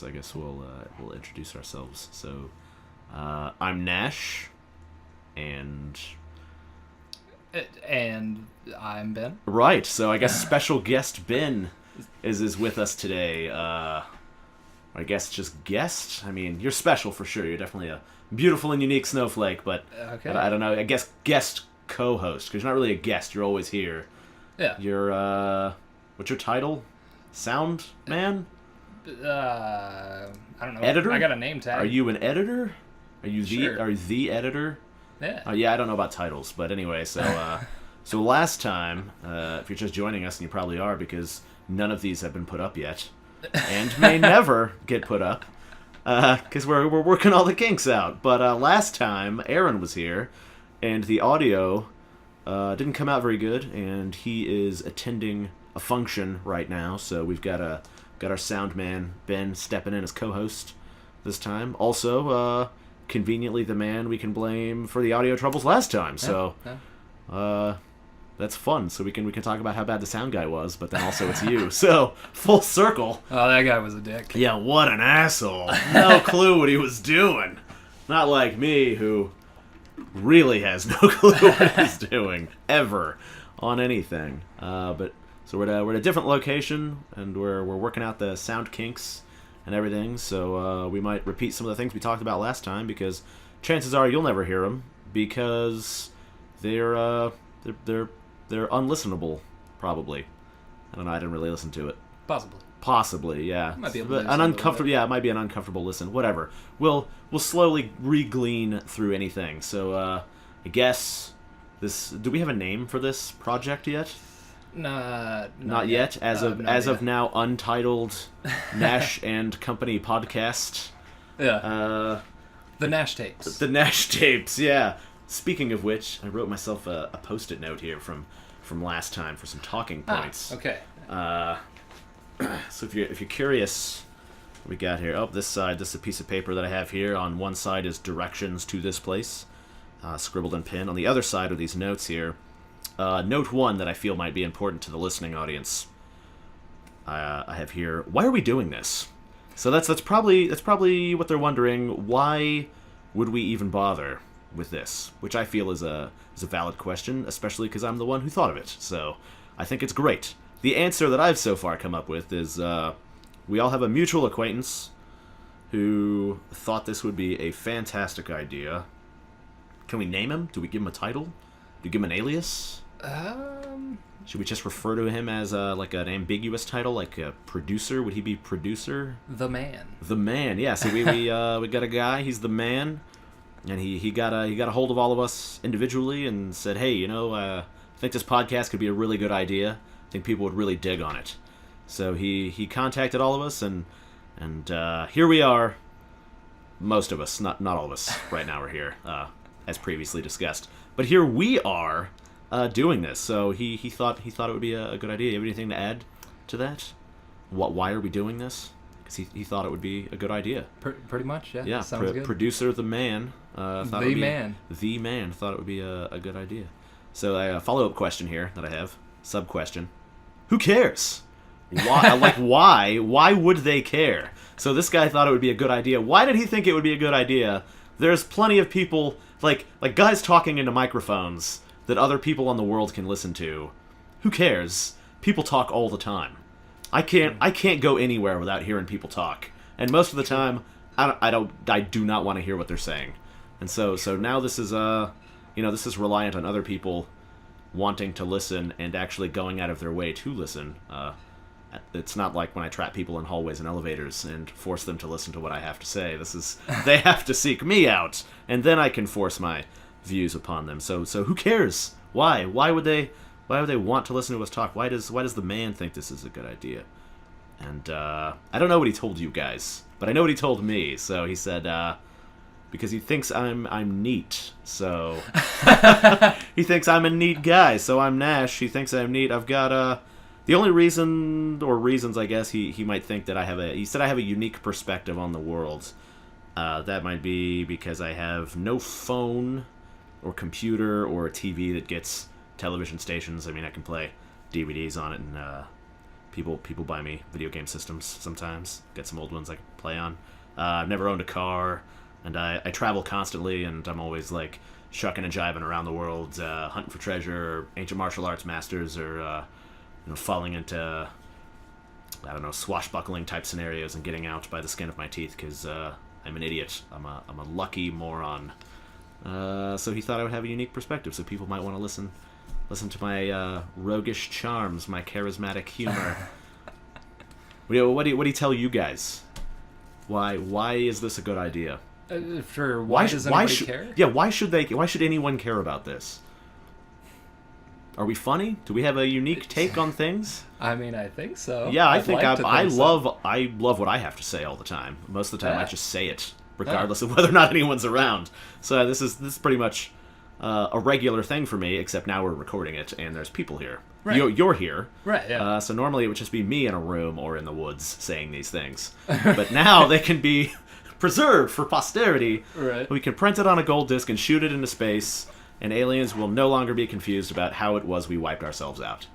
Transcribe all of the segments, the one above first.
guess we'll introduce ourselves. So, I'm Nash, and I'm Ben. Right. So I guess special guest Ben is with us today. I guess just guest. I mean, you're special for sure. You're definitely a beautiful and unique snowflake. But Okay. I don't know. I guess guest co-host, because you're not really a guest. You're always here. Yeah. You're what's your title? Sound man? I don't know. Editor? I got a name tag. Are you an editor? Are you Sure. the editor? Yeah. Yeah, I don't know about titles, but anyway, so so last time, if you're just joining us, and you probably are because none of these have been put up yet, and may never get put up, because we're working all the kinks out. But last time, Aaron was here, and the audio didn't come out very good, and he is attending a function right now. So we've got our sound man Ben stepping in as co-host this time. Also, conveniently the man we can blame for the audio troubles last time. So that's fun. So we can talk about how bad the sound guy was, but then also it's you. So full circle. Oh, that guy was a dick. Yeah, what an asshole. No clue what he was doing. Not like me, who really has no clue what he's doing ever on anything. But so we're at a different location, and we're working out the sound kinks and everything. So we might repeat some of the things we talked about last time, because chances are you'll never hear them because they're unlistenable. Probably. I don't know. I didn't really listen to it. Possibly, yeah. Might be able to But listen an a little uncomfortable. bit. Yeah, it might be an uncomfortable listen. Whatever. We'll slowly re-glean through anything. So I guess this. Do we have a name for this project yet? Not yet. As no idea. of now, untitled Nash and Company podcast. Yeah. The Nash tapes. The Nash tapes. Yeah. Speaking of which, I wrote myself a post-it note here from last time for some talking points. Okay. So if you're curious, what we got here. Oh, this side. This is a piece of paper that I have here. On one side is directions to this place, scribbled in pen. On the other side are these notes here. Note 1 that I feel might be important to the listening audience. I have here. Why are we doing this? So that's probably what they're wondering. Why would we even bother with this? Which I feel is a valid question, especially because I'm the one who thought of it. So I think it's great. The answer that I've so far come up with is we all have a mutual acquaintance who thought this would be a fantastic idea. Can we name him? Do we give him a title? Do we give him an alias? Should we just refer to him as like an ambiguous title, like a producer? Would he be producer? The Man. The Man, yeah. So we got a guy. He's the man, and he got a hold of all of us individually and said, hey, I think this podcast could be a really good idea. I think people would really dig on it. So he contacted all of us, and here we are. Most of us, not all of us. Right now we're here, as previously discussed. But here we are doing this. So he thought it would be a good idea. You have anything to add to that? Why are we doing this? Because he thought it would be a good idea. Pretty much, yeah. Yeah, Sounds good. Producer the man. The man thought it would be a good idea. So a follow-up question here that I have, sub-question. Who cares? Why? Why would they care? So this guy thought it would be a good idea. Why did he think it would be a good idea? There's plenty of people, like guys talking into microphones that other people on the world can listen to. Who cares? People talk all the time. I can't go anywhere without hearing people talk. And most of the time, I do not want to hear what they're saying. And so now this is this is reliant on other people wanting to listen and actually going out of their way to listen. It's not like when I trap people in hallways and elevators and force them to listen to what I have to say. They have to seek me out, and then I can force my views upon them. So who cares? Why would they want to listen to us talk? Why does the man think this is a good idea? And I don't know what he told you guys, but I know what he told me. So he said because he thinks I'm neat. So he thinks I'm a neat guy. So I'm Nash. He thinks I'm neat. I've got the only reasons I guess he might think that he said I have a unique perspective on the world. That might be because I have no phone or computer or a TV that gets television stations. I mean, I can play DVDs on it and People buy me video game systems sometimes. Get some old ones I can play on. I've never owned a car, and I travel constantly, and I'm always like shucking and jiving around the world, hunting for treasure, or ancient martial arts masters, or falling into swashbuckling type scenarios and getting out by the skin of my teeth because I'm an idiot. I'm a lucky moron. So he thought I would have a unique perspective, so people might want to listen to my roguish charms, my charismatic humor. What do you tell you guys? Why is this a good idea? Why does anybody care? Yeah, why should anyone care about this? Are we funny? Do we have a unique take on things? I mean, I think so. Yeah, I love what I have to say all the time. Most of the time, I just say it, regardless of whether or not anyone's around. So this is pretty much a regular thing for me, except now we're recording it and there's people here. Right. You're here. Right, yeah. So normally it would just be me in a room or in the woods saying these things. But now they can be preserved for posterity. Right. We can print it on a gold disc and shoot it into space, and aliens will no longer be confused about how it was we wiped ourselves out.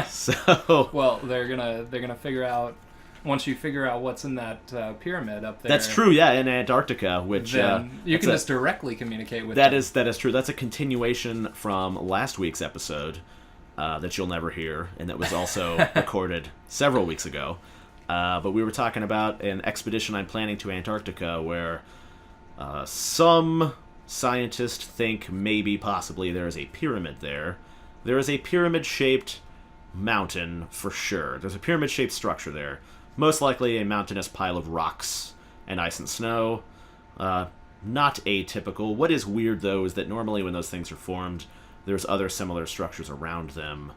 So well, they're gonna figure out, once you figure out what's in that pyramid up there. That's true, yeah, in Antarctica, which then you can just directly communicate with that them. That is true. That's a continuation from last week's episode that you'll never hear, and that was also recorded several weeks ago. But we were talking about an expedition I'm planning to Antarctica where some scientists think maybe possibly there is a pyramid there. There is a pyramid-shaped mountain for sure. There's a pyramid-shaped structure there. Most likely a mountainous pile of rocks and ice and snow. Not atypical. What is weird, though, is that normally when those things are formed, there's other similar structures around them,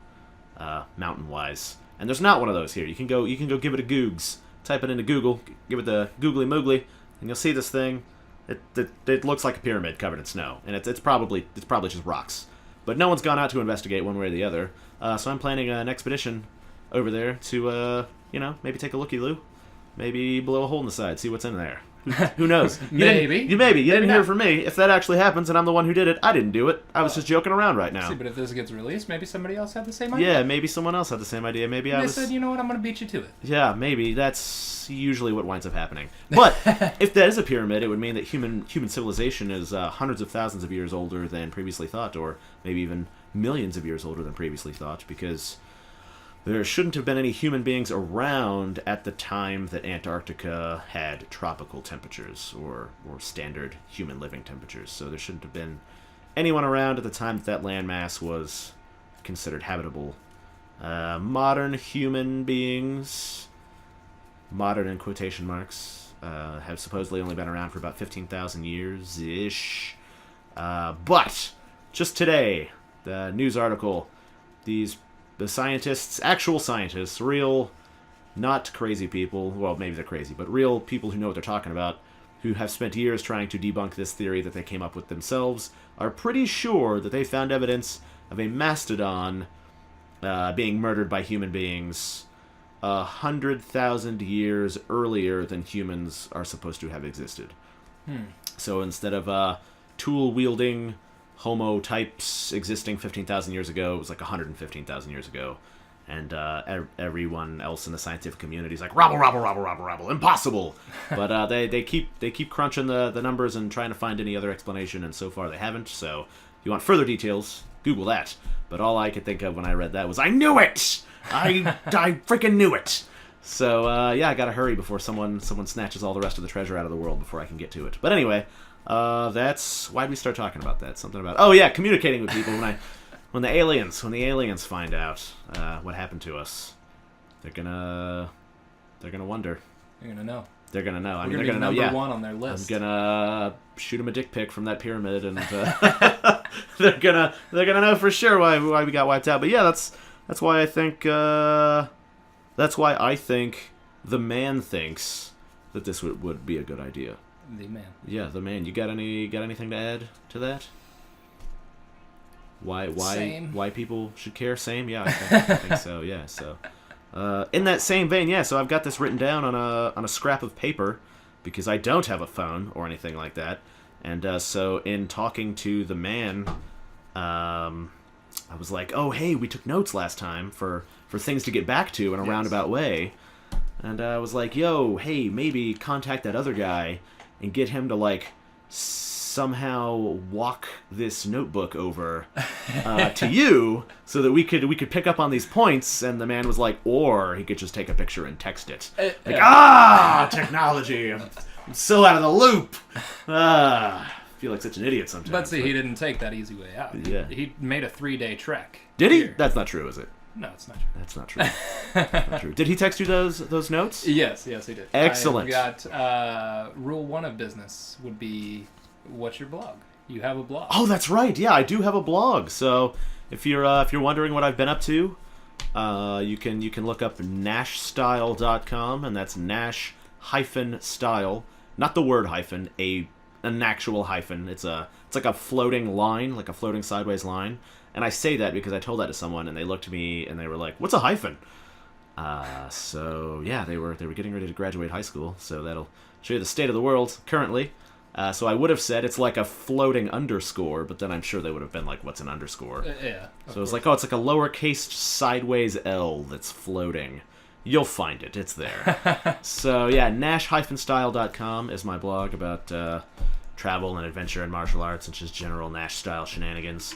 mountain-wise. And there's not one of those here. You can go give it a googs. Type it into Google, give it the googly moogly, and you'll see this thing. It looks like a pyramid covered in snow, and it's probably just rocks. But no one's gone out to investigate one way or the other. So I'm planning an expedition over there to maybe take a looky-loo, maybe blow a hole in the side, see what's in there. Who knows? Maybe. You didn't hear from me. If that actually happens and I'm the one who did it, I didn't do it. I was just joking around right now. See, but if this gets released, maybe somebody else had the same idea. Yeah, maybe someone else had the same idea. Maybe they said, you know what, I'm going to beat you to it. Yeah, maybe. That's usually what winds up happening. But if that is a pyramid, it would mean that human civilization is hundreds of thousands of years older than previously thought, or maybe even millions of years older than previously thought, because there shouldn't have been any human beings around at the time that Antarctica had tropical temperatures or standard human living temperatures. So there shouldn't have been anyone around at the time that landmass was considered habitable. Modern human beings, modern in quotation marks, have supposedly only been around for about 15,000 years-ish. But just today, the news article, the scientists, actual scientists, real, not crazy people, well, maybe they're crazy, but real people who know what they're talking about, who have spent years trying to debunk this theory that they came up with themselves, are pretty sure that they found evidence of a mastodon being murdered by human beings 100,000 years earlier than humans are supposed to have existed. So instead of tool-wielding Homo types existing 15,000 years ago, it was like 115,000 years ago. And everyone else in the scientific community is like, robble, impossible! But they keep crunching the numbers and trying to find any other explanation, and so far they haven't. So if you want further details, Google that. But all I could think of when I read that was, I knew it! I freaking knew it! So I gotta hurry before someone snatches all the rest of the treasure out of the world before I can get to it. But anyway, that's why'd we start talking about that? Something about communicating with people. When the aliens find out what happened to us, they're gonna wonder. They're gonna know. They're gonna know. They're gonna know. Number one on their list. I'm gonna shoot them a dick pic from that pyramid, and they're gonna know for sure why we got wiped out. But yeah, that's why I think the man thinks that this would be a good idea. The man. Yeah, the man. You got anything to add to that? Why people should care? Same, yeah, I think so. Yeah, so in that same vein, yeah. So I've got this written down on a scrap of paper because I don't have a phone or anything like that. And so in talking to the man, I was like, oh, hey, we took notes last time for things to get back to in a roundabout way. And I was like, yo, hey, maybe contact that other guy and get him to, like, somehow walk this notebook over to you so that we could pick up on these points. And the man was like, or he could just take a picture and text it. Technology. I'm so out of the loop. I feel like such an idiot sometimes. But see, he didn't take that easy way out. Yeah. He made a 3-day trek. Did he? Here. That's not true, is it? No, it's not true. That's not true. That's not true. Did he text you those notes? Yes, he did. Excellent. I've got rule 1 of business would be, what's your blog? You have a blog. Oh, that's right. Yeah, I do have a blog. So if you're wondering what I've been up to, you can look up Nash-Style.com, and that's Nash-Style, not the word hyphen, an actual hyphen. It's like a floating line, like a floating sideways line. And I say that because I told that to someone, and they looked at me and they were like, "What's a hyphen?" So yeah, they were getting ready to graduate high school, so that'll show you the state of the world currently. So I would have said it's like a floating underscore, but then I'm sure they would have been like, "What's an underscore?" Yeah. So it's like, oh, it's like a lowercase sideways L that's floating. You'll find it. It's there. So yeah, Nash-Style.com is my blog about travel and adventure and martial arts and just general Nash-style shenanigans.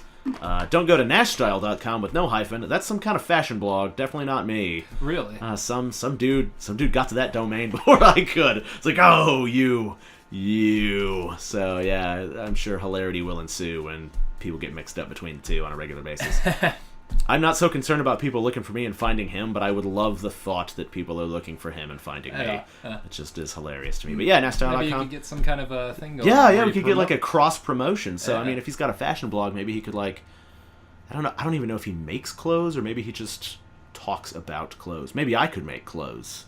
Don't go to Nash-Style.com with no hyphen. That's some kind of fashion blog. Definitely not me. Really? Some dude got to that domain before I could. It's like, oh, you. So yeah, I'm sure hilarity will ensue when people get mixed up between the two on a regular basis. I'm not so concerned about people looking for me and finding him, but I would love the thought that people are looking for him and finding me. It just is hilarious to me. But yeah, Nash-Style.com. Maybe you could get some kind of a thing going. Yeah, we could get like a cross promotion. So I mean, if he's got a fashion blog, maybe he could like, I don't know. I don't even know if he makes clothes or maybe he just talks about clothes. Maybe I could make clothes.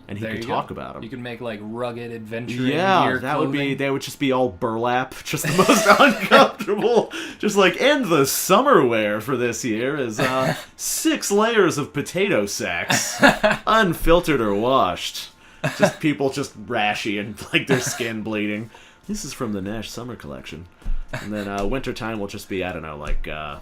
And he could talk about them. You could make like rugged adventure. Yeah, they would just be all burlap, just the most uncomfortable. Just like, and the summer wear for this year is 6 layers of potato sacks, unfiltered or washed. Just people just rashy and like their skin bleeding. This is from the Nash Summer Collection. And then wintertime will just be, I don't know, like a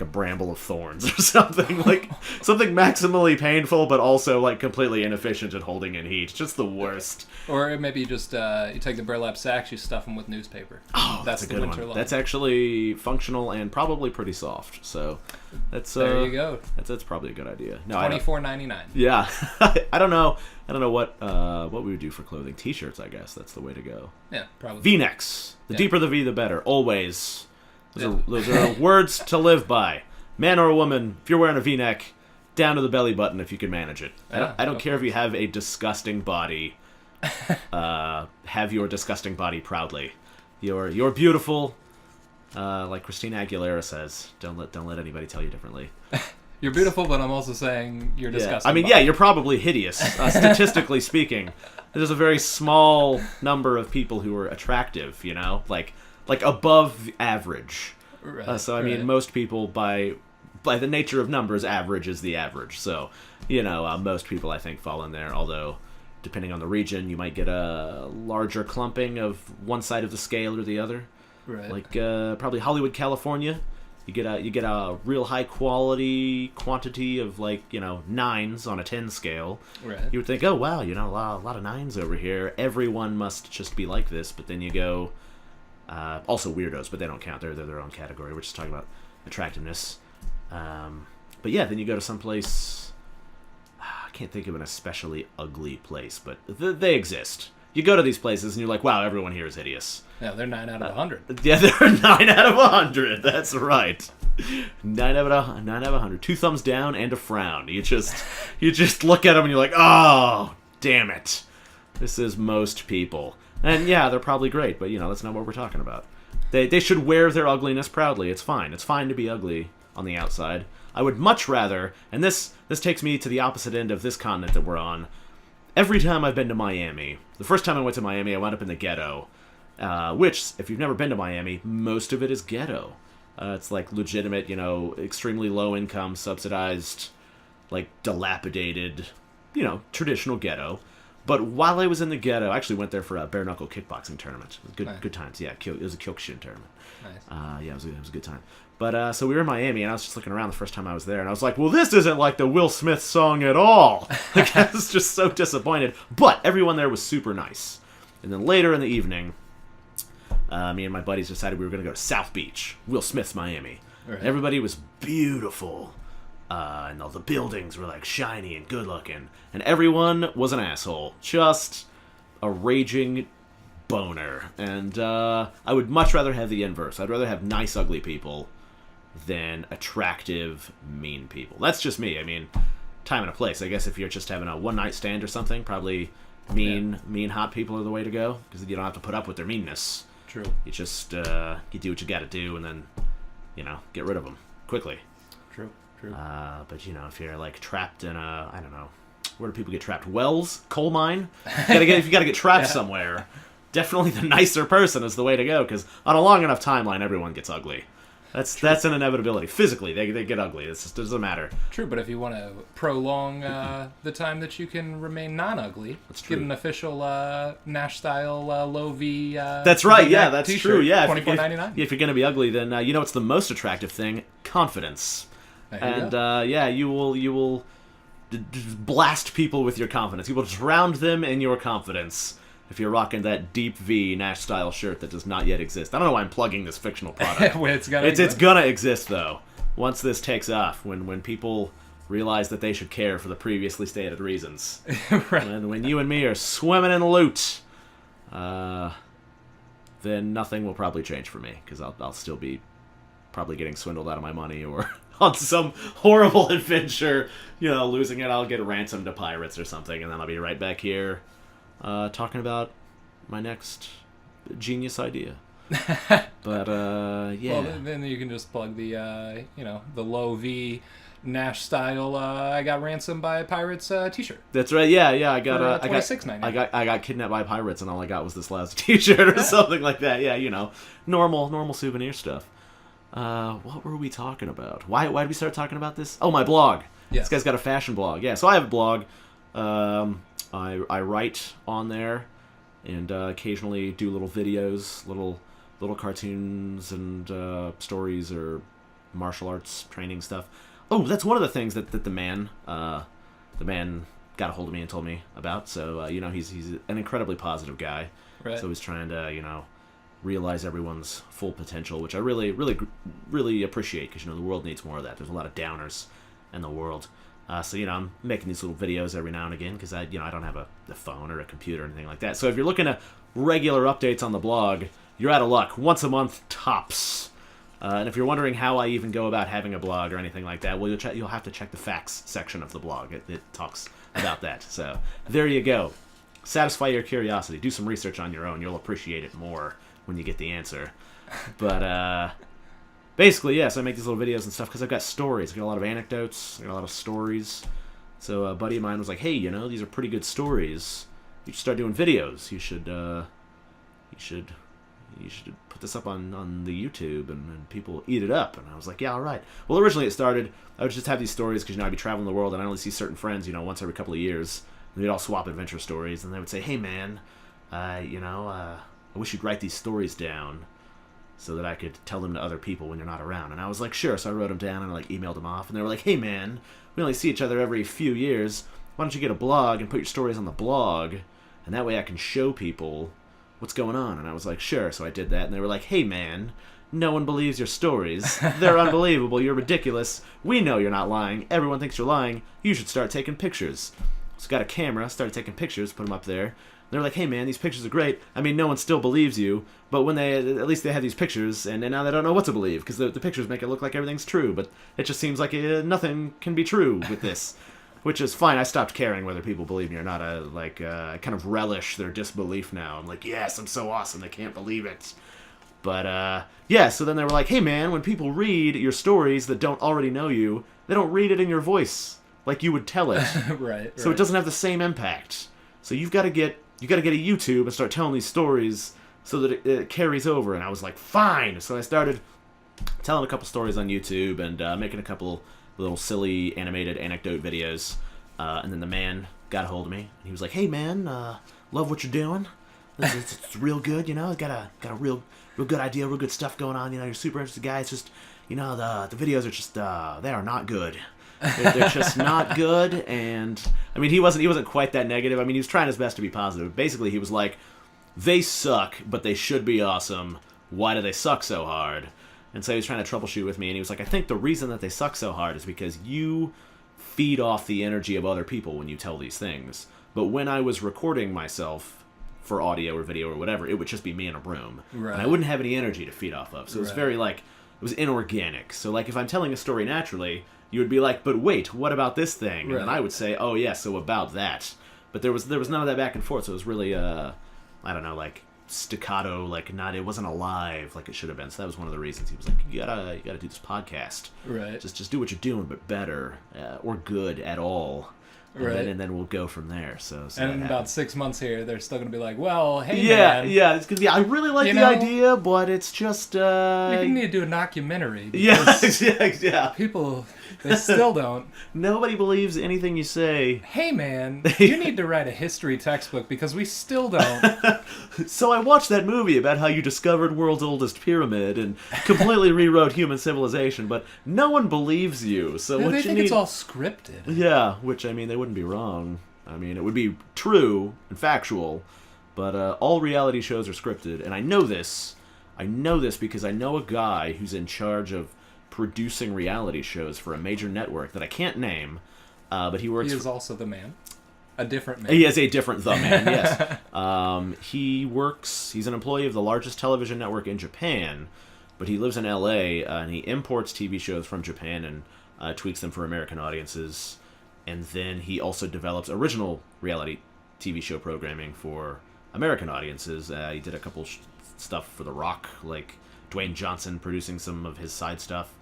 bramble of thorns or something, like something maximally painful but also like completely inefficient at holding in heat. Just the worst. Or maybe you just you take the burlap sacks, you stuff them with newspaper. Oh, that's a good one. That's actually functional and probably pretty soft. So that's there you go. That's probably a good idea. No, $24.99. Yeah, I don't know what we would do for clothing. T-shirts, I guess that's the way to go. Yeah, probably. V-necks. The deeper the V, the better. Always. Those are words to live by. Man or woman, if you're wearing a V-neck, down to the belly button if you can manage it. I don't care if you have a disgusting body. Have your disgusting body proudly. You're beautiful. Like Christina Aguilera says, don't let anybody tell you differently. You're beautiful, but I'm also saying you're disgusting. I mean, yeah, you're probably hideous. Statistically speaking, there's a very small number of people who are attractive. You know, like above average. Right, so I mean, most people by the nature of numbers, average is the average. So, most people I think fall in there. Although, depending on the region, you might get a larger clumping of one side of the scale or the other. Right. Like probably Hollywood, California, you get a real high quality quantity of 9s on a 10 scale. Right. You would think, oh wow, a lot of 9s over here. Everyone must just be like this. But then you go. Also weirdos, but they don't count. They're their own category. We're just talking about attractiveness. But yeah, then you go to some place. I can't think of an especially ugly place, but they exist. You go to these places and you're like, wow, everyone here is hideous. Yeah, they're 9 out of 100. Yeah, they're 9 out of 100. That's right. 9 out of 100. 2 thumbs down and a frown. You just look at them and you're like, oh, damn it. This is most people. And yeah, they're probably great, but that's not what we're talking about. They should wear their ugliness proudly. It's fine. It's fine to be ugly on the outside. I would much rather, and this takes me to the opposite end of this continent that we're on. Every time I've been to Miami, the first time I went to Miami, I wound up in the ghetto, which, if you've never been to Miami, most of it is ghetto. It's like legitimate, extremely low income, subsidized, like dilapidated, traditional ghetto. But while I was in the ghetto, I actually went there for a bare knuckle kickboxing tournament. Good, nice. Good times. Yeah, it was a Kyokushin tournament. Nice. Yeah, it was a good time. But so we were in Miami, and I was just looking around the first time I was there, and I was like, well, this isn't like the Will Smith song at all. Like, I was just so disappointed. But everyone there was super nice. And then later in the evening, me and my buddies decided we were going to go to South Beach, Will Smith's Miami. Right. Everybody was beautiful. And all the buildings were like shiny and good looking. And everyone was an asshole. Just a raging boner. And I would much rather have the inverse. I'd rather have nice, ugly people than attractive, mean people. That's just me. I mean, time and a place. I guess if you're just having a one-night stand or something, probably mean, hot people are the way to go. Because you don't have to put up with their meanness. True. You just, you do what you gotta do and then, get rid of them quickly. True. But if you're like trapped in a, I don't know, where do people get trapped? Wells, coal mine. If you gotta get trapped somewhere, definitely the nicer person is the way to go. Because on a long enough timeline, everyone gets ugly. That's an inevitability. Physically, they get ugly. It doesn't matter. True, but if you want to prolong the time that you can remain non-ugly, that's true. Get an official Nash-Style low V. That's right. Yeah, that's t-shirt, true. Yeah, $24.99. If you're gonna be ugly, then what's the most attractive thing? Confidence. You will blast people with your confidence. You will drown them in your confidence if you're rocking that deep V Nash-Style shirt that does not yet exist. I don't know why I'm plugging this fictional product. It's gonna exist, though. Once this takes off, when people realize that they should care for the previously stated reasons. Right. And when you and me are swimming in loot, then nothing will probably change for me, because I'll still be probably getting swindled out of my money or on some horrible adventure, losing it. I'll get ransomed to pirates or something, and then I'll be right back here talking about my next genius idea. But yeah. Well, then you can just plug the the low V Nash-Style I got ransomed by pirates t-shirt. That's right. Yeah. I got I got kidnapped by pirates, and all I got was this last t-shirt or something like that. Yeah, normal souvenir stuff. What were we talking about? Why did we start talking about this? Oh, my blog. Yeah. This guy's got a fashion blog. Yeah, so I have a blog. I write on there, and occasionally do little videos, little cartoons and stories or martial arts training stuff. Oh, that's one of the things that the man got a hold of me and told me about. So he's an incredibly positive guy. Right. So he's trying to realize everyone's full potential, which I really appreciate, because the world needs more of that. There's a lot of downers in the world. So I'm making these little videos every now and again, because I don't have a phone or a computer or anything like that. So if you're looking at regular updates on the blog, you're out of luck. Once a month tops. And if you're wondering how I even go about having a blog or anything like that, well, you'll have to check the facts section of the blog. It talks about that. So there you go. Satisfy your curiosity. Do some research on your own. You'll appreciate it more when you get the answer. But basically, yeah, so I make these little videos and stuff because I've got stories. I've got a lot of anecdotes. I've got a lot of stories. So a buddy of mine was like, hey, these are pretty good stories. You should start doing videos. You should put this up on the YouTube and people eat it up. And I was like, yeah, all right. Well, originally it started, I would just have these stories because, I'd be traveling the world and I only see certain friends, once every couple of years. And we'd all swap adventure stories. And they would say, hey, man, I wish you'd write these stories down so that I could tell them to other people when you're not around. And I was like, sure. So I wrote them down and I emailed them off. And they were like, hey, man, we only see each other every few years. Why don't you get a blog and put your stories on the blog? And that way I can show people what's going on. And I was like, sure. So I did that. And they were like, hey, man, no one believes your stories. They're unbelievable. You're ridiculous. We know you're not lying. Everyone thinks you're lying. You should start taking pictures. So got a camera, started taking pictures, put them up there. They're like, hey, man, these pictures are great. I mean, no one still believes you, but when at least they have these pictures, and now they don't know what to believe, because the pictures make it look like everything's true, but it just seems like nothing can be true with this, which is fine. I stopped caring whether people believe me or not. I kind of relish their disbelief now. I'm like, yes, I'm so awesome, they can't believe it. But, yeah, so then they were like, hey, man, when people read your stories that don't already know you, they don't read it in your voice like you would tell it. Right. So it doesn't have the same impact. So you've got to get a YouTube and start telling these stories so that it carries over. And I was like, fine. So I started telling a couple stories on YouTube and making a couple little silly animated anecdote videos. And then the man got a hold of me. And he was like, "Hey man, love what you're doing. It's real good, you know. Got a real good idea, real good stuff going on. You know, you're a super interested guy. It's just, you know, the videos are just they are not good. They're just not good." And I mean, he wasn't quite that negative. I mean, he was trying his best to be positive. Basically, he was like, "They suck, but they should be awesome. Why do they suck so hard?" And so he was trying to troubleshoot with me, and he was like, "I think the reason that they suck so hard is because you feed off the energy of other people when you tell these things. But when I was recording myself for audio or video or whatever, it would just be me in a room. Right. And I wouldn't have any energy to feed off of. So it was very, like, it was inorganic. So, like, if I'm telling a story naturally, you would be like, "But wait, what about this thing?" And then I would say, "Oh, yeah, so about that." But there was none of that back and forth, so it was really, I don't know, like, staccato, like, it wasn't alive like it should have been. So that was one of the reasons he was like, you gotta do this podcast, right? Just do what you're doing, but better, or good at all, and then we'll go from there. So and in about 6 months here, they're still gonna be like, "Well, hey man, it's gonna be, I really like the idea, but it's just you need to do a documentary." Yeah. People, they still don't. Nobody believes anything you say. "Hey man, you need to write a history textbook because we still don't." "So I watched that movie about how you discovered world's oldest pyramid and completely rewrote human civilization, but no one believes you. So what they you think need..." It's all scripted. Yeah, which, I mean, they wouldn't be wrong. I mean, it would be true and factual, but all reality shows are scripted, and I know this. I know this because I know a guy who's in charge of producing reality shows for a major network that I can't name, but he works... He is also the man. A different man. He is a different the man, yes. He's an employee of the largest television network in Japan, but he lives in LA, and he imports TV shows from Japan and tweaks them for American audiences. And then he also develops original reality TV show programming for American audiences. He did a couple stuff for The Rock, like Dwayne Johnson producing some of his side stuff.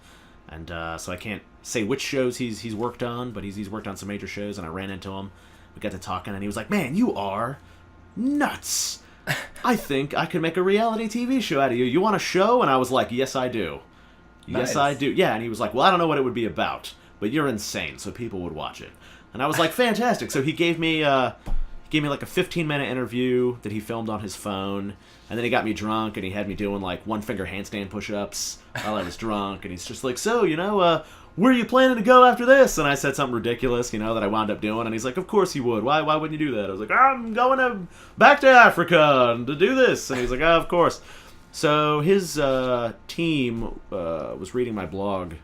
And so I can't say which shows he's worked on, but he's worked on some major shows, and I ran into him. We got to talking, and he was like, "Man, you are nuts. I think I could make a reality TV show out of you. You want a show?" And I was like, "Yes, I do. Nice. Yes, I do." Yeah, and he was like, "Well, I don't know what it would be about, but you're insane, so people would watch it." And I was like, "Fantastic." So he gave me like a 15-minute interview that he filmed on his phone, and then he got me drunk, and he had me doing like one-finger handstand push-ups while I was drunk, and he's just like, "So, you know, where are you planning to go after this?" And I said something ridiculous, you know, that I wound up doing, and he's like, "Of course you would. Why wouldn't you do that?" I was like, "I'm going back to Africa to do this." And he's like, "Oh, of course." So his team was reading my blog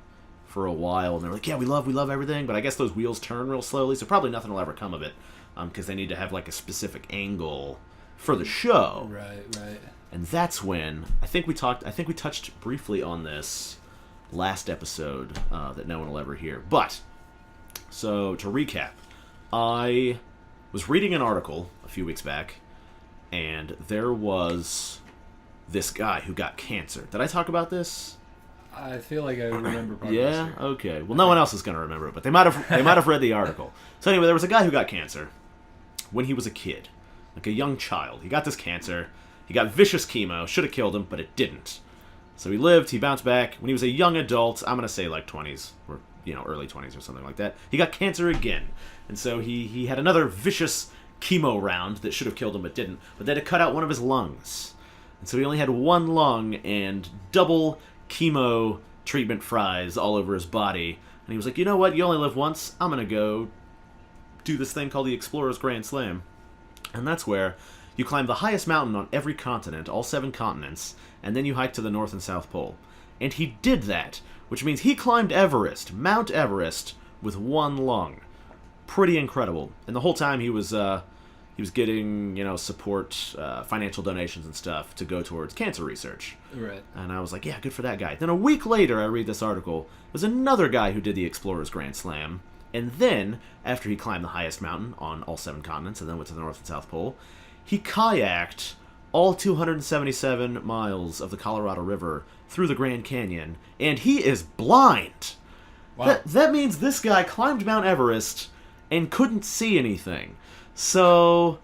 for a while, and they were like, "Yeah, we love everything," but I guess those wheels turn real slowly, so probably nothing will ever come of it, because they need to have like a specific angle for the show. Right. And that's when I think we touched briefly on this last episode that no one will ever hear. But so to recap, I was reading an article a few weeks back, and there was this guy who got cancer. Did I talk about this? I feel like I remember part yeah? of this. Okay. Well, no one else is going to remember it, but they might have read the article. So anyway, there was a guy who got cancer when he was a kid, like a young child. He got this cancer. He got vicious chemo. Should have killed him, but it didn't. So he lived. He bounced back. When he was a young adult, I'm going to say like 20s or early 20s or something like that, he got cancer again. And so he had another vicious chemo round that should have killed him, but didn't. But they had to cut out one of his lungs. And so he only had one lung and double chemo treatment fries all over his body. And he was like, "You know what? You only live once. I'm going to go do this thing called the Explorer's Grand Slam." And that's where you climb the highest mountain on every continent, all 7 continents, and then you hike to the North and South Pole. And he did that, which means he climbed Everest, Mount Everest, with one lung. Pretty incredible. And the whole time he was getting, support, financial donations and stuff to go towards cancer research. Right. And I was like, yeah, good for that guy. Then a week later, I read this article. There's another guy who did the Explorer's Grand Slam. And then, after he climbed the highest mountain on all 7 continents and then went to the North and South Pole, he kayaked all 277 miles of the Colorado River through the Grand Canyon, and he is blind. Wow. That means this guy climbed Mount Everest and couldn't see anything. So,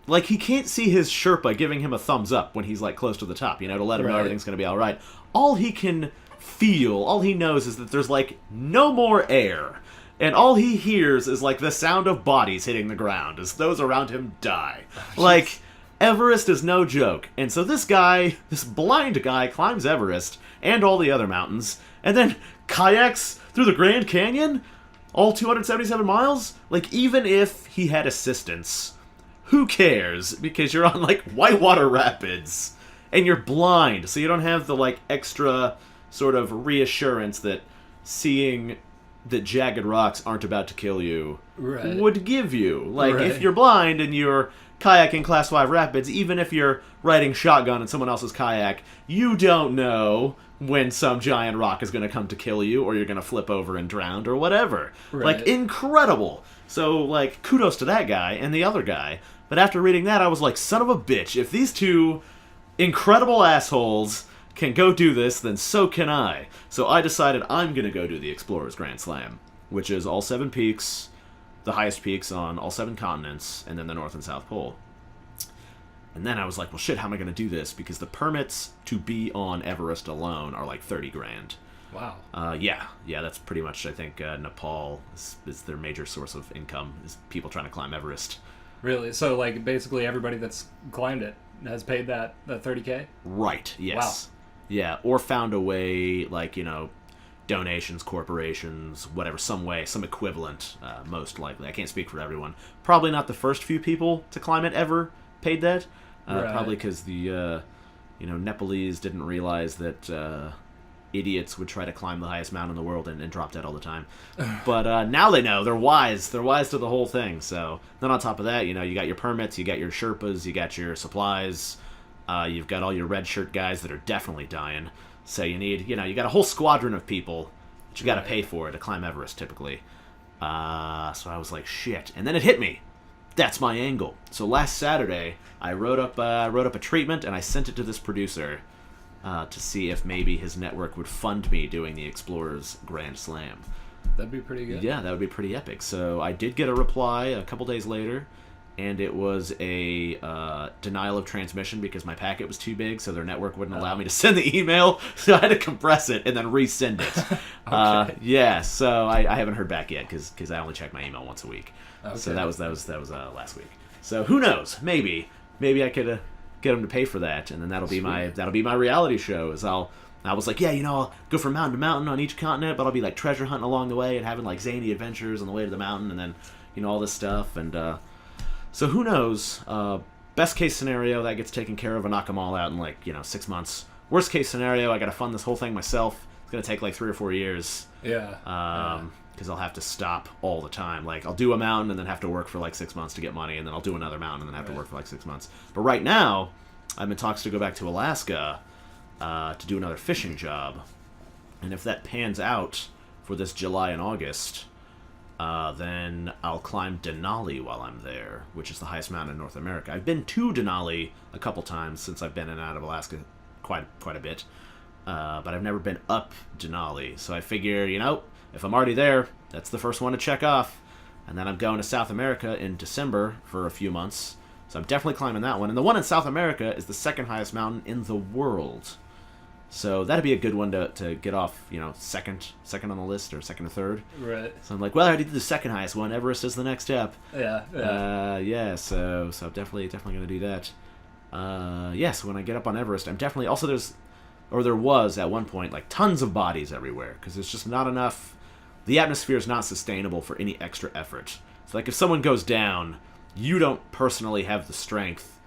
like, he can't see his Sherpa giving him a thumbs up when he's, like, close to the top, to let him know everything's going to be all right. All he can feel, all he knows is that there's, like, no more air. and all he hears is like the sound of bodies hitting the ground as those around him die. Like, Everest is no joke. And so this guy, this blind guy, climbs Everest and all the other mountains, and then kayaks through the Grand Canyon, all 277 miles. Like, even if he had assistance, who cares? Because you're on, like, whitewater rapids, and you're blind, so you don't have the, like, extra sort of reassurance that seeing that jagged rocks aren't about to kill you would give you. Like, if you're blind and you're kayaking Class 5 rapids, even if you're riding shotgun in someone else's kayak, you don't know when some giant rock is going to come to kill you, or you're going to flip over and drown, or whatever. Like, incredible. So, like, kudos to that guy and the other guy. But after reading that, I was like, son of a bitch, if these two incredible assholes can go do this, then so can I. So I decided I'm going to go do the Explorers Grand Slam, which is all 7 peaks, the highest peaks on all 7 continents, and then the North and South Pole. And then I was like, well, shit, how am I going to do this? Because the permits to be on Everest alone are like 30 grand. Wow. Yeah, that's pretty much, I think, Nepal is their major source of income, is people trying to climb Everest. Really? So, like, basically everybody that's climbed it has paid that 30K? Right, yes. Wow. Yeah, or found a way, like, you know, donations, corporations, whatever, some way, some equivalent, most likely. I can't speak for everyone. Probably not the first few people to climb it ever paid that. Probably because the, Nepalese didn't realize that idiots would try to climb the highest mountain in the world and drop dead all the time. But now they know. They're wise. They're wise to the whole thing. So then on top of that, you got your permits, you got your Sherpas, you got your supplies, you've got all your red shirt guys that are definitely dying. So you need, you got a whole squadron of people that you got to pay for to climb Everest typically. So I was like, shit. And then it hit me. That's my angle. So last Saturday, I wrote up a treatment and I sent it to this producer to see if maybe his network would fund me doing the Explorers Grand Slam. That'd be pretty good. Yeah, that would be pretty epic. So I did get a reply a couple days later, and it was a denial of transmission because my packet was too big, so their network wouldn't allow me to send the email, so I had to compress it and then resend it. Okay. So I haven't heard back yet because I only check my email once a week. Okay. So that was last week. So who knows? Maybe I could get them to pay for that, and then that'll be my reality show. I was like, I'll go from mountain to mountain on each continent, but I'll be like treasure hunting along the way and having like zany adventures on the way to the mountain, and then all this stuff. And so who knows? Best case scenario, that gets taken care of and knock them all out in like 6 months. Worst case scenario, I got to fund this whole thing myself. It's gonna take like 3 or 4 years. Yeah. Because I'll have to stop all the time. Like, I'll do a mountain and then have to work for like 6 months to get money, and then I'll do another mountain and then have to work for like 6 months. But right now, I'm in talks to go back to Alaska to do another fishing job. And if that pans out for this July and August, then I'll climb Denali while I'm there, which is the highest mountain in North America. I've been to Denali a couple times since I've been in and out of Alaska quite a bit. But I've never been up Denali. So I figure, if I'm already there, that's the first one to check off. And then I'm going to South America in December for a few months. So I'm definitely climbing that one. And the one in South America is the second highest mountain in the world. So that'd be a good one to get off, second on the list, or second or third. Right. So I'm like, well, I already did the second highest one. Everest is the next step. Yeah. So I'm definitely going to do that. So when I get up on Everest, I'm definitely... Also, there was at one point like tons of bodies everywhere, because there's just not enough. The atmosphere is not sustainable for any extra effort. So like if someone goes down, you don't personally have the strength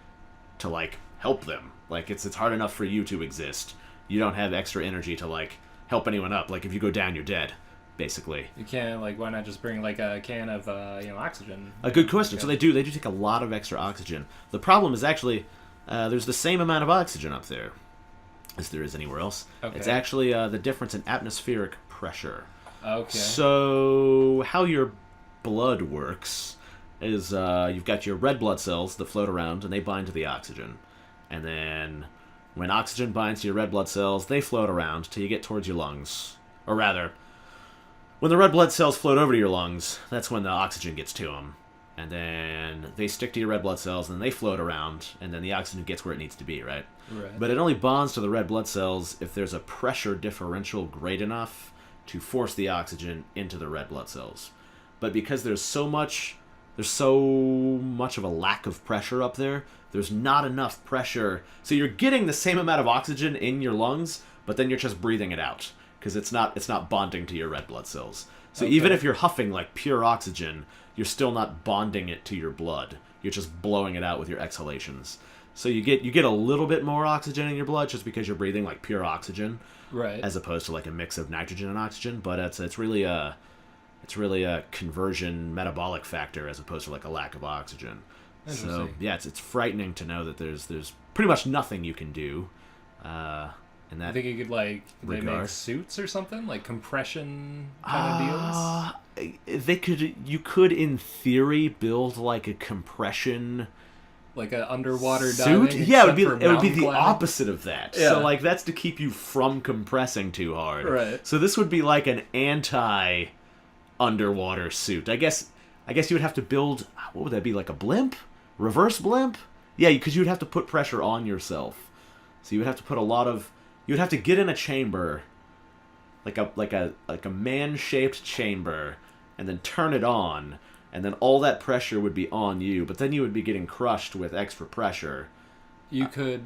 to like help them. Like it's hard enough for you to exist. You don't have extra energy to like help anyone up. Like if you go down, you're dead, basically. You can't, like, why not just bring like a can of oxygen? A good question. So they do take a lot of extra oxygen. The problem is actually there's the same amount of oxygen up there as there is anywhere else. Okay. It's actually the difference in atmospheric pressure. Okay. So how your blood works is you've got your red blood cells that float around, and they bind to the oxygen. And then when oxygen binds to your red blood cells, they float around till you get towards your lungs. Or rather, when the red blood cells float over to your lungs, that's when the oxygen gets to them. And then they stick to your red blood cells, and then they float around, and then the oxygen gets where it needs to be, right? Right. But it only bonds to the red blood cells if there's a pressure differential great enough to force the oxygen into the red blood cells. But because there's so much of a lack of pressure up there, there's not enough pressure. So you're getting the same amount of oxygen in your lungs, but then you're just breathing it out because it's not bonding to your red blood cells. So even if you're huffing like pure oxygen, you're still not bonding it to your blood. You're just blowing it out with your exhalations. So you get a little bit more oxygen in your blood just because you're breathing like pure oxygen, right? As opposed to like a mix of nitrogen and oxygen. But it's really a conversion metabolic factor as opposed to like a lack of oxygen. So yeah, it's frightening to know that there's pretty much nothing you can do. In that I think you could like they make suits or something like compression kind of deals. You could in theory build like a compression. Like an underwater suit? diving? Yeah, it would be the opposite of that. Yeah. So, like, that's to keep you from compressing too hard. Right. So this would be like an anti-underwater suit. I guess you would have to build, what would that be, like a blimp? Reverse blimp? Yeah, because you would have to put pressure on yourself. So you would have to put you would have to get in a chamber, like a man-shaped chamber, and then turn it on. And then all that pressure would be on you, but then you would be getting crushed with extra pressure. You could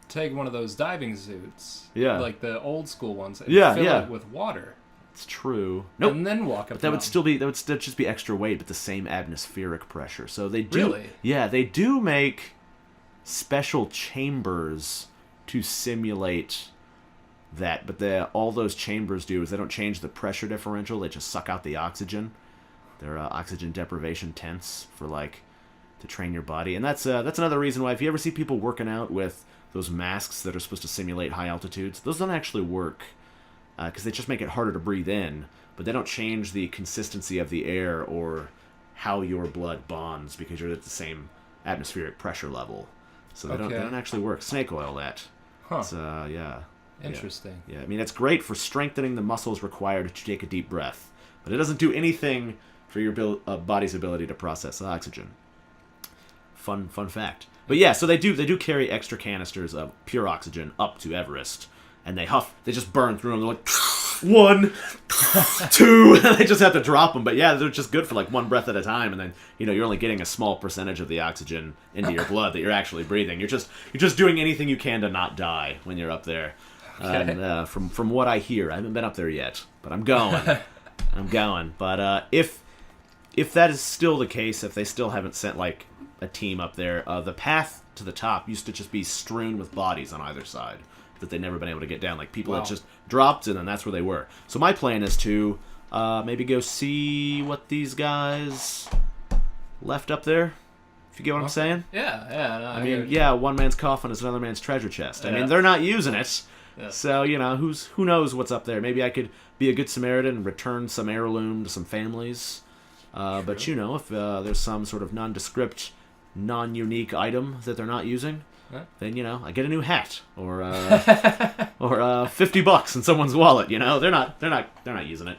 take one of those diving suits, like the old school ones, and fill it with water. It's true. Nope. And then walk up. But that would still just be extra weight, but the same atmospheric pressure. So they do. Really? Yeah, they do make special chambers to simulate that, but all those chambers do is they don't change the pressure differential. They just suck out the oxygen. They're oxygen deprivation tents for to train your body, and that's another reason why if you ever see people working out with those masks that are supposed to simulate high altitudes, those don't actually work because they just make it harder to breathe in, but they don't change the consistency of the air or how your blood bonds because you're at the same atmospheric pressure level, so they don't actually work. Snake oil that. Huh. It's, yeah. Interesting. Yeah, I mean it's great for strengthening the muscles required to take a deep breath, but it doesn't do anything for your body's ability to process oxygen. Fun fact. But yeah, so they do carry extra canisters of pure oxygen up to Everest, and they just burn through them. They're like 1, 2, and they just have to drop them. But yeah, they're just good for like one breath at a time, and then you're only getting a small percentage of the oxygen into your blood that you're actually breathing. You're just doing anything you can to not die when you're up there. Okay. And from what I hear, I haven't been up there yet, but I'm going. But if that is still the case, if they still haven't sent like a team up there, the path to the top used to just be strewn with bodies on either side that they'd never been able to get down. Like people had just dropped and then that's where they were. So my plan is to maybe go see what these guys left up there. If you get what I'm saying? Yeah. No, I mean, one man's coffin is another man's treasure chest. I mean, they're not using it. Yeah. So, who knows what's up there. Maybe I could be a good Samaritan and return some heirloom to some families. But, if there's some sort of nondescript, non-unique item that they're not using, then, I get a new hat or $50 in someone's wallet, They're not using it.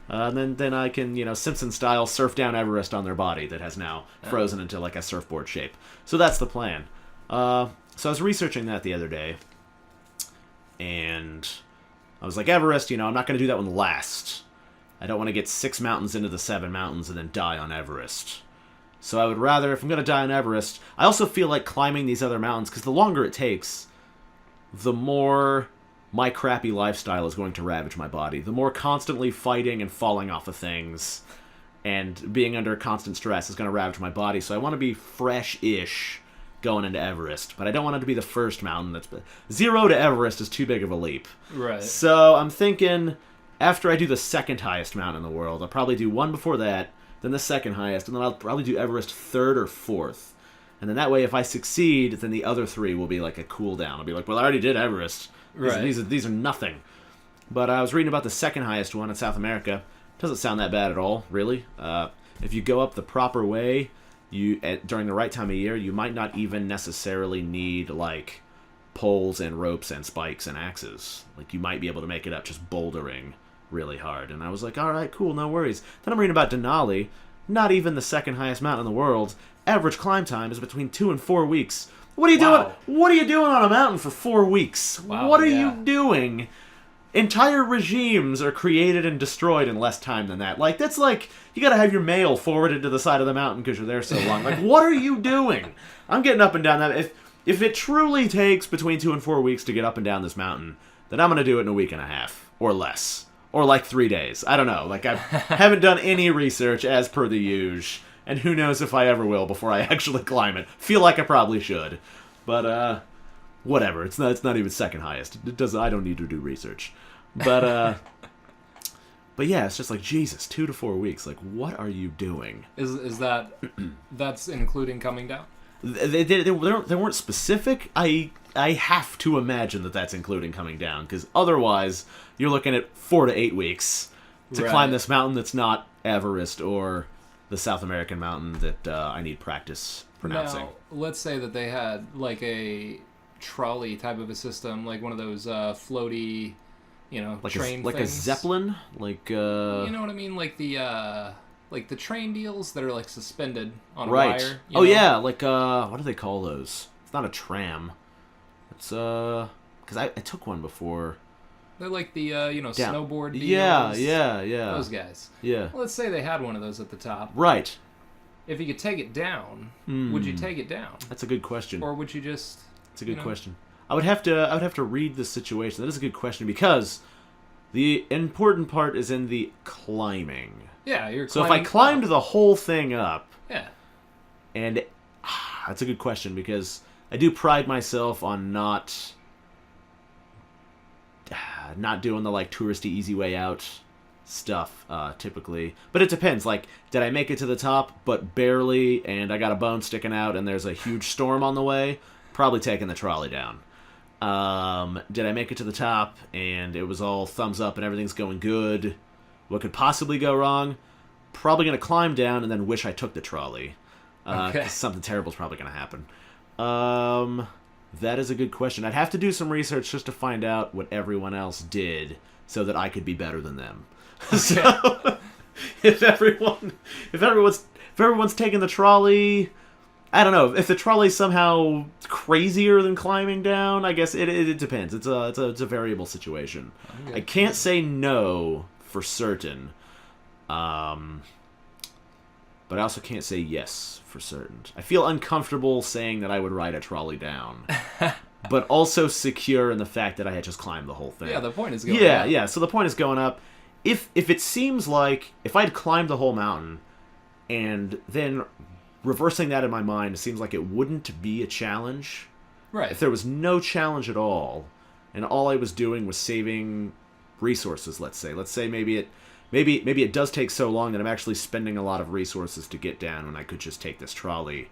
And then I can, Simpson-style surf down Everest on their body that has now frozen into like a surfboard shape. So that's the plan. So I was researching that the other day. And I was like, Everest, I'm not going to do that one last. I don't want to get 6 mountains into the 7 mountains and then die on Everest. So I would rather, if I'm going to die on Everest, I also feel like climbing these other mountains, because the longer it takes, the more my crappy lifestyle is going to ravage my body. The more constantly fighting and falling off of things and being under constant stress is going to ravage my body. So I want to be fresh-ish going into Everest, but I don't want it to be the first mountain. 0 to Everest is too big of a leap. Right. So I'm thinking after I do the second highest mountain in the world, I'll probably do one before that, then the second highest, and then I'll probably do Everest 3rd or 4th. And then that way, if I succeed, then the other 3 will be like a cool down. I'll be like, well, I already did Everest. These are nothing. But I was reading about the second highest one in South America. Doesn't sound that bad at all, really. If you go up the proper way, during the right time of year, you might not even necessarily need like poles and ropes and spikes and axes. Like you might be able to make it up just bouldering really hard. And I was like, all right, cool, no worries. Then I'm reading about Denali, not even the second highest mountain in the world. Average climb time is between 2 and 4 weeks. What are you doing? What are you doing on a mountain for 4 weeks? Wow, what are you doing? entire regimes are created and destroyed in less time than that. Like, that's like, you gotta have your mail forwarded to the side of the mountain because you're there so long. Like, what are you doing? I'm getting up and down that. If it truly takes between 2 and 4 weeks to get up and down this mountain, then I'm gonna do it in a week and a half, or less. Or like 3 days. I don't know. Like, I haven't done any research as per the usual, and who knows if I ever will before I actually climb it. Feel like I probably should. But, whatever. It's not even second highest. I don't need to do research. But yeah, it's just like, Jesus, 2 to 4 weeks. Like, what are you doing? Is that's including coming down? They weren't specific. I have to imagine that that's including coming down, because otherwise you're looking at 4 to 8 weeks to climb this mountain that's not Everest or the South American mountain that I need practice pronouncing. Now, let's say that they had like a trolley type of a system, like one of those floaty, like train like things. A Zeppelin, like you know what I mean, like the train deals that are like suspended on a wire. Oh yeah, like what do they call those? It's not a tram. It's because I took one before. They're like the snowboard deals. Yeah. Those guys. Yeah. Well, let's say they had one of those at the top. Right. If you could take it down, would you take it down? That's a good question. Or would you just? It's a good question. I would have to read the situation. That is a good question, because the important part is in the climbing. Yeah, you're so if I climbed the whole thing up. Yeah. And that's a good question, because I do pride myself on not doing the like touristy easy way out stuff typically, but it depends. Like, did I make it to the top but barely, and I got a bone sticking out and there's a huge storm on the way? Probably taking the trolley down. Did I make it to the top and it was all thumbs up and everything's going good? What could possibly go wrong? Probably gonna climb down and then wish I took the trolley. 'Cause something terrible is probably gonna happen. That is a good question. I'd have to do some research just to find out what everyone else did so that I could be better than them. So if everyone's taking the trolley, I don't know. If the trolley's somehow crazier than climbing down, I guess it depends. It's a variable situation. Okay. I can't say no for certain. But I also can't say yes for certain. I feel uncomfortable saying that I would ride a trolley down, but also secure in the fact that I had just climbed the whole thing. Yeah, the point is going up. Yeah, so the point is going up. If it seems like, if I'd climbed the whole mountain, and then reversing that in my mind, it seems like it wouldn't be a challenge. Right. If there was no challenge at all, and all I was doing was saving resources, let's say maybe it does take so long that I'm actually spending a lot of resources to get down when I could just take this trolley,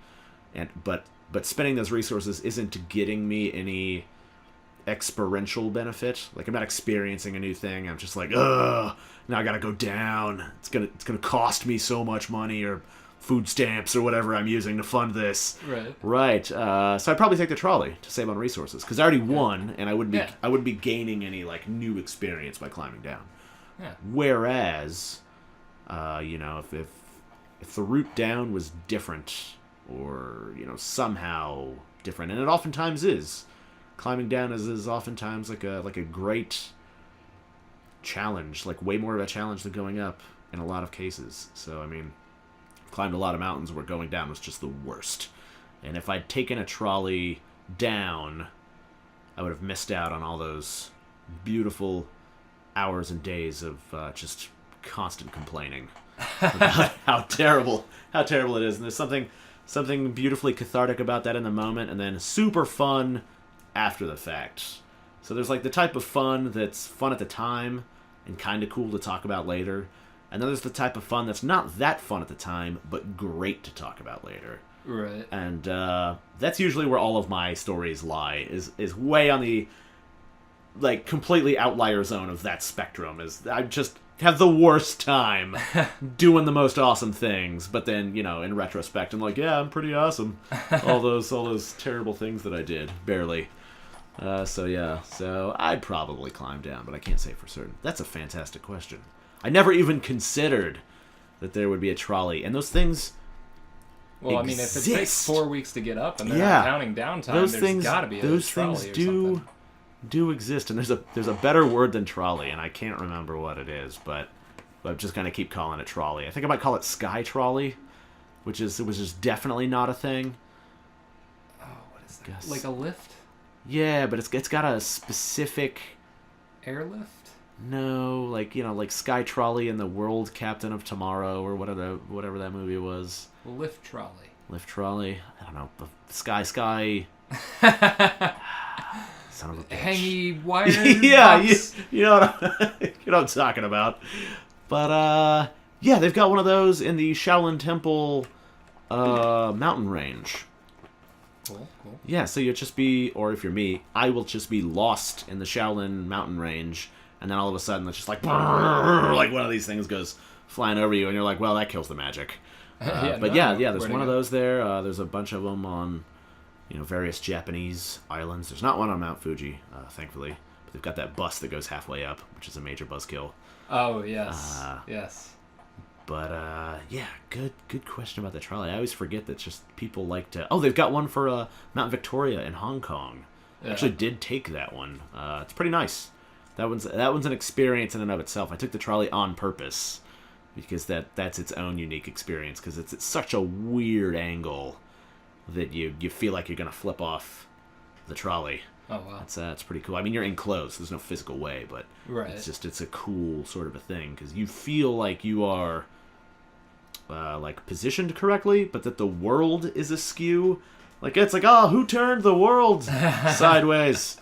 but spending those resources isn't getting me any experiential benefit. Like, I'm not experiencing a new thing. I'm just like, ugh, now I gotta go down. It's gonna cost me so much money, or food stamps, or whatever I'm using to fund this. Right. So I'd probably take the trolley to save on resources, because I already won, and I wouldn't be gaining any like new experience by climbing down. Yeah. Whereas, if the route down was different, or somehow different, and it oftentimes is, climbing down is oftentimes like a great challenge, like way more of a challenge than going up in a lot of cases. So I mean, I've climbed a lot of mountains where going down was just the worst, and if I'd taken a trolley down, I would have missed out on all those beautiful hours and days of just constant complaining about how terrible it is. And there's something beautifully cathartic about that in the moment, and then super fun after the fact. So there's like the type of fun that's fun at the time and kind of cool to talk about later, and then there's the type of fun that's not that fun at the time but great to talk about later. Right. And that's usually where all of my stories lie, is way on the like completely outlier zone of that spectrum. Is I just have the worst time doing the most awesome things, but then in retrospect I'm like, yeah, I'm pretty awesome. all those terrible things that I did barely. So I'd probably climb down, but I can't say for certain. That's a fantastic question. I never even considered that there would be a trolley, and those things. Well, exist. I mean, if it takes 4 weeks to get up and they're not counting downtime, there's got to be a trolley or something. do exist, and there's a better word than trolley, and I can't remember what it is, but I'm just gonna keep calling it trolley. I think I might call it sky trolley, which is definitely not a thing. Oh, what is that? Like a lift? Yeah, but it's got a specific airlift. No, like Sky Trolley and the World Captain of Tomorrow, or whatever that movie was. Lift trolley. Lift trolley. I don't know. Sky. Son of a bitch. Hangy wire. Yeah, you know what I'm talking about. But yeah, they've got one of those in the Shaolin Temple mountain range. Cool. Yeah, so you'll just be, or if you're me, I will just be lost in the Shaolin mountain range. And then all of a sudden, it's just like one of these things goes flying over you, and you're like, well, that kills the magic. There's one of those there. There's a bunch of them on, various Japanese islands. There's not one on Mount Fuji, thankfully. But they've got that bus that goes halfway up, which is a major buzzkill. Oh, yes. Yes. But, good question about the trolley. I always forget that just people like to... Oh, they've got one for Mount Victoria in Hong Kong. Yeah. I actually did take that one. It's pretty nice. That one's an experience in and of itself. I took the trolley on purpose because that's its own unique experience, because it's such a weird angle that you feel like you're going to flip off the trolley. Oh, wow. That's pretty cool. I mean, you're enclosed. There's no physical way, but right. It's a cool sort of a thing, because you feel like you are positioned correctly, but that the world is askew. It's like, oh, who turned the world sideways?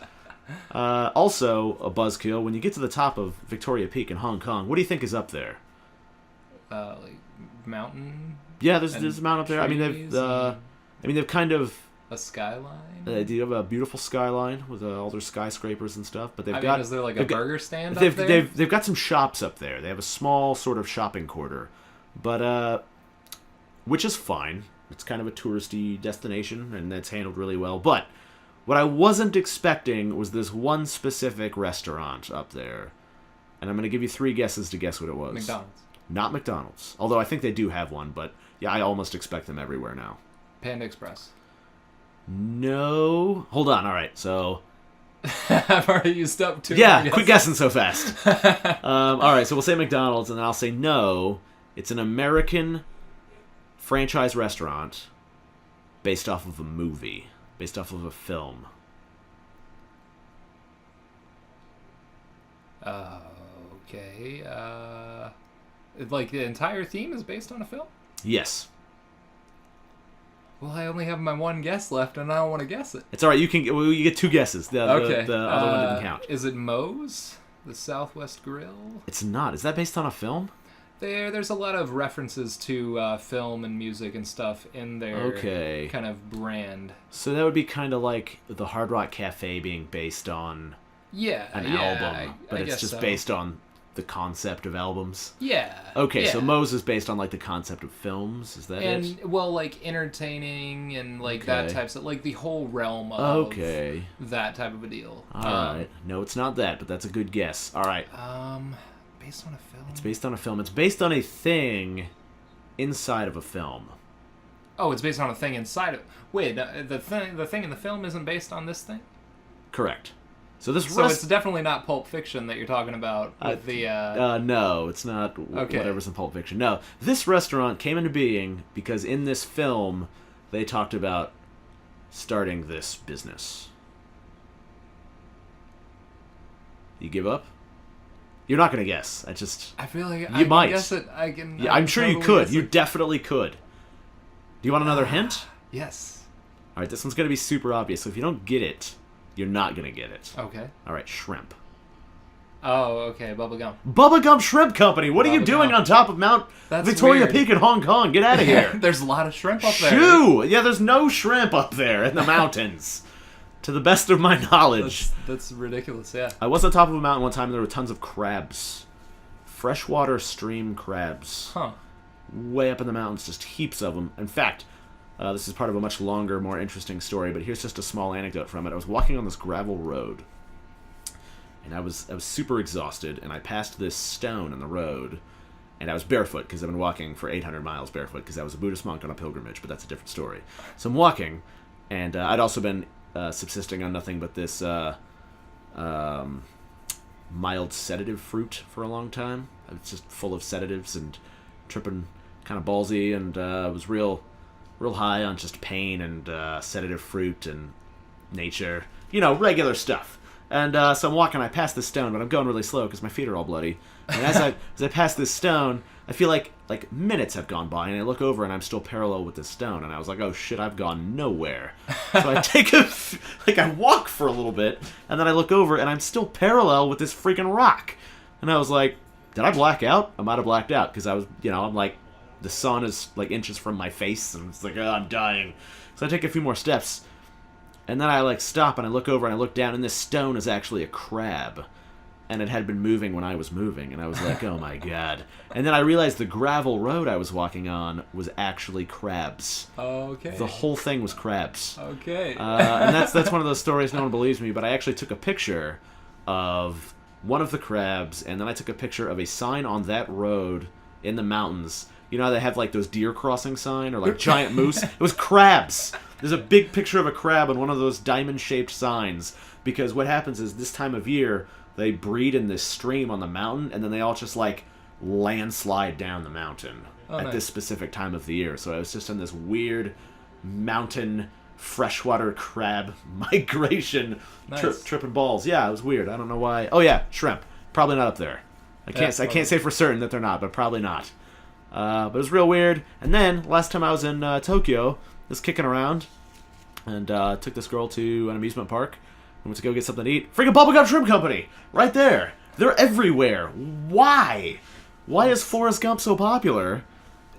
Also, a buzzkill, when you get to the top of Victoria Peak in Hong Kong, what do you think is up there? Mountain? Yeah, there's a mountain up there. I mean, they've kind of... A skyline? They do have a beautiful skyline with all their skyscrapers and stuff, but is there like a burger stand up there? They've got some shops up there. They have a small sort of shopping quarter, but which is fine. It's kind of a touristy destination, and that's handled really well, but... What I wasn't expecting was this one specific restaurant up there. And I'm going to give you 3 guesses to guess what it was. McDonald's. Not McDonald's. Although I think they do have one, but yeah, I almost expect them everywhere now. Panda Express. No. Hold on, alright, so... I've already used up 2. Yeah, quit guessing so fast. Alright, so we'll say McDonald's, and then I'll say no. It's an American franchise restaurant based off of a movie. Based off of a film. Okay. Like the entire theme is based on a film? Yes. Well, I only have my one guess left, and I don't want to guess it. It's all right. You get 2 guesses. The other one didn't count. Is it Moe's? The Southwest Grill? It's not. Is that based on a film? There's a lot of references to film and music and stuff in their kind of brand. So that would be kind of like the Hard Rock Cafe being based on an album, but it's just based on the concept of albums. Yeah. Okay, so Moe's is based on the concept of films. Is that it? And well, entertaining and that types of the whole realm of that type of a deal. All right. No, it's not that, but that's a good guess. All right. Based on a film? It's based on a film. It's based on a thing inside of a film. Oh, it's based on a thing inside of... Wait, the thing in the film isn't based on this thing? Correct. So it's definitely not Pulp Fiction that you're talking about with no, it's not whatever's in Pulp Fiction. No, this restaurant came into being because in this film they talked about starting this business. You give up? You're not going to guess. I feel like you might. Guess it. I can. Yeah, I'm sure you could. You definitely could. Do you want another hint? Yes. All right, this one's going to be super obvious. So if you don't get it, you're not going to get it. Okay. All right, shrimp. Oh, okay. Bubblegum. Bubblegum Shrimp Company. What are you doing on top of Mount Victoria Peak in Hong Kong? Get out of here. There's a lot of shrimp up there. Shoo! Yeah, there's no shrimp up there in the mountains. To the best of my knowledge. That's ridiculous, yeah. I was on top of a mountain one time and there were tons of crabs. Freshwater stream crabs. Huh. Way up in the mountains, just heaps of them. In fact, this is part of a much longer, more interesting story, but here's just a small anecdote from it. I was walking on this gravel road, and I was super exhausted, and I passed this stone in the road, and I was barefoot, because I've been walking for 800 miles barefoot, because I was a Buddhist monk on a pilgrimage, but that's a different story. So I'm walking, and I'd also been... subsisting on nothing but this mild sedative fruit for a long time. I was just full of sedatives and tripping kind of ballsy, and was real high on just pain and sedative fruit and nature. Regular stuff. And so I'm walking, I pass this stone, but I'm going really slow because my feet are all bloody. And as I pass this stone, I feel like minutes have gone by, and I look over and I'm still parallel with this stone, and I was like, oh shit, I've gone nowhere. So I take I walk for a little bit, and then I look over and I'm still parallel with this freaking rock. And I was like, did I black out? I might have blacked out because I was, I'm like, the sun is like inches from my face, and it's like, oh, I'm dying. So I take a few more steps, and then I stop and I look over and I look down, and this stone is actually a crab. And it had been moving when I was moving, and I was like, oh my god. And then I realized the gravel road I was walking on was actually crabs. Okay. The whole thing was crabs. Okay. And that's one of those stories no one believes me, but I actually took a picture of one of the crabs, and then I took a picture of a sign on that road in the mountains. You know how they have those deer crossing sign or giant moose? It was crabs. There's a big picture of a crab on one of those diamond-shaped signs, because what happens is this time of year, they breed in this stream on the mountain, and then they all just landslide down the mountain at this specific time of the year. So I was just in this weird mountain freshwater crab migration, tripping balls. Yeah, it was weird. I don't know why. Oh yeah, shrimp. Probably not up there. I can't say for certain that they're not, but probably not. But it was real weird. And then last time I was in Tokyo, I was kicking around, and took this girl to an amusement park. I went to go get something to eat. Freaking Bubblegum Shrimp Company! Right there! They're everywhere! Why? Why is Forrest Gump so popular?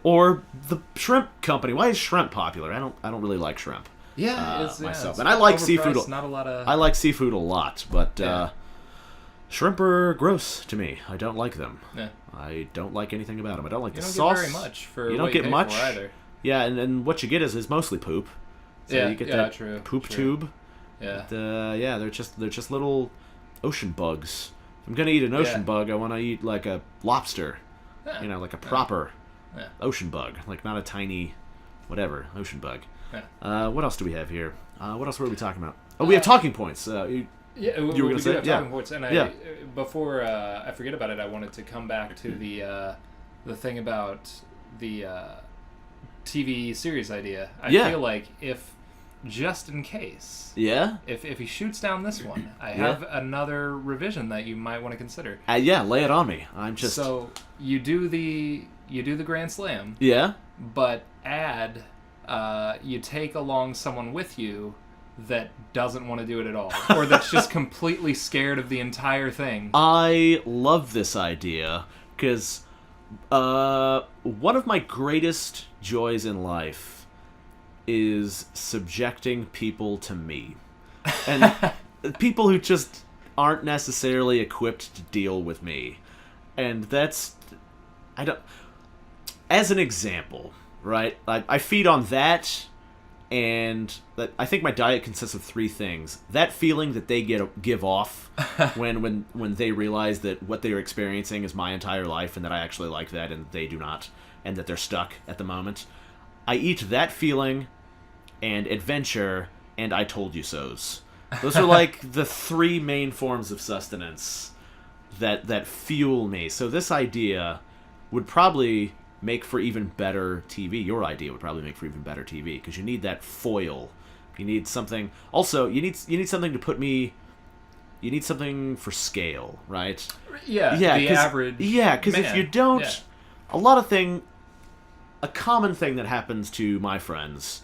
Or the shrimp company? Why is shrimp popular? I don't really like shrimp. Yeah, myself. And I like seafood. Not a lot of... I like seafood a lot, but shrimp are gross to me. I don't like them. Yeah. I don't like anything about them. I don't like the sauce. You don't get very much for you don't what you get pay much for either. Yeah, and what you get is mostly poop. So you get that true, poop tube. Yeah. But, they're just little ocean bugs. If I'm gonna eat an ocean bug, I want to eat like a lobster. Yeah. Like a proper ocean bug, not a tiny, whatever ocean bug. Yeah. What else do we have here? What else were we talking about? Oh, we have talking points. We were gonna say talking points, and before I forget about it, I wanted to come back to the thing about the TV series idea. I feel like if, just in case, if he shoots down this one, I have another revision that you might want to consider. Lay it on me. So you do the Grand Slam. Yeah. But you take along someone with you that doesn't want to do it at all, or that's just completely scared of the entire thing. I love this idea because one of my greatest joys in life is subjecting people to me. And people who just aren't necessarily equipped to deal with me. And that's... As an example, right? I feed on that, and I think my diet consists of 3 things. That feeling that they give off when they realize that what they're experiencing is my entire life, and that I actually like that, and they do not, and that they're stuck at the moment. I eat that feeling, and adventure, and I told you so's. Those are the 3 main forms of sustenance that fuel me. So this idea would probably make for even better TV. Your idea would probably make for even better TV, because you need that foil. You need something. Also, you need something to put me. You need something for scale, right? Yeah. The average. Yeah, because if you don't, a common thing that happens to my friends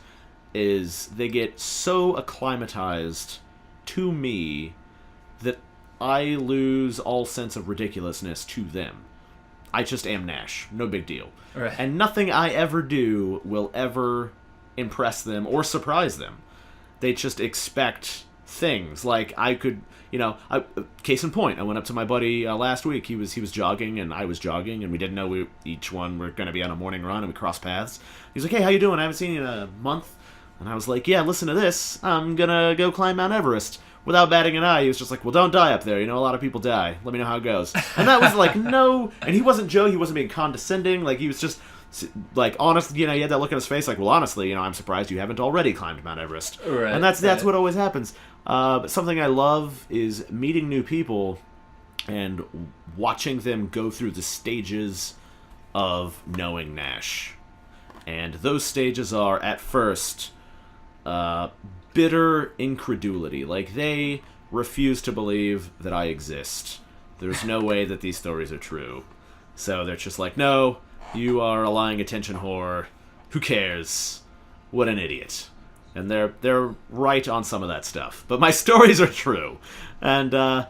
is they get so acclimatized to me that I lose all sense of ridiculousness to them. I just am Nash. No big deal. Right. And nothing I ever do will ever impress them or surprise them. They just expect things. I could, case in point, I went up to my buddy last week. He was jogging and I was jogging, and we didn't know we each one were going to be on a morning run, and we crossed paths. He's like, hey, how you doing? I haven't seen you in a month. And I was like, yeah, listen to this. I'm going to go climb Mount Everest. Without batting an eye, he was just like, well, don't die up there. A lot of people die. Let me know how it goes. And that was no. And he wasn't Joe. He wasn't being condescending. He was just, honest. He had that look on his face. Well, honestly, I'm surprised you haven't already climbed Mount Everest. Right, and that's what always happens. But something I love is meeting new people and watching them go through the stages of knowing Nash. And those stages are, at first, bitter incredulity. Like, they refuse to believe that I exist. There's no way that these stories are true. So they're just like, no, you are a lying attention whore. Who cares? What an idiot. And they're right on some of that stuff. But my stories are true. And then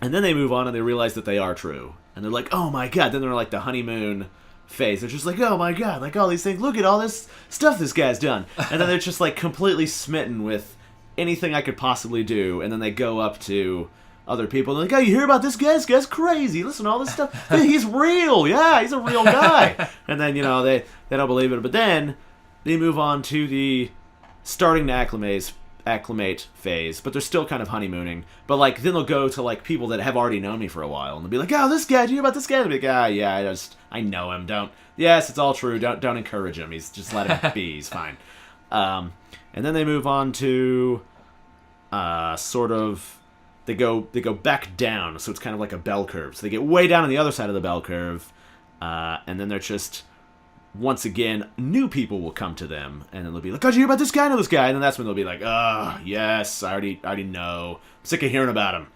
they move on and they realize that they are true. And they're like, oh my god. Then they're like the honeymoon phase. They're just like, oh my god, like all these things. Look at all this stuff this guy's done. And then they're just like completely smitten with anything I could possibly do. And then they go up to other people and they're like, oh, you hear about this guy? This guy's crazy. Listen to all this stuff. He's real. Yeah, he's a real guy. And then, they don't believe it. But then they move on to the starting to acclimate phase, but they're still kind of honeymooning. But like then they'll go to like people that have already known me for a while, and they'll be like, "Oh, this guy, do you hear about this guy?" They'll be like, yeah, I know him. Yes, it's all true. Don't encourage him. Just let him be. He's fine." And then they move on to sort of they go back down, so it's kind of like a bell curve. So they get way down on the other side of the bell curve, and then they're just. Once again, new people will come to them, and then they'll be like, oh, did you hear about this guy? I know this guy. And then that's when they'll be like, yes, I already know. I'm sick of hearing about him.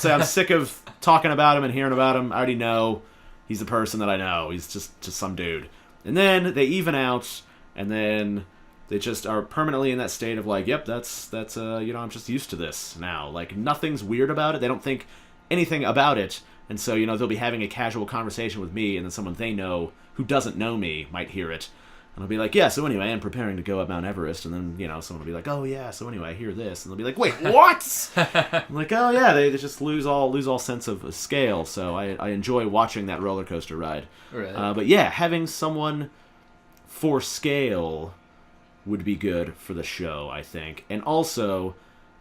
I'm sick of talking about him and hearing about him. I already know he's the person that I know. He's just some dude. And then they even out, and then they just are permanently in that state of like, yep, that's I'm just used to this now. Like, nothing's weird about it. They don't think anything about it. And so, they'll be having a casual conversation with me, and then someone they know who doesn't know me might hear it. And I'll be like, yeah, so anyway, I'm preparing to go up Mount Everest. And then, someone will be like, oh, yeah, so anyway, I hear this. And they'll be like, wait, what? I'm like, oh, yeah, they just lose all sense of scale. So I enjoy watching that roller coaster ride. Right. But yeah, having someone for scale would be good for the show, I think. And also,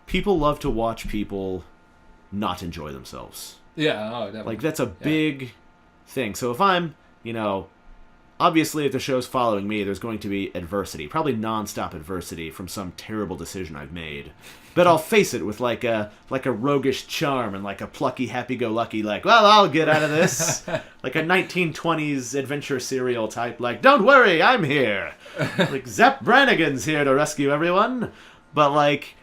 people love to watch people not enjoy themselves. Yeah, oh, definitely. Like, that's a big thing. So if I'm, obviously if the show's following me, there's going to be adversity. Probably non-stop adversity from some terrible decision I've made. But I'll face it with like a roguish charm and like a plucky, happy-go-lucky, like, well, I'll get out of this. Like a 1920s adventure serial type, like, don't worry, I'm here. Like, Zep Brannigan's here to rescue everyone. But like...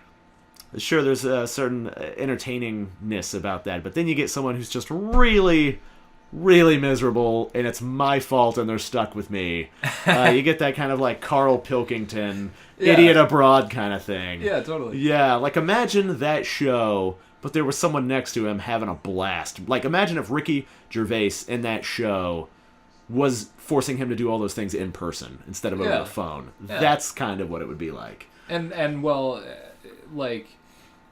Sure, there's a certain entertainingness about that, but then you get someone who's just really, really miserable, and it's my fault, and they're stuck with me. You get that kind of like Carl Pilkington, idiot abroad kind of thing. Yeah, totally. Yeah, like imagine that show, but there was someone next to him having a blast. Like imagine if Ricky Gervais in that show was forcing him to do all those things in person instead of over the phone. Yeah. That's kind of what it would be like. And well, like...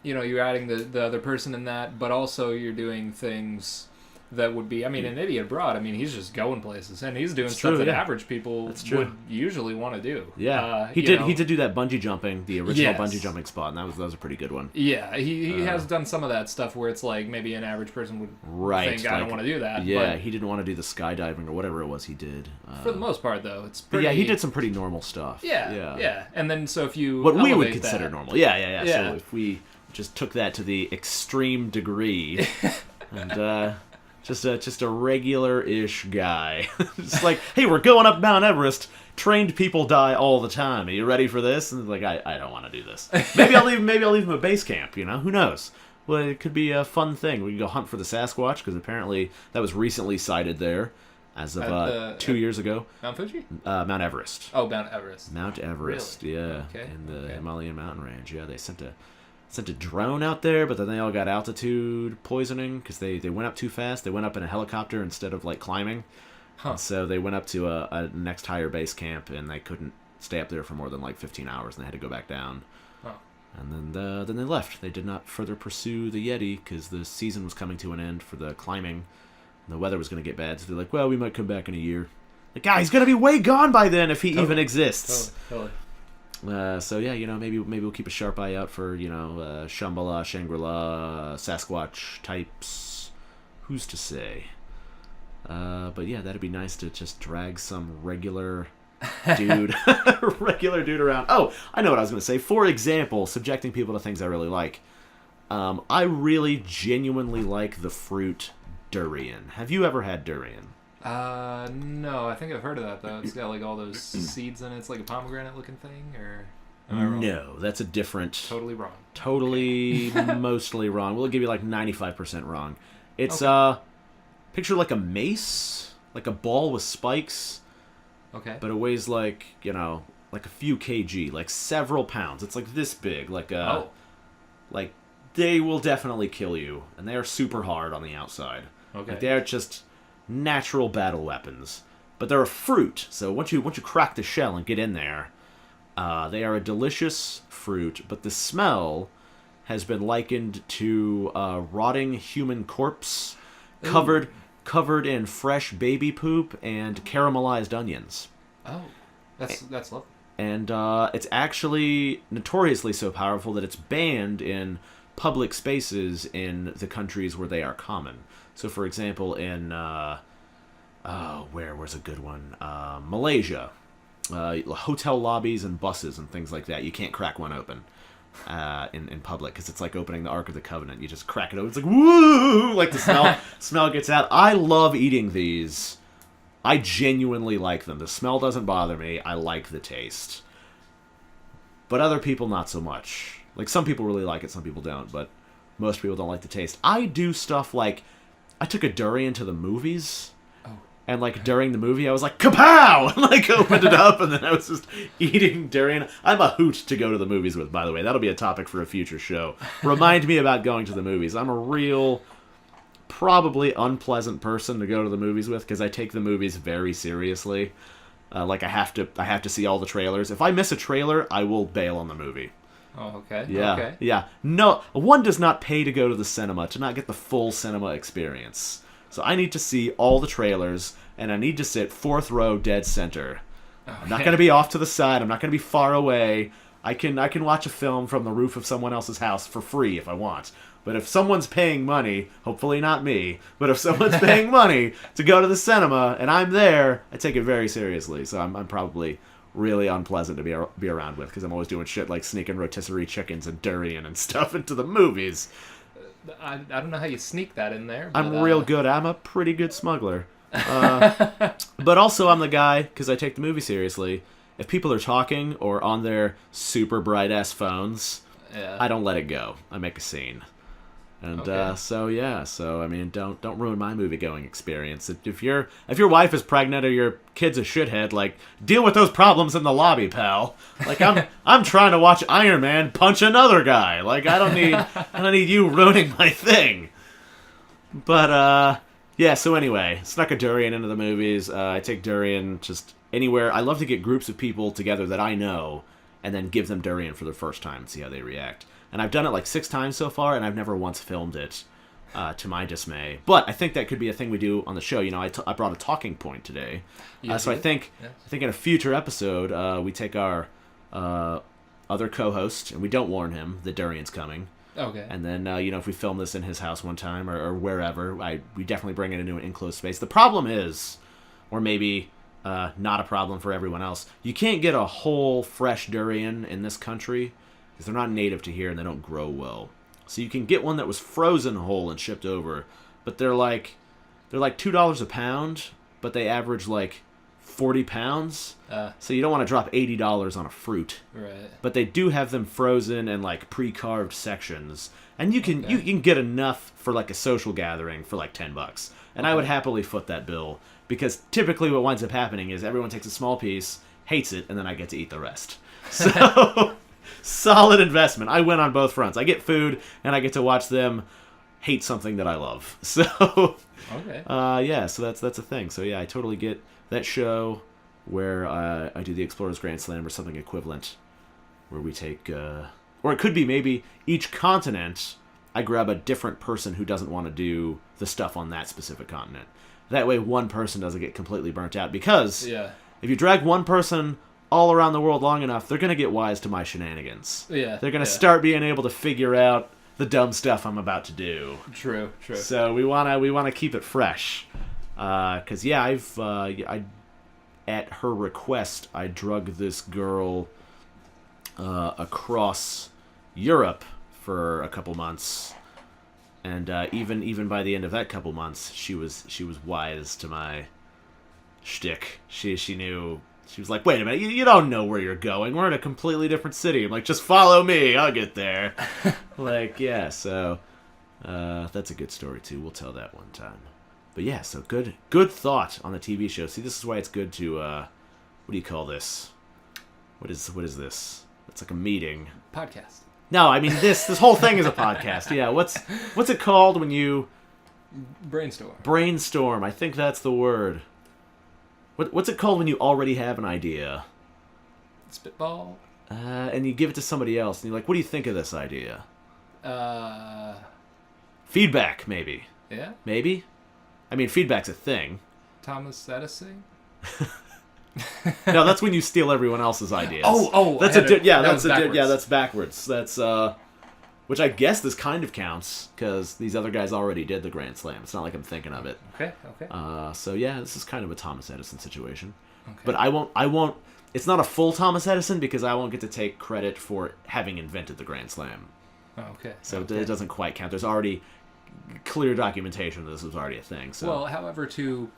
you're adding the other person in that, but also you're doing things that would be... I mean, an idiot abroad, he's just going places, and he's doing stuff that average people would usually want to do. Yeah, he did do that bungee jumping, the original bungee jumping spot, and that was a pretty good one. Yeah, he has done some of that stuff where it's like maybe an average person would think, I don't want to do that. Yeah, he didn't want to do the skydiving or whatever it was he did. For the most part, though, it's pretty... But yeah, he did some pretty normal stuff. Yeah. And then so if you... What we would consider normal. Yeah. So if we... just took that to the extreme degree, and just a regular-ish guy. Just like, hey, we're going up Mount Everest. Trained people die all the time. Are you ready for this? And like, I don't want to do this. Maybe I'll leave him at base camp. Who knows? Well, it could be a fun thing. We can go hunt for the Sasquatch because apparently that was recently sighted there, as of 2 years ago. Mount Fuji? Mount Everest. Oh, Mount Everest. Mount Everest. Really? Yeah. Okay. In the Himalayan mountain range. Yeah, they sent a drone out there, but then they all got altitude poisoning because they went up too fast. They went up in a helicopter instead of like climbing. Huh. So they went up to a next higher base camp, and they couldn't stay up there for more than like 15 hours, and they had to go back down. Huh. And then they left. They did not further pursue the Yeti because the season was coming to an end for the climbing. The weather was going to get bad, so they're like, well, we might come back in a year. Like, he's going to be way gone by then if he even exists. Totally. So yeah, maybe we'll keep a sharp eye out for Shambhala, Shangri-La, Sasquatch types. Who's to say? But yeah, that'd be nice to just drag some regular dude. Regular dude around. Oh, I know what I was going to say. For example, subjecting people to things I really like. I really genuinely like the fruit durian. Have you ever had durian? No, I think I've heard of that, though. It's got, like, all those seeds in it. It's like a pomegranate-looking thing, or... Am I wrong? No, that's a different... Totally wrong. Totally, mostly wrong. We'll give you, like, 95% wrong. It's, picture like a mace, like a ball with spikes. Okay. But it weighs, like, you know, like a few kg, like several pounds. It's, like, this big, like a... Like, they will definitely kill you, and they are super hard on the outside. Okay. Like, they are just natural battle weapons. But they're a fruit, so once you crack the shell and get in there, they are a delicious fruit, but the smell has been likened to rotting human corpse covered in fresh baby poop and caramelized onions. Oh, that's lovely. And it's actually notoriously so powerful that it's banned in public spaces in the countries where they are common. So, for example, in where's a good one? Malaysia, hotel lobbies and buses and things like that. You can't crack one open in public because it's like opening the Ark of the Covenant. You just crack it open. It's like woo! Like the smell gets out. I love eating these. I genuinely like them. The smell doesn't bother me. I like the taste. But other people, not so much. Like, some people really like it, some people don't, but most people don't like the taste. I do stuff like, I took a durian to the movies, and, like, during the movie, I was like, kapow! And, like, opened it up, and then I was just eating durian. I'm a hoot to go to the movies with, by the way. That'll be a topic for a future show. Remind me about going to the movies. I'm a real... probably unpleasant person to go to the movies with because I take the movies very seriously. Like I have to see all the trailers. If I miss a trailer, I will bail on the movie. Oh, okay. Yeah. Okay. Yeah. No, one does not pay to go to the cinema to not get the full cinema experience. So I need to see all the trailers, and I need to sit fourth row, dead center. Okay. I'm not going to be off to the side. I'm not going to be far away. I can watch a film from the roof of someone else's house for free if I want. But if someone's paying money, hopefully not me, but if someone's paying money to go to the cinema and I'm there, I take it very seriously. So I'm probably really unpleasant to be around with because I'm always doing shit like sneaking rotisserie chickens and durian and stuff into the movies. I don't know how you sneak that in there. But, I'm real good. I'm a pretty good smuggler. But also I'm the guy, because I take the movie seriously, if people are talking or on their super bright-ass phones, I don't let it go. I make a scene. And so I mean, don't ruin my movie-going experience. If your wife is pregnant or your kid's a shithead, like, deal with those problems in the lobby, pal. Like, I'm trying to watch Iron Man punch another guy. Like, I don't need you ruining my thing. But so anyway, snuck a durian into the movies. I take durian just anywhere. I love to get groups of people together that I know and then give them durian for the first time and see how they react. And I've done it like 6 times so far, and I've never once filmed it, to my dismay. But I think that could be a thing we do on the show. You know, I brought a talking point today. So I think in a future episode, we take our other co-host, and we don't warn him that durian's coming. Okay. And then, if we film this in his house one time or wherever, we definitely bring it into an enclosed space. The problem is, or maybe not a problem for everyone else, you can't get a whole fresh durian in this country because they're not native to here and they don't grow well. So you can get one that was frozen whole and shipped over, but they're like $2 a pound, but they average like 40 pounds. So you don't want to drop $80 on a fruit. Right. But they do have them frozen and like pre-carved sections, and you can get enough for like a social gathering for like $10. And I would happily foot that bill because typically what winds up happening is everyone takes a small piece, hates it, and then I get to eat the rest. So solid investment. I win on both fronts. I get food, and I get to watch them hate something that I love. So, so that's a thing. So yeah, I totally get that show where I do the Explorers Grand Slam or something equivalent, where we take, or it could be maybe each continent, I grab a different person who doesn't want to do the stuff on that specific continent. That way one person doesn't get completely burnt out, because if you drag one person all around the world long enough, they're going to get wise to my shenanigans. Yeah. They're going to start being able to figure out the dumb stuff I'm about to do. True. So we want to keep it fresh. Cuz I at her request, I drug this girl across Europe for a couple months, and even by the end of that couple months, she was wise to my shtick. She knew. She was like, wait a minute, you don't know where you're going. We're in a completely different city. I'm like, just follow me. I'll get there. Like, yeah, so that's a good story, too. We'll tell that one time. But yeah, so good thought on the TV show. See, this is why it's good to, what do you call this? What is this? It's like a meeting. Podcast. No, I mean, this whole thing is a podcast. Yeah, what's it called when you... Brainstorm. Brainstorm. I think that's the word. What's it called when you already have an idea? Spitball. And you give it to somebody else, and you're like, what do you think of this idea? Feedback, maybe. Yeah? Maybe? I mean, feedback's a thing. Thomas Edison? No, that's when you steal everyone else's ideas. That's that's backwards. That's which I guess this kind of counts because these other guys already did the Grand Slam. It's not like I'm thinking of it. Okay. So yeah, this is kind of a Thomas Edison situation. Okay. But I won't. It's not a full Thomas Edison because I won't get to take credit for having invented the Grand Slam. Okay. So it doesn't quite count. There's already clear documentation that this was already a thing. So. Well, however, to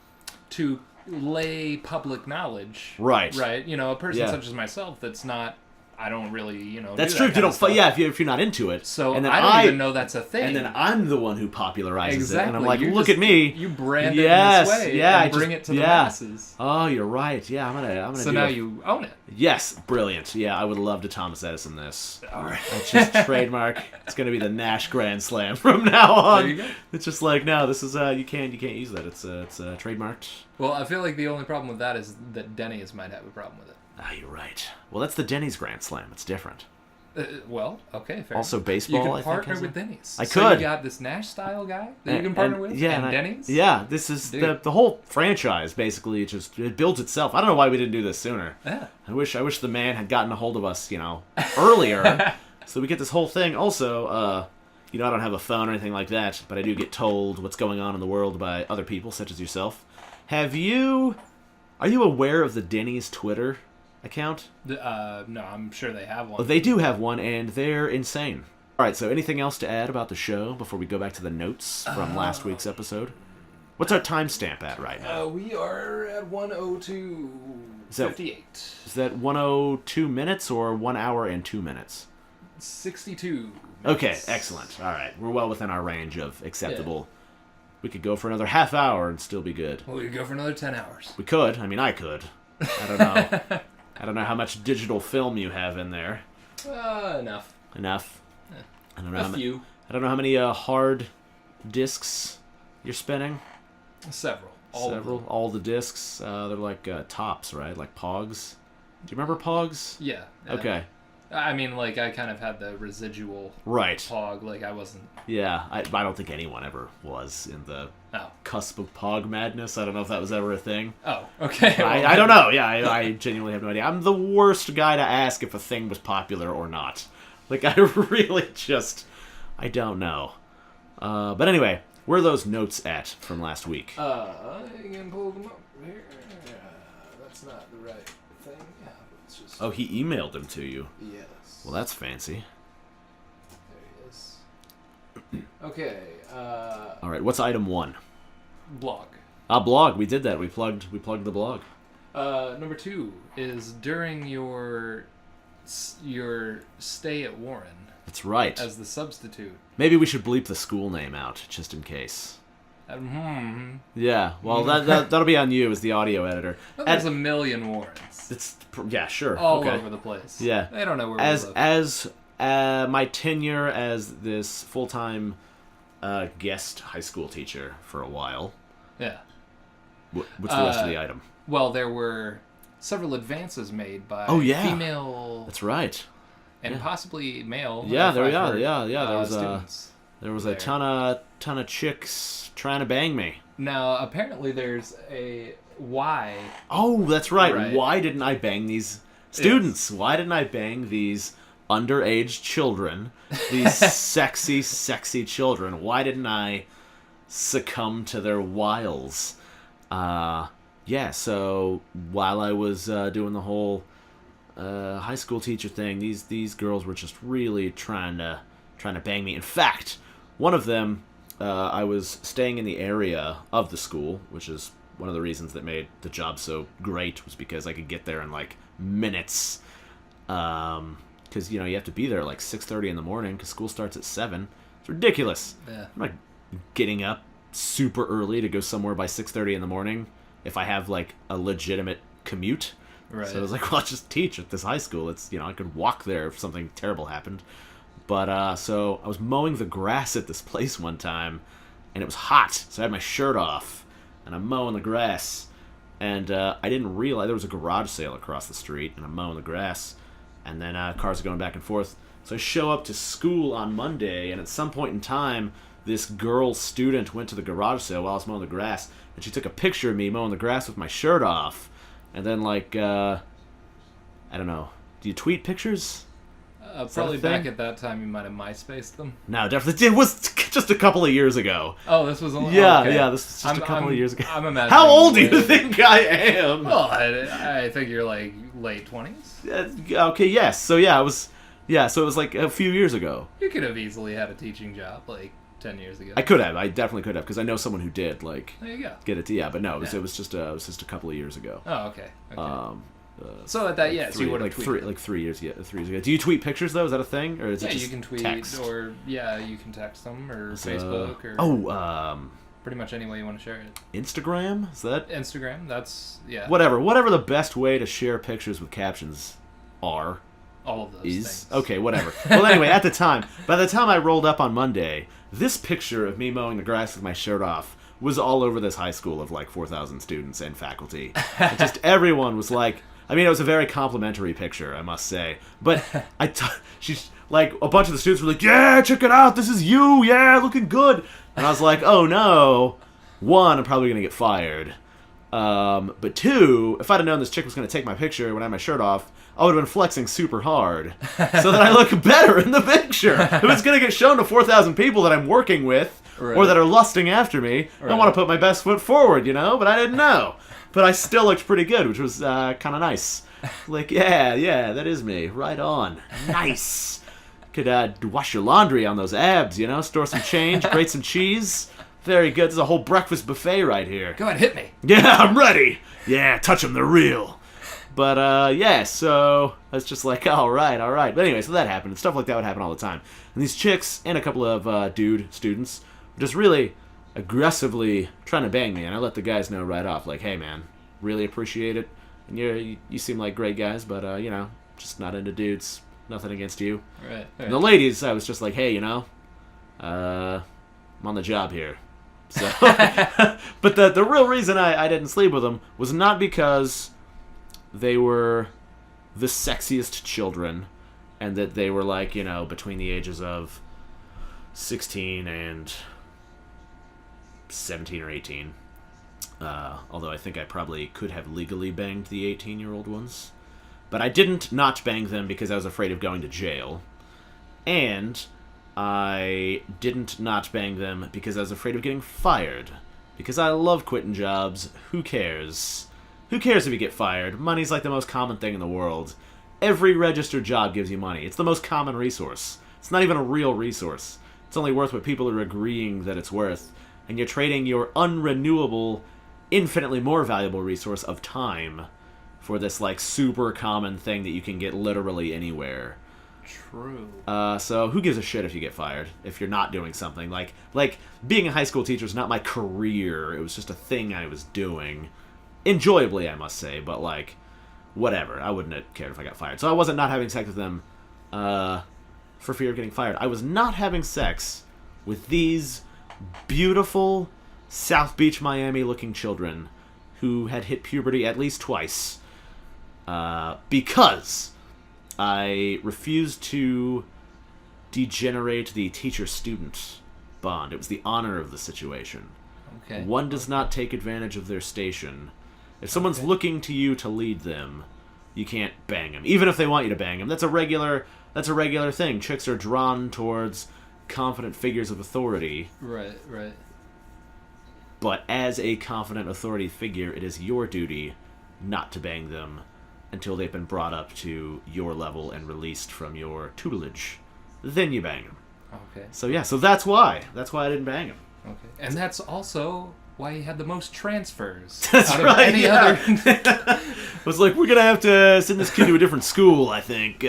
lay public knowledge, right? A person such as myself that's not. I don't really, That's true. If you don't, if you're not into it. So and then I don't even know that's a thing. And then I'm the one who popularizes it, and I'm like, look look at me. You brand it in this way, and bring it to the masses. Oh, you're right. Yeah, I'm gonna. So now you own it. Yes, brilliant. Yeah, I would love to Thomas Edison this. All right. That's just trademark. It's gonna be the Nash Grand Slam from now on. There you go. It's just like no, this is you can't use that. It's trademarked. Well, I feel like the only problem with that is that Denny's might have a problem with it. Ah, you're right. Well, that's the Denny's Grand Slam. It's different. Well, okay, fair. Also, baseball. You I can partner think, with Denny's. I could. So you got this Nash-Style guy that you can partner with, and Denny's. Yeah, this is the whole franchise. Basically, it builds itself. I don't know why we didn't do this sooner. Yeah. I wish the man had gotten a hold of us, earlier, so we get this whole thing. Also, I don't have a phone or anything like that, but I do get told what's going on in the world by other people, such as yourself. Are you aware of the Denny's Twitter account? No, I'm sure they have one. Well, they do have one, and they're insane. All right, so anything else to add about the show before we go back to the notes from last week's episode? What's our timestamp at right now? We are at 1:02:58. Is that 102 minutes or 1 hour and 2 minutes? 62 minutes. Okay, excellent. All right, we're well within our range of acceptable. Yeah. We could go for another half hour and still be good. Well, we could go for another 10 hours. We could. I mean, I could. I don't know. I don't know how much digital film you have in there. Enough. Enough? Yeah. I don't know a few. I don't know how many hard discs you're spinning. Several. All the discs. They're like tops, right? Like Pogs. Do you remember Pogs? Yeah. Okay. I mean, I kind of had the residual Pog. I wasn't... Yeah, I don't think anyone ever was in the cusp of Pog madness. I don't know if that was ever a thing. Oh, okay. I don't know. Yeah, I genuinely have no idea. I'm the worst guy to ask if a thing was popular or not. I really just... I don't know. But anyway, where are those notes at from last week? I can pull them up here. That's not the right thing. Oh, he emailed them to you. Yes. Well, that's fancy. There he is. Okay. All right. What's item 1? Blog. Blog. We did that. We plugged the blog. Number 2 is during your stay at Warren. That's right. As the substitute. Maybe we should bleep the school name out just in case. Yeah. Well, that'll be on you as the audio editor. Well, there's a million Warrens. Sure. All over the place. Yeah. They don't know where we live. As my tenure as this full-time guest high school teacher for a while. Yeah. What's the rest of the item? Well, there were several advances made by female. That's right. And possibly male. Yeah, there we are. Yeah. There was a ton of chicks trying to bang me. Now, apparently, there's a why. Oh, that's right. Why didn't I bang these students? Yes. Why didn't I bang these underage children? These sexy, sexy children. Why didn't I succumb to their wiles? yeah, so while I was doing the whole high school teacher thing, these girls were just really trying to bang me. In fact, one of them, I was staying in the area of the school, which is one of the reasons that made the job so great, was because I could get there in like minutes. Because you have to be there like 6:30 in the morning because school starts at 7. It's ridiculous. Yeah. I'm not getting up super early to go somewhere by 6:30 in the morning if I have like a legitimate commute. Right. So I was like, well, I'll just teach at this high school. It's I could walk there if something terrible happened. But so I was mowing the grass at this place one time, and it was hot, so I had my shirt off, and I'm mowing the grass, and I didn't realize there was a garage sale across the street, and I'm mowing the grass, and then cars are going back and forth. So I show up to school on Monday, and at some point in time, this girl student went to the garage sale while I was mowing the grass, and she took a picture of me mowing the grass with my shirt off. And then, like, I don't know. Do you tweet pictures? Probably back at that time you might have MySpaced them. No, definitely. It was just a couple of years ago. Oh, this was only... Yeah, okay. yeah, this was just a couple of years ago. I'm imagining... How old do you think I am? Well, I think you're, like, late 20s. Okay, yes. So, yeah, it was... Yeah, so it was, like, a few years ago. You could have easily had a teaching job, like... 10 years ago. I could have. I definitely could have, because I know someone who did. Like, there you go. Get it. Yeah, but no, it was just a couple of years ago. Oh, okay. So at that, so you would have tweeted. 3 years. Yeah, 3 years ago. Do you tweet pictures though? Is that a thing, or is it just you can tweet text? Or you can text them or Facebook or pretty much any way you want to share it. Instagram? Is that Instagram? That's Whatever the best way to share pictures with captions are. All of those things. Okay, whatever. Well, anyway, by the time I rolled up on Monday, this picture of me mowing the grass with my shirt off was all over this high school of like 4,000 students and faculty. And just everyone was like, I mean, it was a very complimentary picture, I must say. But she's like, a bunch of the students were like, yeah, check it out, this is you, yeah, looking good. And I was like, oh no. 1, I'm probably going to get fired. But 2, if I'd have known this chick was going to take my picture when I had my shirt off, I would have been flexing super hard so that I look better in the picture. If it's going to get shown to 4,000 people that I'm working with or that are lusting after me, I want to put my best foot forward, but I didn't know. But I still looked pretty good, which was kind of nice. Like, yeah, that is me. Right on. Nice. Could wash your laundry on those abs, store some change, grate some cheese. Very good. There's a whole breakfast buffet right here. Go ahead, hit me. Yeah, I'm ready. Yeah, touch them, they're real. But, so I was just like, all right. But anyway, so that happened, and stuff like that would happen all the time. And these chicks and a couple of dude students were just really aggressively trying to bang me, and I let the guys know right off, like, hey, man, really appreciate it. And you seem like great guys, but, just not into dudes. Nothing against you. Right. And the ladies, I was just like, hey, I'm on the job here. So, but the real reason I didn't sleep with them was not because they were the sexiest children and that they were like, between the ages of 16 and 17 or 18. Although I think I probably could have legally banged the 18-year-old ones. But I didn't not bang them because I was afraid of going to jail. And I didn't not bang them because I was afraid of getting fired. Because I love quitting jobs. Who cares? Who cares if you get fired? Money's like the most common thing in the world. Every registered job gives you money. It's the most common resource. It's not even a real resource. It's only worth what people are agreeing that it's worth. And you're trading your unrenewable, infinitely more valuable resource of time for this, like, super common thing that you can get literally anywhere. True. So who gives a shit if you get fired? If you're not doing something? Like being a high school teacher is not my career. It was just a thing I was doing. Enjoyably, I must say, but, like, whatever. I wouldn't have cared if I got fired. So I wasn't not having sex with them for fear of getting fired. I was not having sex with these beautiful South Beach, Miami-looking children who had hit puberty at least twice because I refused to degenerate the teacher-student bond. It was the honor of the situation. Okay. One does not take advantage of their station. If someone's looking to you to lead them, you can't bang them. Even if they want you to bang them. That's a regular thing. Chicks are drawn towards confident figures of authority. Right. But as a confident authority figure, it is your duty not to bang them until they've been brought up to your level and released from your tutelage. Then you bang them. Okay. So yeah, so that's why. That's why I didn't bang him. Okay. And that's also why he had the most transfers. That's out of right. Any other. I was like, we're gonna have to send this kid to a different school. I think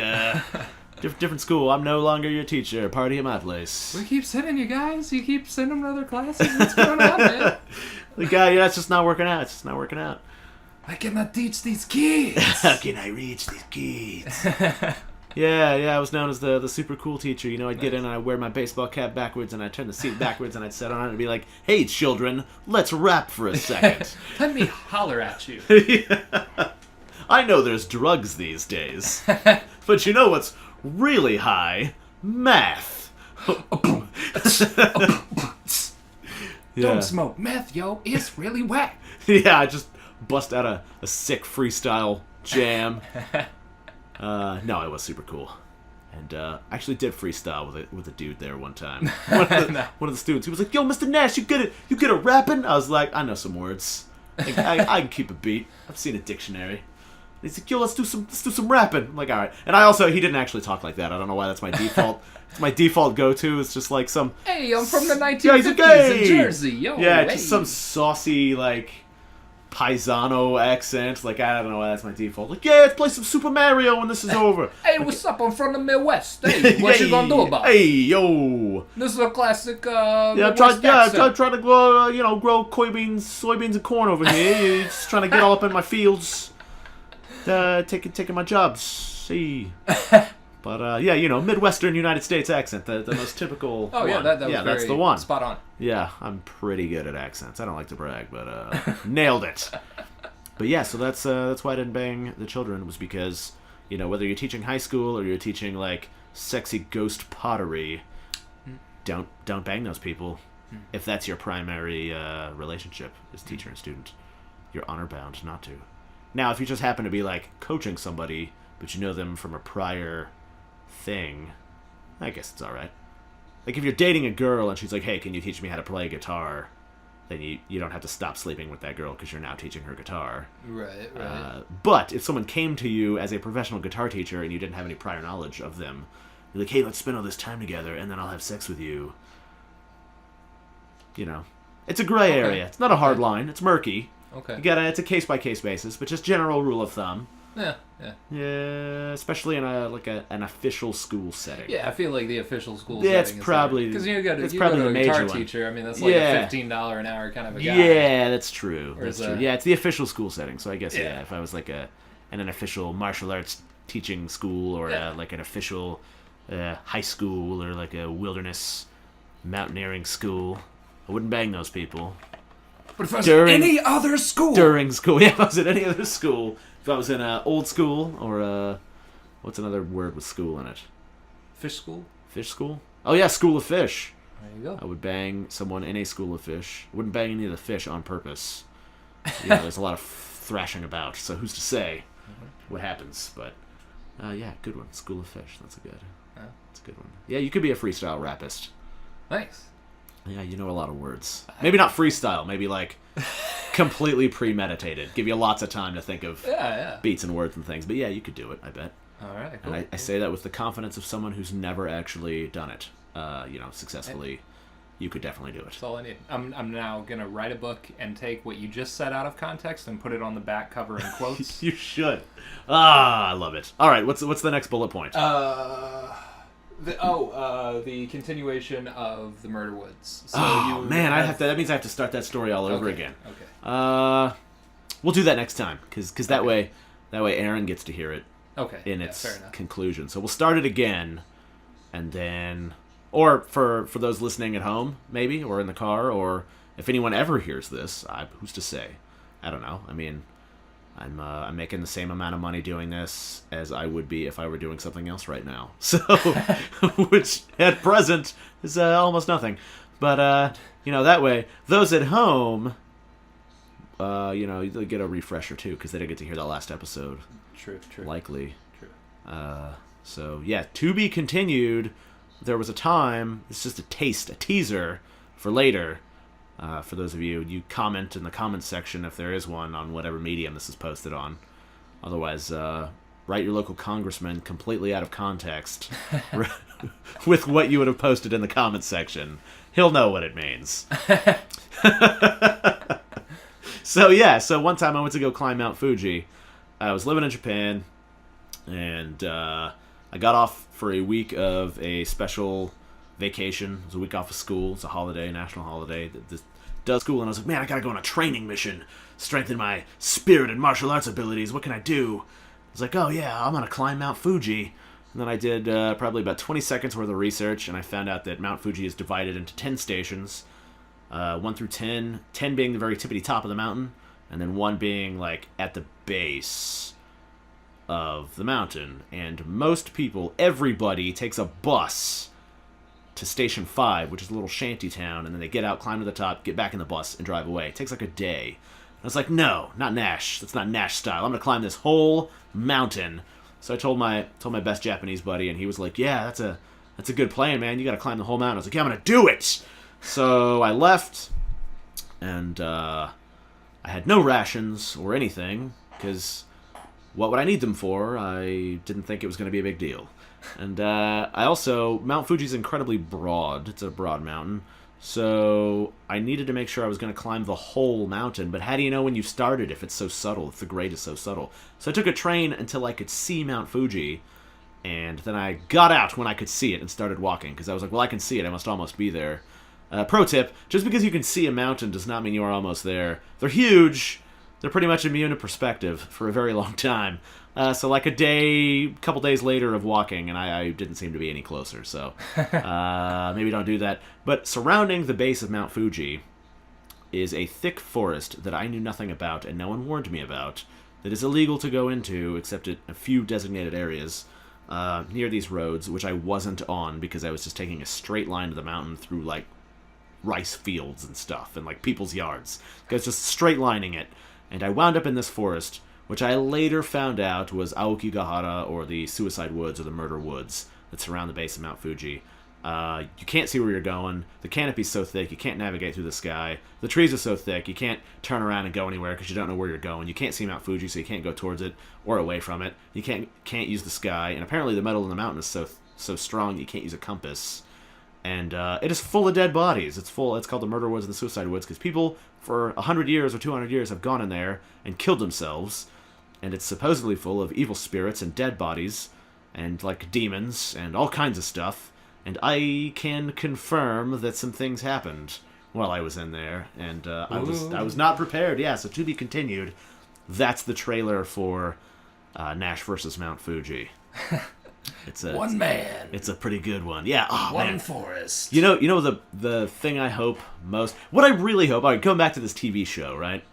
different school. I'm no longer your teacher. Party at my place. We keep sending you guys. You keep sending them to other classes. What's going on, man? The guy, yeah, it's just not working out. It's just not working out. I cannot teach these kids. How can I reach these kids? Yeah, I was known as the super cool teacher. You know, I'd get in and I'd wear my baseball cap backwards and I'd turn the seat backwards and I'd sit on it and be like, hey, children, let's rap for a second. Let me holler at you. Yeah. I know there's drugs these days, but you know what's really high? Math. Don't smoke meth, yo. It's really whack. Yeah, I just bust out a sick freestyle jam. No, it was super cool. And I actually did freestyle with a dude there one time. One of the students, he was like, yo, Mr. Nash, you good at rapping? I was like, I know some words. I can keep a beat. I've seen a dictionary. And he's like, yo, let's do some rapping. I'm like, all right. And he didn't actually talk like that. I don't know why that's my default. It's my default go-to. It's just like some... Hey, I'm from the 1950s in Jersey, yo. Yeah, hey. Just some saucy, like... Paisano accent, like I don't know why that's my default. Like, yeah, let's play some Super Mario when this is over. Hey, what's up? I'm from the Midwest. Hey, what you gonna do about it? Hey, yo. This is a classic. I'm trying to grow, grow soybeans, and corn over here. You're just trying to get all up in my fields, taking my jobs. See. But Midwestern United States accent, the most typical. Oh yeah, one. that was that's the one. Spot on. Yeah, I'm pretty good at accents. I don't like to brag, but nailed it. But yeah, so that's why I didn't bang the children, was because whether you're teaching high school or you're teaching like sexy ghost pottery, don't bang those people. If that's your primary relationship as teacher and student, you're honor bound not to. Now, if you just happen to be like coaching somebody, but you know them from a prior thing, I guess it's all right. Like if you're dating a girl and she's like, hey, can you teach me how to play guitar? Then you don't have to stop sleeping with that girl because you're now teaching her guitar. Right. But if someone came to you as a professional guitar teacher and you didn't have any prior knowledge of them, you're like, hey, let's spend all this time together and then I'll have sex with you. It's a gray area. It's not a hard line. It's murky. Okay. It's a case-by-case basis, but just general rule of thumb. Yeah, especially in an official school setting. Yeah, I feel like the official school setting. It's probably because you go to a guitar teacher. I mean, that's like a $15 an hour kind of a guy. Yeah, that's true. That's true. Yeah, it's the official school setting. So I guess if I was like in an official martial arts teaching school or like an official high school or like a wilderness mountaineering school, I wouldn't bang those people. But if I was in any other school, during school, if I was in any other school. If I was in old school, or what's another word with school in it? Fish school? Fish school? Oh yeah, school of fish. There you go. I would bang someone in a school of fish. I wouldn't bang any of the fish on purpose. There's a lot of thrashing about, so who's to say what happens? But good one. School of fish. That's a good one. Yeah, you could be a freestyle rappist. Nice. Yeah, you know a lot of words. Maybe not freestyle. Maybe like completely premeditated. Give you lots of time to think of beats and words and things. But yeah, you could do it, I bet. All right, cool. And I say that with the confidence of someone who's never actually done it, successfully. You could definitely do it. That's all I need. I'm now going to write a book and take what you just said out of context and put it on the back cover in quotes. You should. I love it. All right, what's the next bullet point? The continuation of the Murder Woods. So that means I have to start that story all over again. Okay. We'll do that next time because that way Aaron gets to hear it. Okay. In its conclusion. So we'll start it again, and then, or for those listening at home, maybe, or in the car, or if anyone ever hears this, who's to say? I don't know. I mean, I'm making the same amount of money doing this as I would be if I were doing something else right now. So, which at present is almost nothing. But that way, those at home, they get a refresher too because they didn't get to hear that last episode. True. Likely. True. So yeah, to be continued. There was a time. It's just a teaser for later. For those of you comment in the comments section if there is one on whatever medium this is posted on. Otherwise, write your local congressman completely out of context with what you would have posted in the comments section. He'll know what it means. So one time I went to go climb Mount Fuji. I was living in Japan, and I got off for a week of a special vacation. It was a week off of school. It's a holiday, national holiday. This does school, and I was like, man, I gotta go on a training mission, strengthen my spirit and martial arts abilities. What can I do? I was like, oh yeah, I'm gonna climb Mount Fuji. And then I did probably about 20 seconds worth of research, and I found out that Mount Fuji is divided into 10 stations, 1 through 10, 10 being the very tippity top of the mountain, and then 1 being like at the base of the mountain. And most people, everybody, takes a bus to Station 5, which is a little shanty town, and then they get out, climb to the top, get back in the bus, and drive away. It takes like a day. And I was like, no, not Nash. That's not Nash-style. I'm going to climb this whole mountain. So I told my best Japanese buddy, and he was like, yeah, that's a good plan, man. You got to climb the whole mountain. I was like, yeah, I'm going to do it. So I left, and I had no rations or anything, because what would I need them for? I didn't think it was going to be a big deal. And Mount Fuji's incredibly broad. It's a broad mountain. So I needed to make sure I was going to climb the whole mountain. But how do you know when you started if it's so subtle, if the grade is so subtle? So I took a train until I could see Mount Fuji. And then I got out when I could see it and started walking. Because I was like, well, I can see it. I must almost be there. Pro tip, just because you can see a mountain does not mean you are almost there. They're huge. They're pretty much immune to perspective for a very long time. So like a couple days later of walking, and I didn't seem to be any closer, so maybe don't do that. But surrounding the base of Mount Fuji is a thick forest that I knew nothing about and no one warned me about, that is illegal to go into except at a few designated areas near these roads, which I wasn't on because I was just taking a straight line to the mountain through like rice fields and stuff and like people's yards. I was just straight lining it, and I wound up in this forest, which I later found out was Aokigahara, or the Suicide Woods, or the Murder Woods, that surround the base of Mount Fuji. You can't see where you're going. The canopy's so thick, you can't navigate through the sky. The trees are so thick, you can't turn around and go anywhere because you don't know where you're going. You can't see Mount Fuji, so you can't go towards it or away from it. You can't use the sky, and apparently the metal in the mountain is so strong you can't use a compass. And it is full of dead bodies. It's called the Murder Woods and the Suicide Woods because people for 100 years or 200 years have gone in there and killed themselves. And it's supposedly full of evil spirits and dead bodies and like demons and all kinds of stuff. And I can confirm that some things happened while I was in there, and I was not prepared. Yeah, so to be continued. That's the trailer for Nash versus Mount Fuji. One man. It's a pretty good one. Yeah. Oh, one man. forest. You know the thing I hope most. What I really hope. All right, going back to this TV show, right?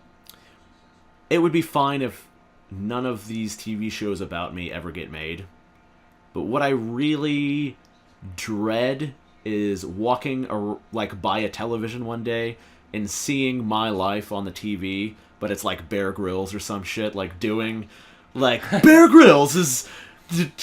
It would be fine if none of these TV shows about me ever get made. But what I really dread is walking by a television one day and seeing my life on the TV, but it's like Bear Grylls or some shit, like doing like Bear Grylls is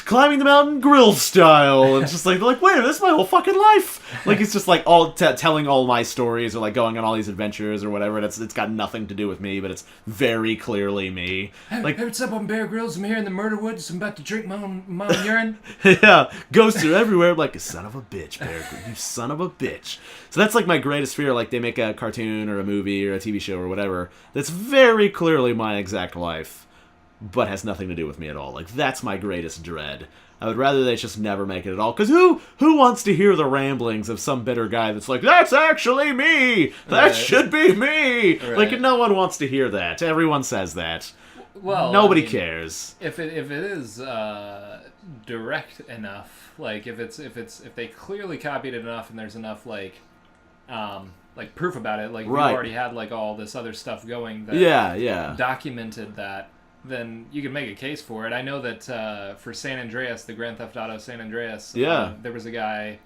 climbing the mountain grill style, and it's just like wait a minute, this is my whole fucking life. Like it's just like all telling all my stories or like going on all these adventures or whatever. It's got nothing to do with me, but it's very clearly me. Like, hey, what's up? I'm Bear Grylls. I'm here in the Murder Woods. I'm about to drink my own urine. Yeah, ghosts are everywhere. I'm like, son of a bitch, Bear Grylls, you son of a bitch. So that's like my greatest fear. Like they make a cartoon or a movie or a TV show or whatever that's very clearly my exact life, but has nothing to do with me at all. Like, that's my greatest dread. I would rather they just never make it at all. Because who wants to hear the ramblings of some bitter guy that's like, that's actually me! That should be me! Right. Like, no one wants to hear that. Everyone says that. Well, nobody cares. If it is direct enough, like if they clearly copied it enough and there's enough like proof about it, like we already had like all this other stuff going that documented that, then you can make a case for it. I know that for San Andreas, the Grand Theft Auto San Andreas, there was a guy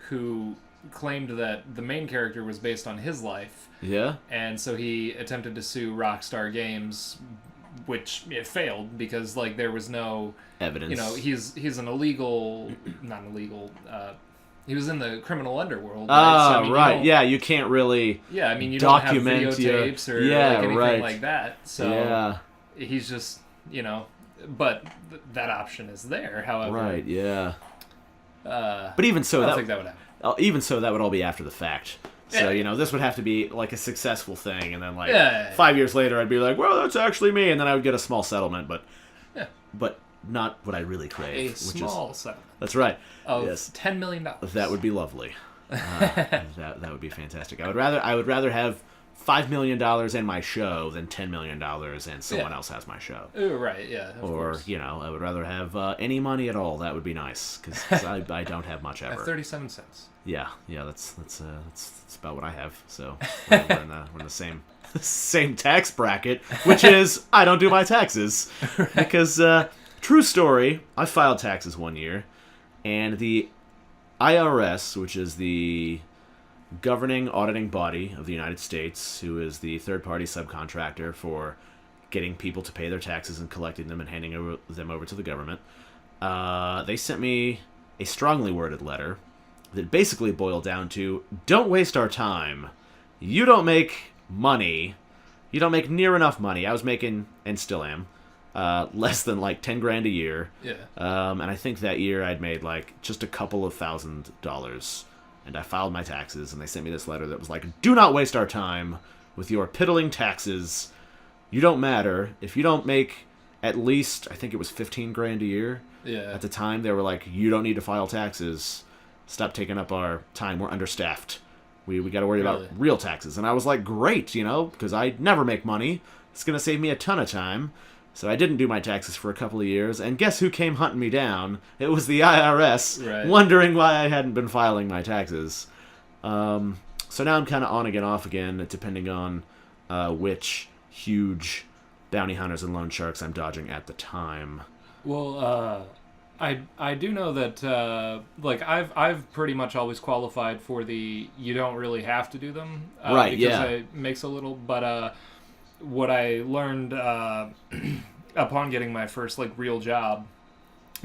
who claimed that the main character was based on his life. Yeah. And so he attempted to sue Rockstar Games, which it failed because like there was no evidence. You know, he's an illegal, not illegal. He was in the criminal underworld. Right? So, right. Yeah, you can't really. Yeah, I mean, you don't have videotapes or anything right. like that. So he's just, but that option is there. However, right? Yeah. But even so, I don't think that would happen. Even so, that would all be after the fact. So, this would have to be like a successful thing, and then 5 years later, I'd be like, well, that's actually me, and then I would get a small settlement, but not what I really crave. A small settlement. That's right. Of $10 million. That would be lovely. That would be fantastic. I would rather have $5 million in my show than $10 million and someone else has my show. Ooh, right, yeah. Or, I would rather have any money at all. That would be nice, because I don't have much ever. 37 cents. Yeah, that's about what I have. So we're in the same tax bracket, which is I don't do my taxes. Right. Because, true story, I filed taxes one year, and the IRS, which is the governing auditing body of the United States, who is the third-party subcontractor for getting people to pay their taxes and collecting them and handing them over to the government, they sent me a strongly worded letter that basically boiled down to, don't waste our time. You don't make money. You don't make near enough money. I was making, and still am, less than like $10,000 a year. Yeah. And I think that year I'd made like just a couple of $1,000s. And I filed my taxes, and they sent me this letter that was like, do not waste our time with your piddling taxes. You don't matter. If you don't make at least, I think it was $15,000 a year. Yeah. At the time, they were like, you don't need to file taxes. Stop taking up our time. We're understaffed. We got to worry about real taxes. And I was like, great, because I never make money. It's going to save me a ton of time. So I didn't do my taxes for a couple of years. And guess who came hunting me down? It was the IRS, wondering why I hadn't been filing my taxes. So now I'm kind of on again, off again, depending on which huge bounty hunters and loan sharks I'm dodging at the time. Well, I do know that I've pretty much always qualified for the you don't really have to do them, right? Because it makes a little. But what I learned upon getting my first real job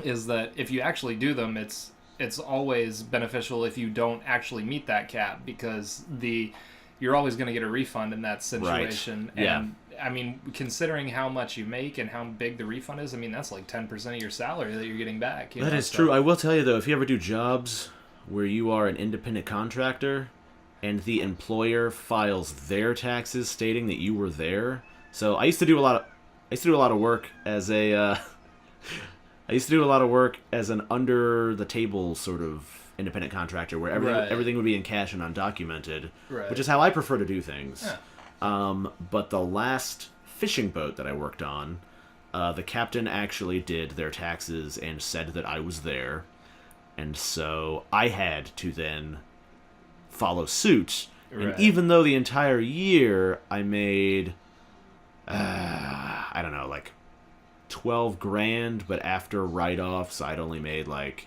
is that if you actually do them, it's always beneficial if you don't actually meet that cap, because you're always going to get a refund in that situation. Right. And I mean, considering how much you make and how big the refund is, I mean, that's like 10% of your salary that you're getting back. That is true. I will tell you, though, if you ever do jobs where you are an independent contractor and the employer files their taxes stating that you were there. So I used to do a lot of work as an under the table sort of independent contractor where everything would be in cash and undocumented, which is how I prefer to do things. Yeah. But the last fishing boat that I worked on, the captain actually did their taxes and said that I was there. And so I had to then follow suit. Right. And even though the entire year I made, I don't know, like $12,000, but after write-offs, I'd only made like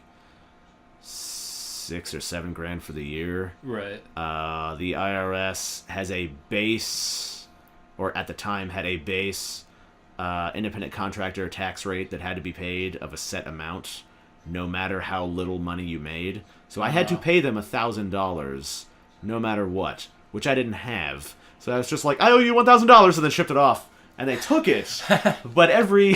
$6,000 or $7,000 for the year. Right. The IRS has a base, or at the time had a base, independent contractor tax rate that had to be paid of a set amount, no matter how little money you made. So I had to pay them $1,000, no matter what, which I didn't have. So I was just like, I owe you $1,000, and then shipped it off. And they took it. But every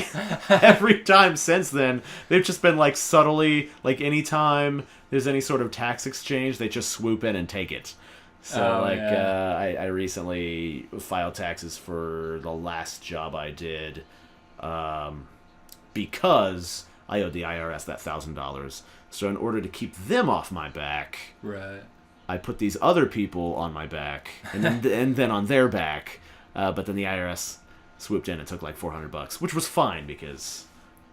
time since then, they've just been like subtly, like anytime there's any sort of tax exchange, they just swoop in and take it. So I recently filed taxes for the last job I did because I owed the IRS that $1,000. So in order to keep them off my back, I put these other people on my back and then on their back. But then the IRS swooped in and took like $400, which was fine because,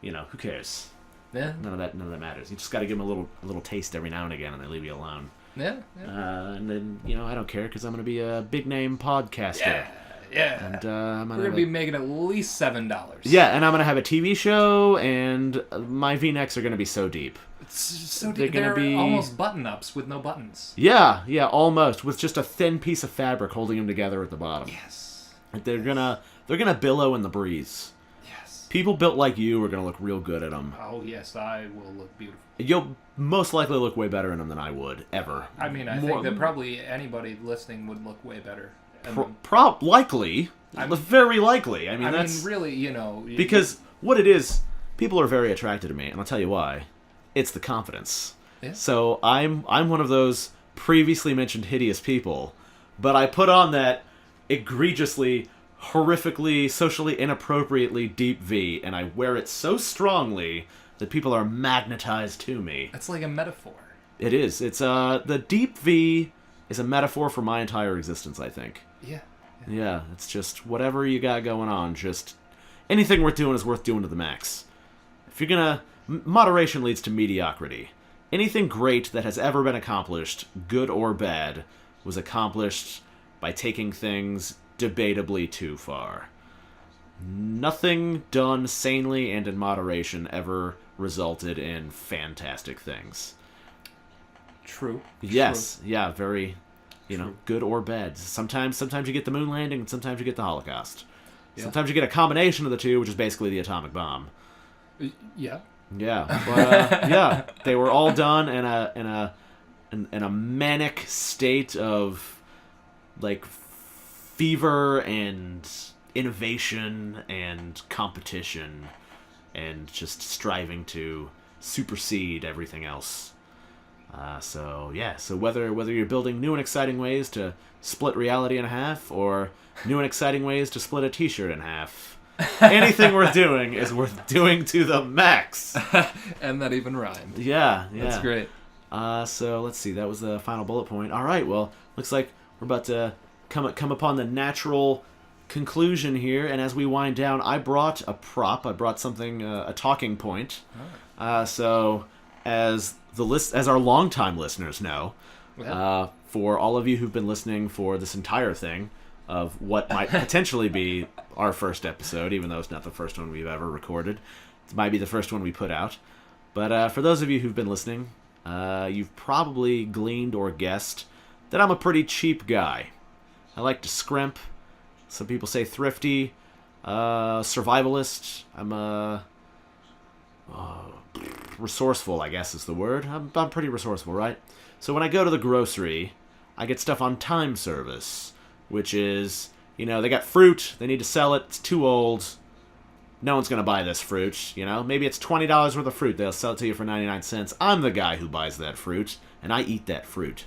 who cares? Yeah. None of that matters. You just got to give them a little taste every now and again, and they leave you alone. Yeah. And then I don't care because I'm going to be a big name podcaster. Yeah. And we're going to be making at least $7. Yeah, and I'm going to have a TV show, and my V-necks are going to be so deep. So they're going to be almost button-ups with no buttons. Yeah, almost, with just a thin piece of fabric holding them together at the bottom. Yes. They're gonna billow in the breeze. Yes. People built like you are going to look real good in them. Oh, yes, I will look beautiful. You'll most likely look way better in them than I would, ever. I mean, I think that probably anybody listening would look way better. Likely. Very likely. I mean, that's... really, Because what it is, people are very attracted to me, and I'll tell you why. It's the confidence. Yeah. So I'm one of those previously mentioned hideous people, but I put on that egregiously, horrifically, socially inappropriately deep V, and I wear it so strongly that people are magnetized to me. It's like a metaphor. It is. It's the deep V is a metaphor for my entire existence, I think. Yeah, it's just whatever you got going on, just anything worth doing is worth doing to the max. If you're gonna... Moderation leads to mediocrity. Anything great that has ever been accomplished, good or bad, was accomplished by taking things debatably too far. Nothing done sanely and in moderation ever resulted in fantastic things. True. Yes. True. Yeah, very, good or bad. Sometimes you get the moon landing, and sometimes you get the Holocaust. Yeah. Sometimes you get a combination of the two, which is basically the atomic bomb. Yeah. Yeah, but they were all done in a manic state of like fever and innovation and competition and just striving to supersede everything else. So whether you're building new and exciting ways to split reality in half or new and exciting ways to split a t-shirt in half, anything worth doing is worth doing to the max. And that even rhymed. Yeah. That's great. So let's see. That was the final bullet point. All right. Well, looks like we're about to come upon the natural conclusion here. And as we wind down, I brought a prop. I brought something, a talking point. So as our longtime listeners know, for all of you who've been listening for this entire thing, of what might potentially be our first episode, even though it's not the first one we've ever recorded. It might be the first one we put out. But for those of you who've been listening, you've probably gleaned or guessed that I'm a pretty cheap guy. I like to scrimp. Some people say thrifty. Survivalist. I'm resourceful, I guess is the word. I'm pretty resourceful, right? So when I go to the grocery, I get stuff on time service, which is, they got fruit, they need to sell it, it's too old, no one's going to buy this fruit, maybe it's $20 worth of fruit, they'll sell it to you for 99 cents, I'm the guy who buys that fruit, and I eat that fruit,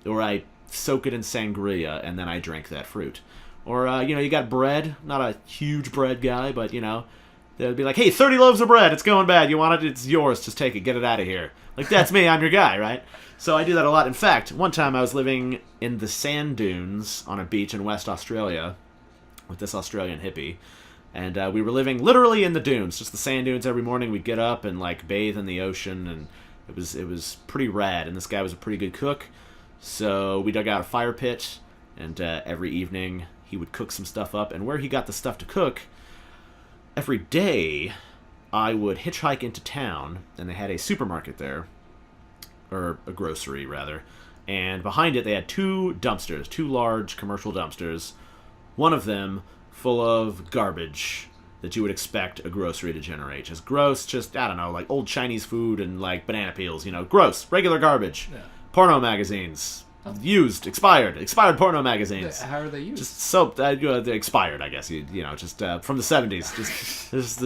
or I soak it in sangria, and then I drink that fruit, or, you got bread, not a huge bread guy, but, they'll be like, hey, 30 loaves of bread, it's going bad, you want it, it's yours, just take it, get it out of here, like, that's me, I'm your guy, right? So I do that a lot. In fact, one time I was living in the sand dunes on a beach in West Australia with this Australian hippie, and we were living literally in the dunes, just the sand dunes. Every morning we'd get up and like bathe in the ocean, and it was pretty rad. And this guy was a pretty good cook, so we dug out a fire pit, and every evening he would cook some stuff up. And where he got the stuff to cook, every day I would hitchhike into town, and they had a supermarket there. Or a grocery, rather. And behind it, they had two large commercial dumpsters. One of them full of garbage that you would expect a grocery to generate. Just gross, like old Chinese food and like banana peels, gross, regular garbage. Yeah. Porno magazines. Used, expired porno magazines. How are they used? Just soap, they're expired, I guess. Just from the 70s. Just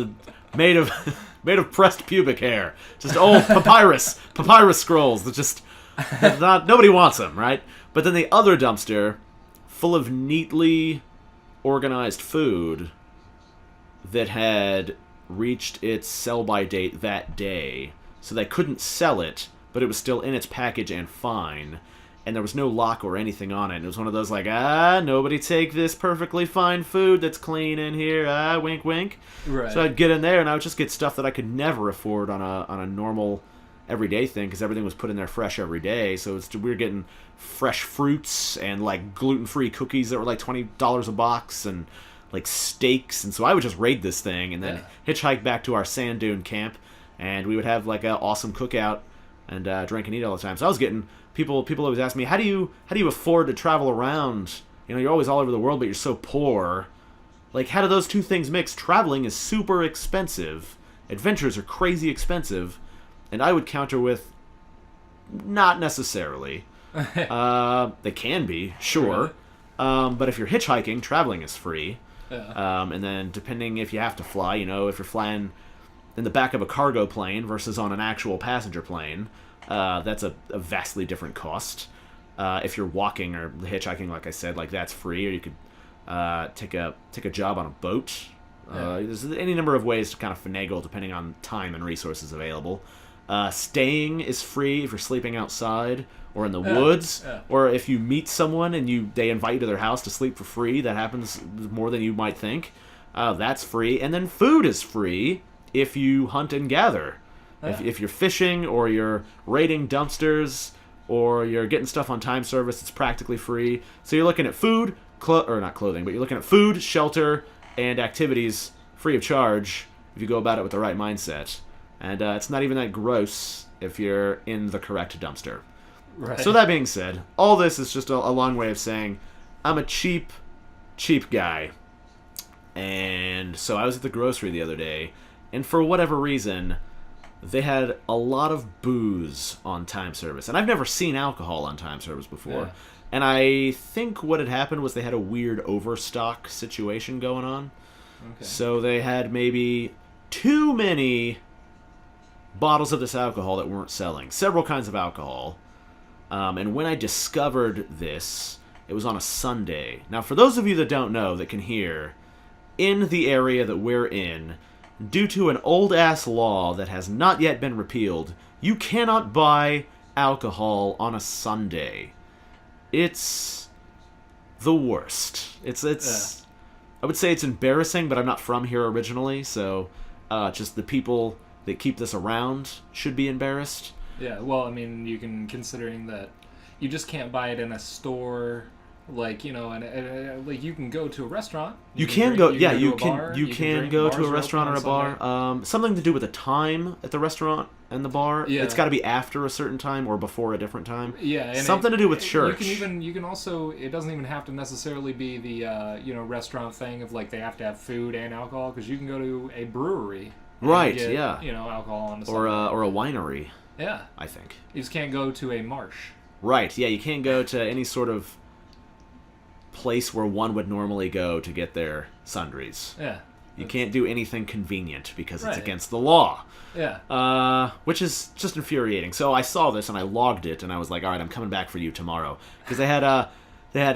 made of pressed pubic hair. Just old papyrus scrolls that just nobody wants them, right? But then the other dumpster, full of neatly organized food that had reached its sell-by date that day, so they couldn't sell it, but it was still in its package and fine. And there was no lock or anything on it. And it was one of those like, nobody take this perfectly fine food that's clean in here, wink, wink. Right. So I'd get in there, and I would just get stuff that I could never afford on a normal everyday thing, because everything was put in there fresh every day. So we were getting fresh fruits and like gluten-free cookies that were like $20 a box, and like steaks. And so I would just raid this thing and then hitchhike back to our sand dune camp, and we would have like an awesome cookout and drink and eat all the time. So I was getting... People always ask me, how do you afford to travel around? You're always all over the world, but you're so poor. Like, how do those two things mix? Traveling is super expensive. Adventures are crazy expensive. And I would counter with, not necessarily. They can be, sure. But if you're hitchhiking, traveling is free. Yeah. And then depending if you have to fly, if you're flying in the back of a cargo plane versus on an actual passenger plane, that's a vastly different cost. If you're walking or hitchhiking, like I said, like that's free, or you could take a job on a boat. There's any number of ways to kind of finagle depending on time and resources available. Staying is free if you're sleeping outside or in the woods, or if you meet someone and they invite you to their house to sleep for free. That happens more than you might think. That's free. And then food is free if you hunt and gather. If you're fishing or you're raiding dumpsters or you're getting stuff on time service, it's practically free. So you're looking at food, or not clothing, but you're looking at food, shelter, and activities free of charge if you go about it with the right mindset. And it's not even that gross if you're in the correct dumpster. Right. So that being said, all this is just a long way of saying I'm a cheap guy. And so I was at the grocery the other day, and for whatever reason, they had a lot of booze on time service. And I've never seen alcohol on time service before. Yeah. And I think what had happened was they had a weird overstock situation going on. Okay. So they had maybe too many bottles of this alcohol that weren't selling. Several kinds of alcohol. And when I discovered this, it was on a Sunday. Now, for those of you that don't know, that can hear, in the area that we're in, due to an old-ass law that has not yet been repealed, you cannot buy alcohol on a Sunday. It's the worst. It's I would say it's embarrassing, but I'm not from here originally, so just the people that keep this around should be embarrassed. Yeah, well, I mean, considering that you just can't buy it in a store, like, and like you can go to a restaurant. You can go to a restaurant or a bar. Something to do with the time at the restaurant and the bar. Yeah. It's got to be after a certain time or before a different time. Yeah, and something to do with church. You can also, it doesn't even have to necessarily be the restaurant thing of like they have to have food and alcohol, because you can go to a brewery. Right. Get, yeah. Alcohol on the or a winery. Yeah. I think you just can't go to a marsh. Right. Yeah. You can't go to any sort of place where one would normally go to get their sundries. Yeah. You can't do anything convenient because it's against the law. Yeah. Which is just infuriating. So I saw this and I logged it and I was like, all right, I'm coming back for you tomorrow. Because they had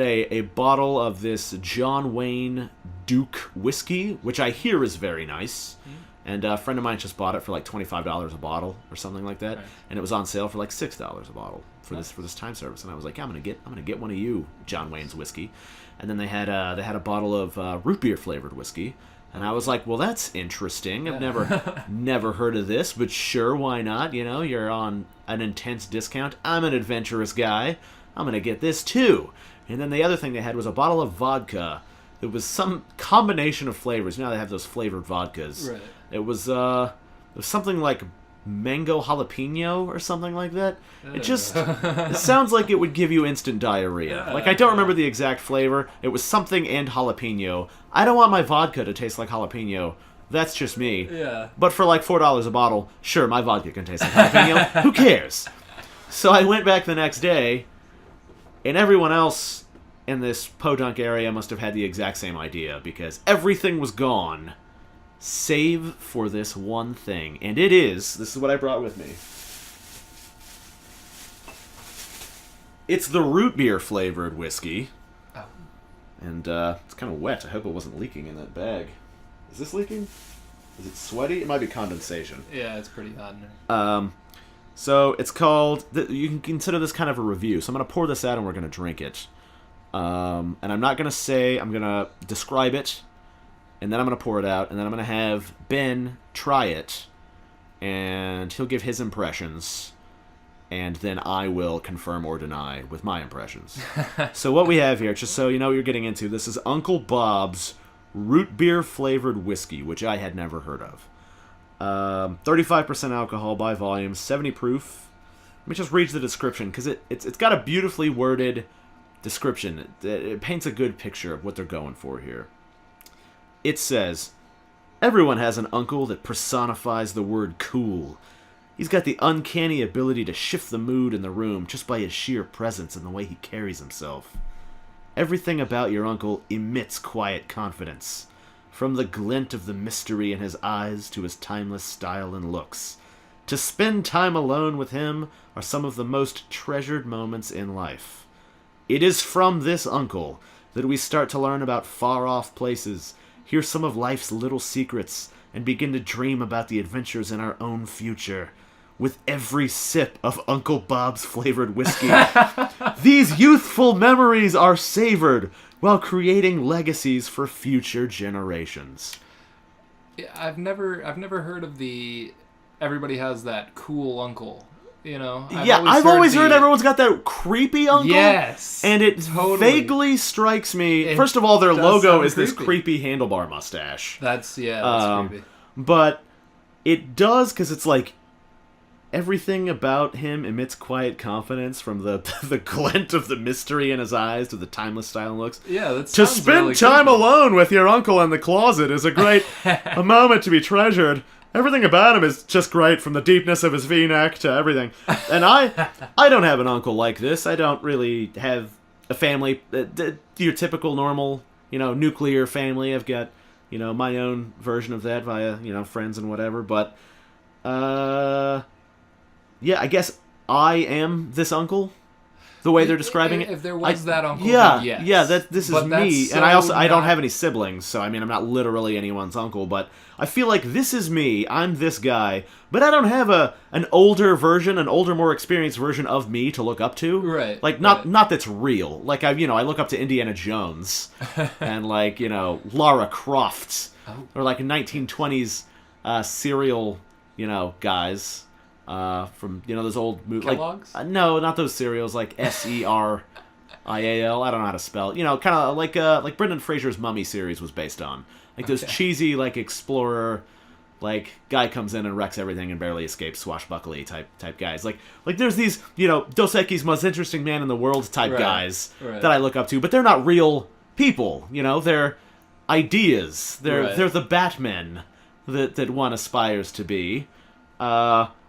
a bottle of this John Wayne Duke whiskey, which I hear is very nice. Mm-hmm. And a friend of mine just bought it for like $25 a bottle or something like that. Right. And it was on sale for like $6 a bottle for this time service. And I was like, I'm gonna get one of you, John Wayne's whiskey. And then they had a bottle of root beer flavored whiskey. And I was like, well, that's interesting. I've never heard of this, but sure, why not? You're on an intense discount. I'm an adventurous guy. I'm going to get this too. And then the other thing they had was a bottle of vodka. It was some combination of flavors. They have those flavored vodkas. Right. It was something like mango jalapeno or something like that. It sounds like it would give you instant diarrhea. Like, I don't remember the exact flavor. It was something and jalapeno. I don't want my vodka to taste like jalapeno. That's just me. Yeah. But for like $4 a bottle, sure, my vodka can taste like jalapeno. Who cares? So I went back the next day, and everyone else in this podunk area must have had the exact same idea, because everything was gone save for this one thing. And this is what I brought with me. It's the root beer flavored whiskey. Oh. And it's kind of wet. I hope it wasn't leaking in that bag. Is this leaking? Is it sweaty? It might be condensation. Yeah, it's pretty hot in there. So it's called... you can consider this kind of a review. So I'm going to pour this out and we're going to drink it. And I'm not going to say... I'm going to describe it. And then I'm going to pour it out. And then I'm going to have Ben try it. And he'll give his impressions. And then I will confirm or deny with my impressions. So what we have here, just so you know what you're getting into, this is Uncle Bob's root beer flavored whiskey, which I had never heard of. 35% alcohol by volume, 70 proof. Let me just read the description, because it's got a beautifully worded description. It paints a good picture of what they're going for here. it says, everyone has an uncle that personifies the word cool. He's got the uncanny ability to shift the mood in the room just by his sheer presence and the way he carries himself. Everything about your uncle emits quiet confidence, from the glint of the mystery in his eyes to his timeless style and looks. To spend time alone with him are some of the most treasured moments in life. It is from this uncle that we start to learn about far-off places, hear some of life's little secrets, and begin to dream about the adventures in our own future. With every sip of Uncle Bob's flavored whiskey, these youthful memories are savored while creating legacies for future generations. Yeah, I've never heard of the everybody has that cool uncle. You know, I've always heard everyone's got that creepy uncle. Yes, and it vaguely strikes me. First of all, their logo is this creepy handlebar mustache. That's creepy. But it does, because it's like everything about him emits quiet confidence, from the glint of the mystery in his eyes to the timeless style and looks. Yeah, that's to spend really time creepy. alone with your uncle in the closet is a great a moment to be treasured. Everything about him is just great, from the deepness of his V-neck to everything. And I don't have an uncle like this. I don't really have a family, your typical normal, nuclear family. I've got, my own version of that via, friends and whatever. But, yeah, I guess I am this uncle. The way they're describing it. If there was that uncle, yes. Yeah, this is me. And I don't have any siblings, so I'm not literally anyone's uncle, but I feel like this is me. I'm this guy, but I don't have an older version, an older, more experienced version of me to look up to. Right. Like not that's real. Like I look up to Indiana Jones and Lara Croft or like 1920s serial, guys. From those old movies, Kellogg's? No, not those cereals, like Serial. I don't know how to spell. Kind of like Brendan Fraser's Mummy series was based on, like those cheesy explorer, guy comes in and wrecks everything and barely escapes, swashbuckly type guys. Like there's these Dos Equis most interesting man in the world type guys that I look up to, but they're not real people. They're ideas. They're the Batmen that one aspires to be.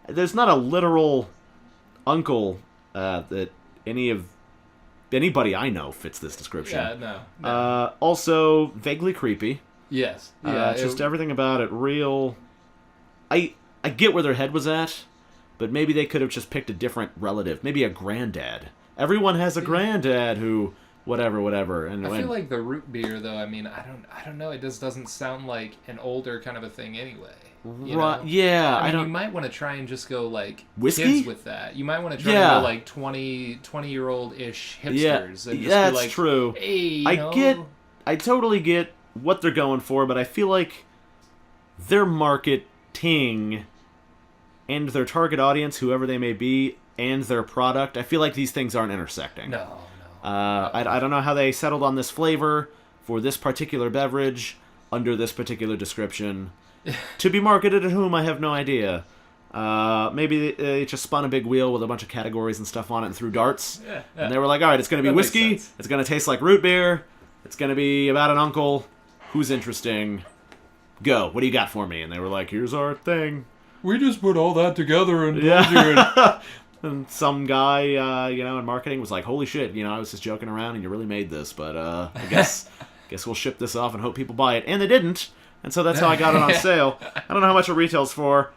There's not a literal uncle that anybody I know fits this description. Yeah, no. Also, vaguely creepy. Yes. Yeah. Just everything about it real. I get where their head was at, but maybe they could have just picked a different relative. Maybe a granddad. Everyone has a granddad who whatever. And I feel like the root beer, though. I don't know. It just doesn't sound like an older kind of a thing anyway. Right? Yeah. You might want to try and just go whiskey kids with that. You might want to try and go 20-year-old-ish hipsters. And just that's be true. Hey, I totally get what they're going for, but I feel like their marketing and their target audience, whoever they may be, and their product, I feel like these things aren't intersecting. No. I don't know how they settled on this flavor for this particular beverage under this particular description. To be marketed at whom, I have no idea. Maybe they just spun a big wheel with a bunch of categories and stuff on it and threw darts. Yeah. And they were like, all right, it's going to be whiskey. It's going to taste like root beer. It's going to be about an uncle. Who's interesting? Go. What do you got for me? And they were like, here's our thing. We just put all that together and told you. And some guy, in marketing was like, holy shit, I was just joking around and you really made this. But I guess we'll ship this off and hope people buy it. And they didn't. And so that's how I got it on sale. I don't know how much it retails for.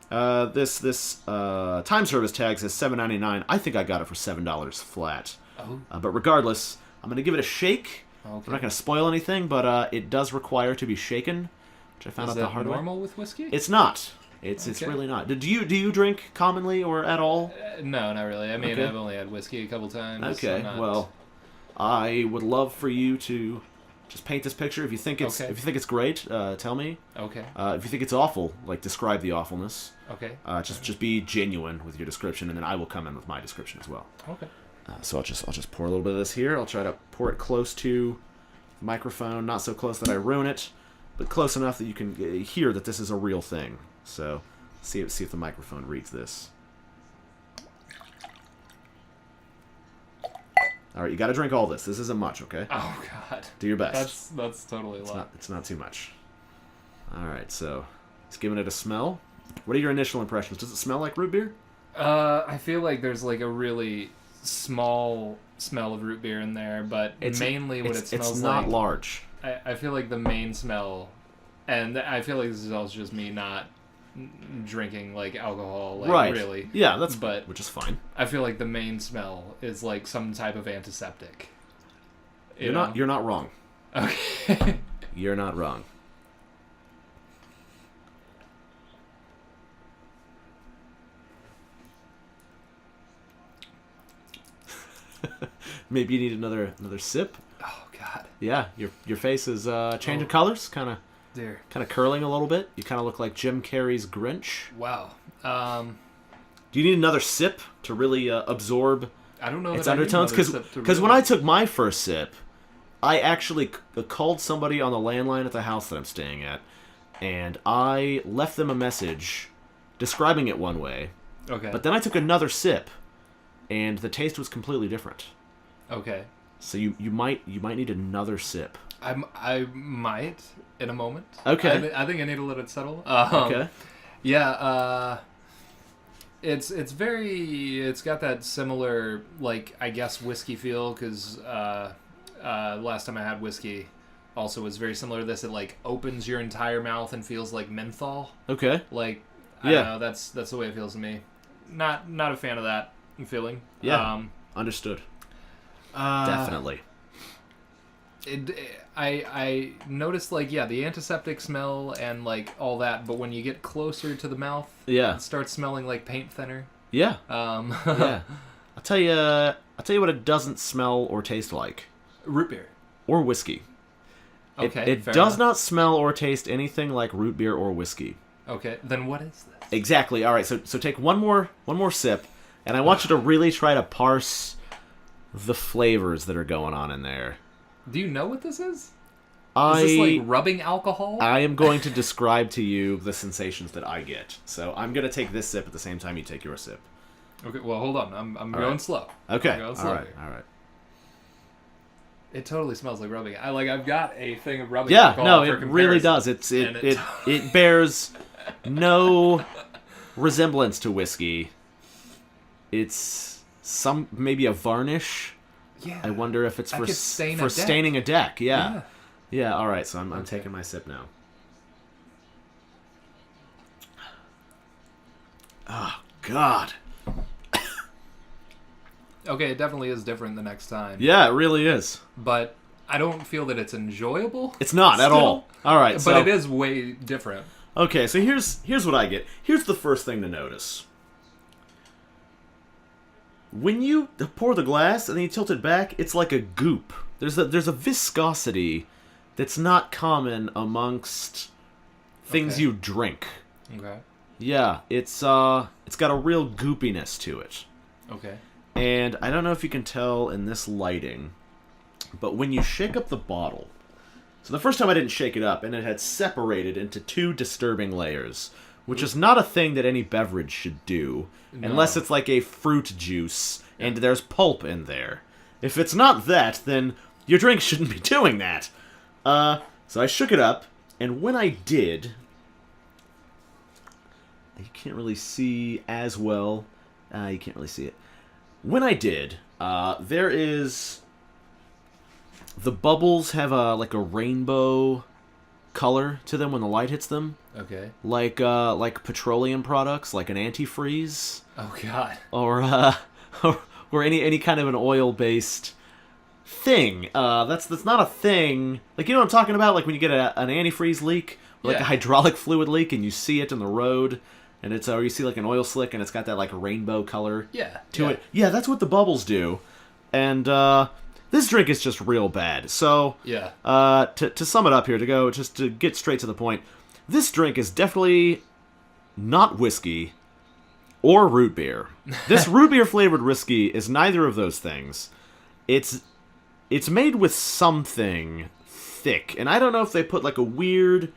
This time service tag says $7.99. I think I got it for $7 flat. Oh. But regardless, I'm going to give it a shake. Okay. I'm not going to spoil anything, but it does require to be shaken, which I found out the hard way. Is that normal with whiskey? It's not. It's really not. Do you drink commonly or at all? No, not really. I mean, I've only had whiskey a couple times. Okay, well, I would love for you to just paint this picture. If you think it's great, tell me. Okay. If you think it's awful, describe the awfulness. Okay. Just be genuine with your description, and then I will come in with my description as well. Okay. So I'll just pour a little bit of this here. I'll try to pour it close to the microphone, not so close that I ruin it, but close enough that you can hear that this is a real thing. So see if the microphone reads this. All right, you got to drink all this. This isn't much, okay? Oh God. Do your best. That's totally a lot. It's not too much. All right, so it's giving it a smell. What are your initial impressions? Does it smell like root beer? I feel like there's like a really small smell of root beer in there, but mainly what it smells like. It's not large. I feel like the main smell, and I feel like this is also just me not drinking like alcohol, like right. really. Yeah, which is fine. I feel like the main smell is like some type of antiseptic. You're not wrong. Okay. You're not wrong. Maybe you need another sip. Oh God. Yeah, your face is changing colors, kind of curling a little bit. You kind of look like Jim Carrey's Grinch. Wow. Do you need another sip to really absorb I don't know its undertones? Because when I took my first sip, I actually called somebody on the landline at the house that I'm staying at, and I left them a message describing it one way. Okay. But then I took another sip, and the taste was completely different. Okay. So you might need another sip. I might in a moment. Okay. I think I need to let it settle. Okay. Yeah. It's got that similar, like, I guess whiskey feel, because last time I had whiskey also was very similar to this. It like opens your entire mouth and feels like menthol. Okay. Like I don't know, that's the way it feels to me. Not a fan of that feeling. Yeah. Understood. Definitely. I noticed like the antiseptic smell and like all that, but when you get closer to the mouth, it starts smelling like paint thinner. Yeah. Yeah. I'll tell you what it doesn't smell or taste like. Root beer. Or whiskey. Okay. It does not smell or taste anything like root beer or whiskey. Okay. Then what is this? Exactly. All right. So take one more sip, and I want you to really try to parse the flavors that are going on in there. Do you know what this is? Is this like rubbing alcohol? I am going to describe to you the sensations that I get. So I'm going to take this sip at the same time you take your sip. Okay, well, hold on. I'm going slow. Okay. Going slow all right. It totally smells like rubbing. I've got a thing of rubbing alcohol. Yeah, no, it really does. It bears no resemblance to whiskey. It's maybe a varnish. Yeah. I wonder if it's for staining a deck. Yeah. Yeah, all right. So I'm taking my sip now. Oh, God. Okay, it definitely is different the next time. Yeah, it really is. But I don't feel that it's enjoyable. It's not at all. All right, but it is way different. Okay, so here's what I get. Here's the first thing to notice. When you pour the glass and then you tilt it back, it's like a goop. There's a viscosity that's not common amongst things you drink. Okay. Yeah, it's got a real goopiness to it. Okay. And I don't know if you can tell in this lighting, but when you shake up the bottle, so the first time I didn't shake it up, and it had separated into two disturbing layers, which is not a thing that any beverage should do, unless it's like a fruit juice, and there's pulp in there. If it's not that, then your drink shouldn't be doing that. So I shook it up, and when I did, you can't really see as well. You can't really see it. When I did, there is... The bubbles have a rainbow color to them when the light hits them. Okay. Like petroleum products, like an antifreeze. Oh God. Or any kind of an oil-based thing. That's not a thing. Like, you know what I'm talking about? Like when you get an antifreeze leak, or like a hydraulic fluid leak, and you see it in the road. And it's or you see like an oil slick, and it's got that like rainbow color to it. Yeah, that's what the bubbles do. And this drink is just real bad. So to sum it up here, to get straight to the point, this drink is definitely not whiskey or root beer. This root beer flavored whiskey is neither of those things. It's made with something thick, and I don't know if they put like a weird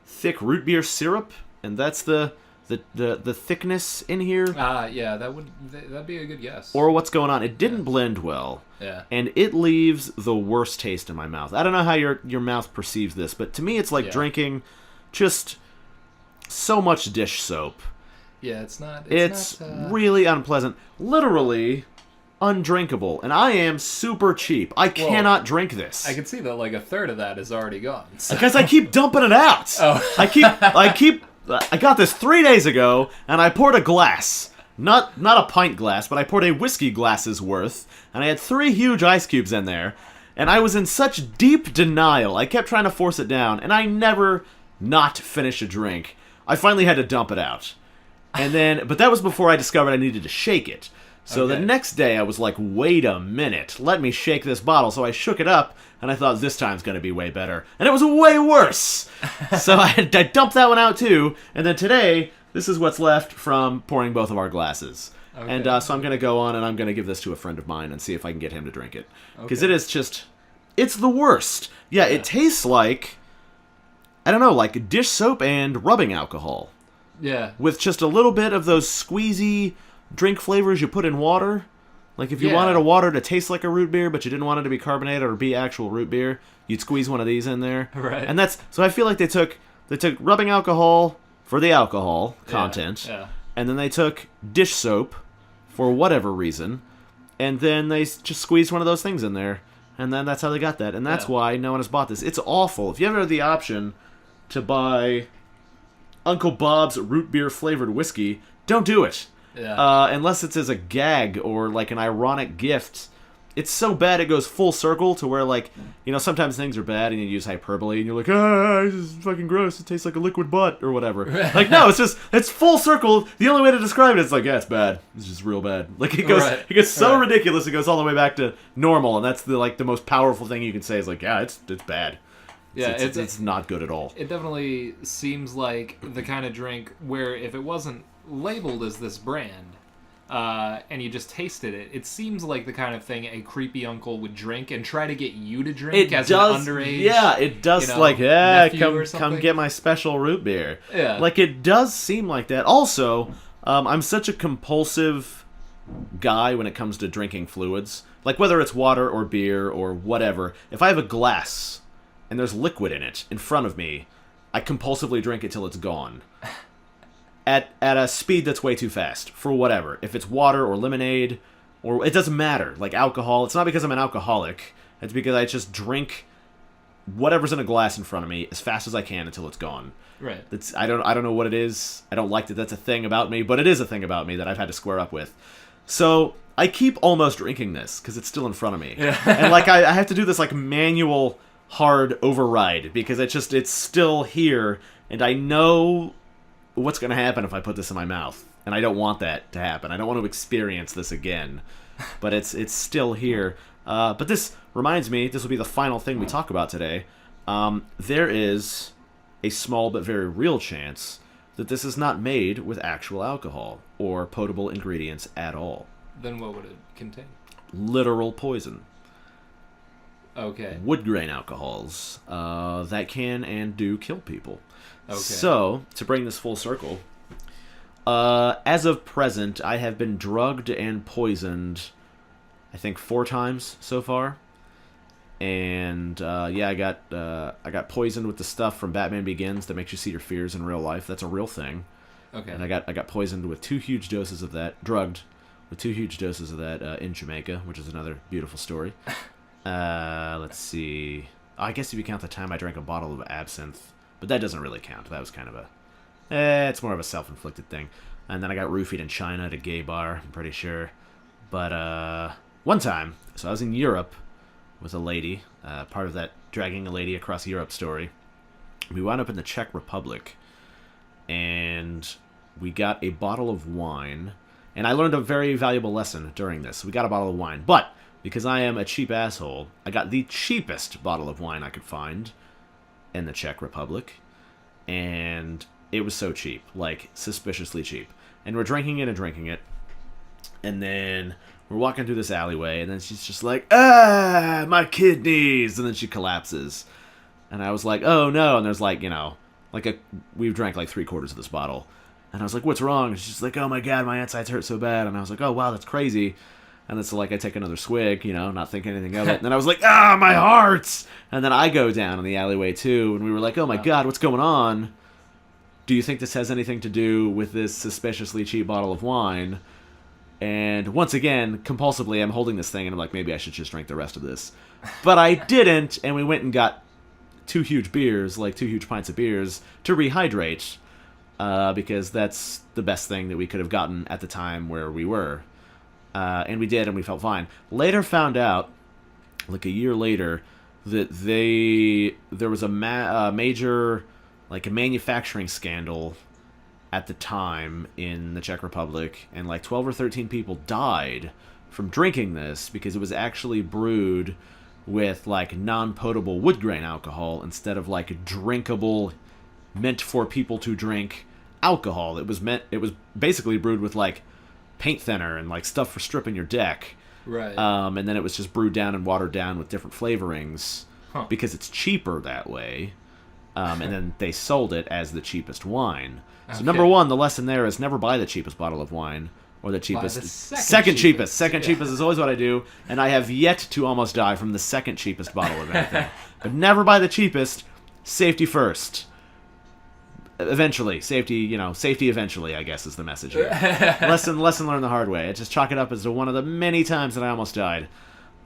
thick root beer syrup, and that's the the thickness in here. Yeah, that'd be a good guess. Or what's going on. It didn't blend well. Yeah. And it leaves the worst taste in my mouth. I don't know how your mouth perceives this, but to me it's like drinking just so much dish soap. Yeah, it's not... It's really unpleasant. Literally undrinkable. And I am super cheap. I cannot drink this. I can see that like a third of that is already gone. So. Because I keep dumping it out. Oh. I got this 3 days ago, and I poured a glass. Not a pint glass, but I poured a whiskey glass's worth, and I had 3 huge ice cubes in there, and I was in such deep denial. I kept trying to force it down, and I never not finished a drink. I finally had to dump it out. But that was before I discovered I needed to shake it. So the next day I was like, wait a minute, let me shake this bottle. So I shook it up, and I thought this time's going to be way better. And it was way worse! So I dumped that one out too, and then today, this is what's left from pouring both of our glasses. Okay. And so I'm going to go on and I'm going to give this to a friend of mine and see if I can get him to drink it. Because it is just, it's the worst. Yeah, it tastes like, I don't know, like dish soap and rubbing alcohol. Yeah. With just a little bit of those squeezy drink flavors you put in water. Like if you wanted a water to taste like a root beer, but you didn't want it to be carbonated or be actual root beer, you'd squeeze one of these in there. Right. And so I feel like they took rubbing alcohol for the alcohol content, and then they took dish soap for whatever reason, and then they just squeezed one of those things in there, and then that's how they got that. And that's why no one has bought this. It's awful. If you ever have the option to buy Uncle Bob's root beer flavored whiskey, don't do it. Yeah. Unless it's as a gag or like an ironic gift. It's so bad it goes full circle to where, like, you know, sometimes things are bad and you use hyperbole and you're like, this is fucking gross, it tastes like a liquid butt or whatever. Like, no, it's full circle. The only way to describe it is like, yeah, it's bad. It's just real bad. Like, it gets so ridiculous it goes all the way back to normal, and that's the most powerful thing you can say is like, yeah, it's bad. It's not good at all. It definitely seems like the kind of drink where if it wasn't labeled as this brand, and you just tasted it, it seems like the kind of thing a creepy uncle would drink and try to get you to drink an underage. Yeah, it does. Come get my special root beer. Yeah, like it does seem like that. Also, I'm such a compulsive guy when it comes to drinking fluids, like whether it's water or beer or whatever. If I have a glass and there's liquid in it in front of me, I compulsively drink it till it's gone. At a speed that's way too fast, for whatever. If it's water or lemonade, or it doesn't matter, like alcohol, it's not because I'm an alcoholic, it's because I just drink whatever's in a glass in front of me as fast as I can until it's gone. Right. I don't know what it is, I don't like that that's a thing about me, but it is a thing about me that I've had to square up with. So, I keep almost drinking this, because it's still in front of me. Yeah. And like I have to do this like manual hard override, because it's still here, and I know what's going to happen if I put this in my mouth, and I don't want that to happen. I don't want to experience this again, but it's still here. But this reminds me, this will be the final thing we talk about today. There is a small but very real chance that this is not made with actual alcohol or potable ingredients at all. Then what would it contain? Literal poison. Okay. Wood grain alcohols that can and do kill people. Okay. So, to bring this full circle, as of present, I have been drugged and poisoned, I think 4 times so far. And I got poisoned with the stuff from Batman Begins that makes you see your fears in real life. That's a real thing. Okay. And I got poisoned with 2 huge doses of that, drugged with 2 huge doses of that in Jamaica, which is another beautiful story. Let's see. I guess if you count the time I drank a bottle of absinthe. But that doesn't really count. That was kind of it's more of a self-inflicted thing. And then I got roofied in China at a gay bar, I'm pretty sure. But one time, so I was in Europe with a lady, part of that dragging a lady across Europe story. We wound up in the Czech Republic, and we got a bottle of wine. And I learned a very valuable lesson during this. We got a bottle of wine, but because I am a cheap asshole, I got the cheapest bottle of wine I could find in the Czech Republic, and it was so cheap, like suspiciously cheap. And we're drinking it, and then we're walking through this alleyway, and then she's just like, my kidneys, and then she collapses. And I was like, oh no, and there's like, we've drank like 3/4 of this bottle, And I was like, what's wrong? And she's like, oh my God, my insides hurt so bad. And I was like, oh wow, that's crazy. And it's like I take another swig, not thinking anything of it. And then I was like, my heart! And then I go down in the alleyway too, and we were like, oh my God, what's going on? Do you think this has anything to do with this suspiciously cheap bottle of wine? And once again, compulsively, I'm holding this thing, and I'm like, maybe I should just drink the rest of this. But I didn't, and we went and got 2 huge beers, like 2 huge pints of beers, to rehydrate, because that's the best thing that we could have gotten at the time where we were. And we did, and we felt fine. Later found out, like a year later, that there was a major, like a manufacturing scandal at the time in the Czech Republic, and like 12 or 13 people died from drinking this because it was actually brewed with like non-potable wood grain alcohol instead of like drinkable, meant for people to drink alcohol. It was basically brewed with like paint thinner and like stuff for stripping your deck. Right. And then it was just brewed down and watered down with different flavorings because it's cheaper that way. And then they sold it as the cheapest wine. So number one, the lesson there is never buy the cheapest bottle of wine or the cheapest. Second cheapest. Second cheapest is always what I do, and I have yet to almost die from the second cheapest bottle of anything. But never buy the cheapest. Safety first. Eventually, safety eventually, I guess, is the message here. lesson learned the hard way. I just chalk it up as to one of the many times that I almost died.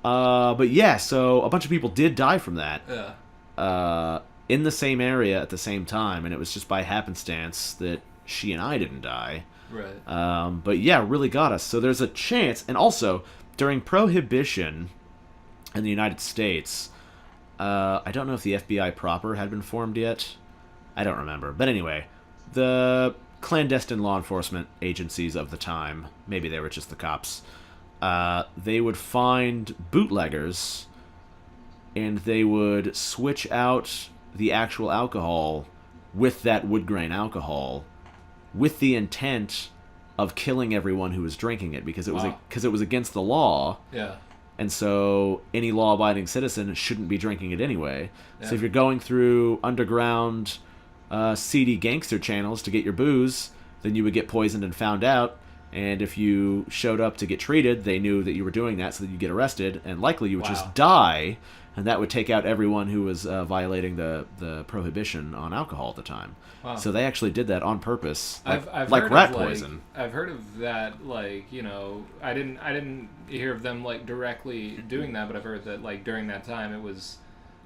But yeah, so a bunch of people did die from that. Yeah. In the same area at the same time, and it was just by happenstance that she and I didn't die. Right. But yeah, really got us. So there's a chance, and also during Prohibition in the United States, I don't know if the FBI proper had been formed yet. I don't remember. But anyway, the clandestine law enforcement agencies of the time, maybe they were just the cops, they would find bootleggers, and they would switch out the actual alcohol with that wood grain alcohol with the intent of killing everyone who was drinking it because it was against the law. Yeah. And so any law-abiding citizen shouldn't be drinking it anyway. Yeah. So if you're going through underground seedy gangster channels to get your booze, then you would get poisoned and found out. And if you showed up to get treated, they knew that you were doing that so that you'd get arrested, and likely you would just die, and that would take out everyone who was violating the prohibition on alcohol at the time. Wow. So they actually did that on purpose, I've like heard rat of, poison. I've heard of that, like, I didn't hear of them like directly doing that, but I've heard that like during that time it was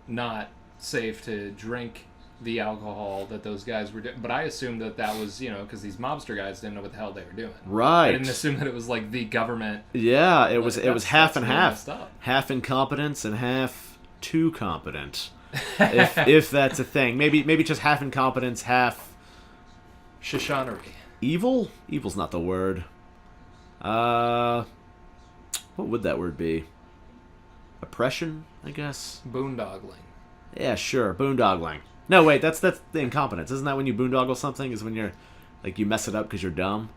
not safe to drink the alcohol that those guys were doing. But I assumed that was, because these mobster guys didn't know what the hell they were doing. Right. I didn't assume that it was like the government. Yeah, it was half and half. Half incompetence and half too competent. if that's a thing. Maybe just half incompetence, half Shoshanery. Evil? Evil's not the word. What would that word be? Oppression, I guess? Boondoggling. Yeah, sure. Boondoggling. No, wait, that's the incompetence. Isn't that when you boondoggle something? Is when you're, like, you mess it up because you're dumb?